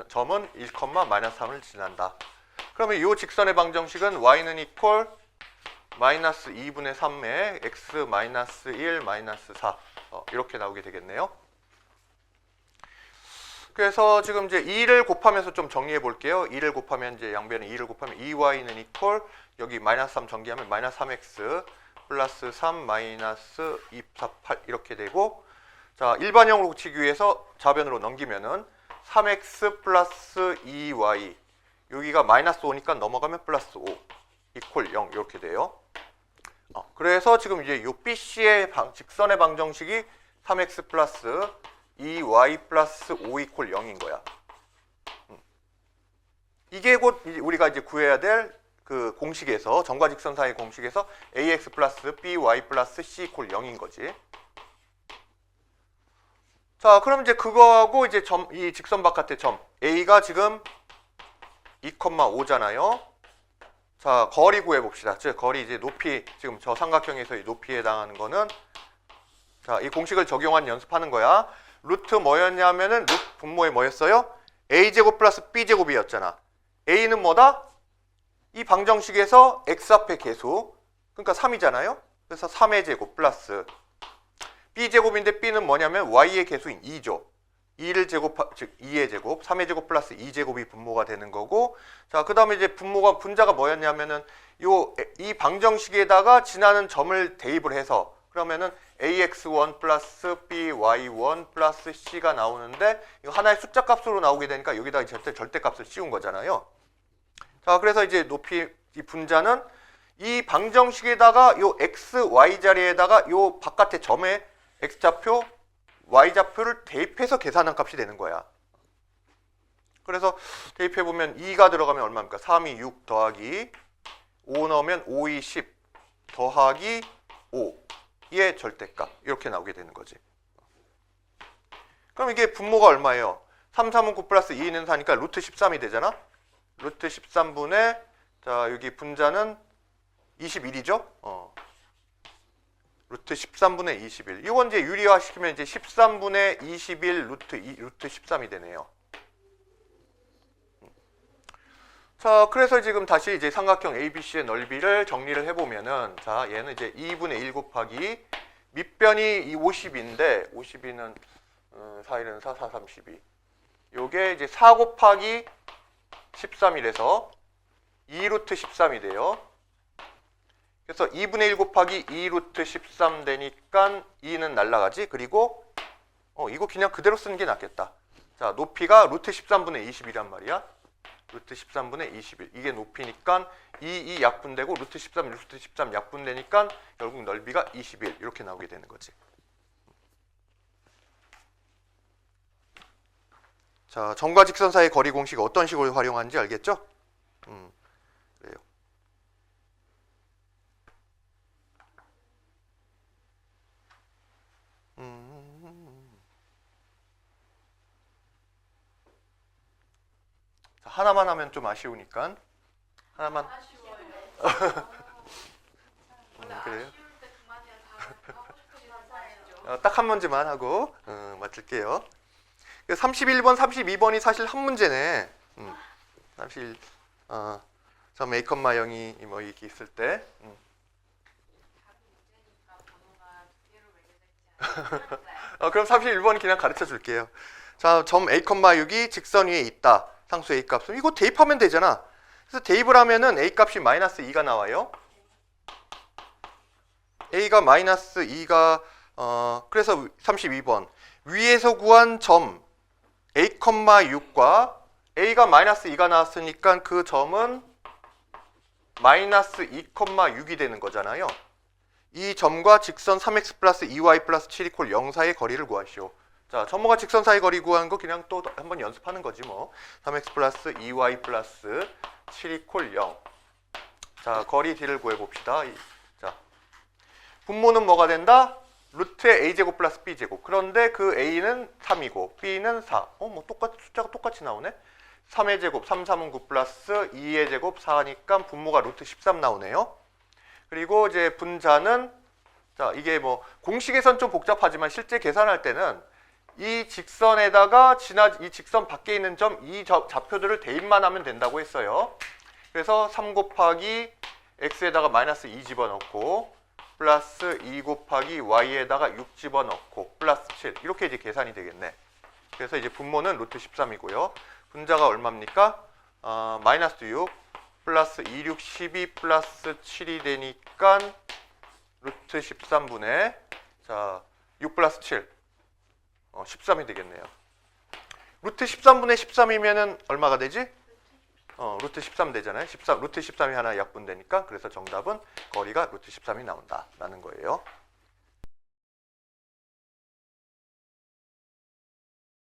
점은 1, 마이너스 3을 지난다. 그러면 이 직선의 방정식은 y는 이퀄 마이너스 2분의 3의 x 마이너스 1 마이너스 4 이렇게 나오게 되겠네요. 그래서 지금 이제 2를 곱하면서 좀 정리해 볼게요. 2를 곱하면 이제 양변에 2를 곱하면 2y는 이퀄 여기 마이너스 3 전개하면 마이너스 3x 플러스 3 마이너스 2, 4, 8 이렇게 되고 자 일반형으로 고치기 위해서 좌변으로 넘기면은 3x 플러스 2y 여기가 마이너스 5니까 넘어가면 플러스 5 이퀄 0 이렇게 돼요. 그래서 지금 이제 요 BC의 직선의 방정식이 3x 플러스 2y 플러스 5 이퀄 0인 거야. 이게 곧 우리가 이제 구해야 될 그 공식에서 점과 직선 사이 공식에서 ax 플러스 by 플러스 c 이퀄 0인 거지. 자, 그럼 이제 그거하고 이제 이 직선 바깥의 점 a가 지금 2,5잖아요. 자, 거리 구해 봅시다. 즉 거리 이제 높이 지금 저 삼각형에서의 높이에 해당하는 거는 자, 이 공식을 적용한 연습하는 거야. 루트 뭐였냐면은 루트 분모에 뭐였어요? a제곱 플러스 b제곱이었잖아. a는 뭐다? 이 방정식에서 x 앞에 계수 그러니까 3이잖아요. 그래서 3의 제곱 플러스 b제곱인데 b는 뭐냐면 y의 계수인 2죠. 2를 제곱, 즉 2의 제곱, 3의 제곱 플러스 2제곱이 분모가 되는 거고, 자, 그 다음에 이제 분자가 뭐였냐면은 이 방정식에다가 지나는 점을 대입을 해서 그러면은 ax1 플러스 by1 플러스 c가 나오는데 이거 하나의 숫자 값으로 나오게 되니까 여기다 이제 절대값을 씌운 거잖아요. 자, 그래서 이제 이 분자는 이 방정식에다가 요 x, y 자리에다가 요 바깥의 점에 x좌표, y좌표를 대입해서 계산한 값이 되는 거야. 그래서 대입해보면 2가 들어가면 얼마입니까? 3이 6 더하기 5 넣으면 5이 10 더하기 5의 절대값 이렇게 나오게 되는 거지. 그럼 이게 분모가 얼마예요? 3, 3은 9 플러스 2는 4니까 루트 13이 되잖아? 루트 13분의 자 여기 분자는 21이죠? 루트 13분의 21. 이건 이제 유리화 시키면 이제 13분의 21 루트 13이 되네요. 자, 그래서 지금 다시 이제 삼각형 ABC의 넓이를 정리를 해보면은, 자, 얘는 이제 2분의 1 곱하기 밑변이 이 50인데, 52는 4, 1은 4, 4, 32. 요게 이제 4 곱하기 13이라서 2 루트 13이 돼요. 그래서 2분의 1 곱하기 2 루트 13 되니까 2는 날라가지. 그리고 이거 그냥 그대로 쓰는 게 낫겠다. 자, 높이가 루트 13분의 20이란 말이야. 루트 13분의 21. 이게 높이니까 2 약분되고 루트 13 약분되니까 결국 넓이가 21 이렇게 나오게 되는 거지. 자, 점과 직선 사이의 거리 공식 어떤 식으로 활용하는지 알겠죠? 그래요. 자, 하나만 하면 좀 아쉬우니까 하나만. 그래요? 딱 한 문제만 하고 맞출게요. 31번, 32번이 사실 한 문제네. 31, 점 A, 0이 뭐 이렇게 있을 때. 그럼 31번 그냥 가르쳐 줄게요. 자, 점 A, 6이 직선 위에 있다. 상수 A 값은 이거 대입하면 되잖아. 그래서 대입을 하면은 A 값이 마이너스 2가 나와요. A가 마이너스 2가 그래서 32번 위에서 구한 점 A, 6과 A가 마이너스 2가 나왔으니까 그 점은 마이너스 2,6이 되는 거잖아요. 이 점과 직선 3x 플러스 2y 플러스 7 이퀄 0 사이의 거리를 구하시오. 자, 점과 직선 사이 거리 구하는 거 그냥 또 한번 연습하는 거지 뭐. 3x 플러스 2y 플러스 7 이퀄 0. 자, 거리 D를 구해봅시다. 자, 분모는 뭐가 된다? 루트의 a제곱 플러스 b제곱. 그런데 그 a는 3이고 b는 4. 뭐 숫자가 똑같이 나오네. 3의 제곱, 3, 3은 9 플러스 2의 제곱 4니까 분모가 루트 13 나오네요. 그리고 이제 분자는 자, 이게 뭐 공식에선 좀 복잡하지만 실제 계산할 때는 이 직선에다가 이 직선 밖에 있는 점, 이 좌표들을 대입만 하면 된다고 했어요. 그래서 3 곱하기 x에다가 마이너스 2 집어넣고 플러스 2 곱하기 y에다가 6 집어넣고 플러스 7 이렇게 이제 계산이 되겠네. 그래서 이제 분모는 루트 13이고요. 분자가 얼마입니까? 마이너스 6 플러스 2, 6, 12 플러스 7이 되니까 루트 13분의 자, 6 플러스 7 13이 되겠네요. 루트 13분의 13이면은 얼마가 되지? 루트 13 되잖아요. 루트 13이 하나 약분되니까 그래서 정답은 거리가 루트 13이 나온다라는 거예요.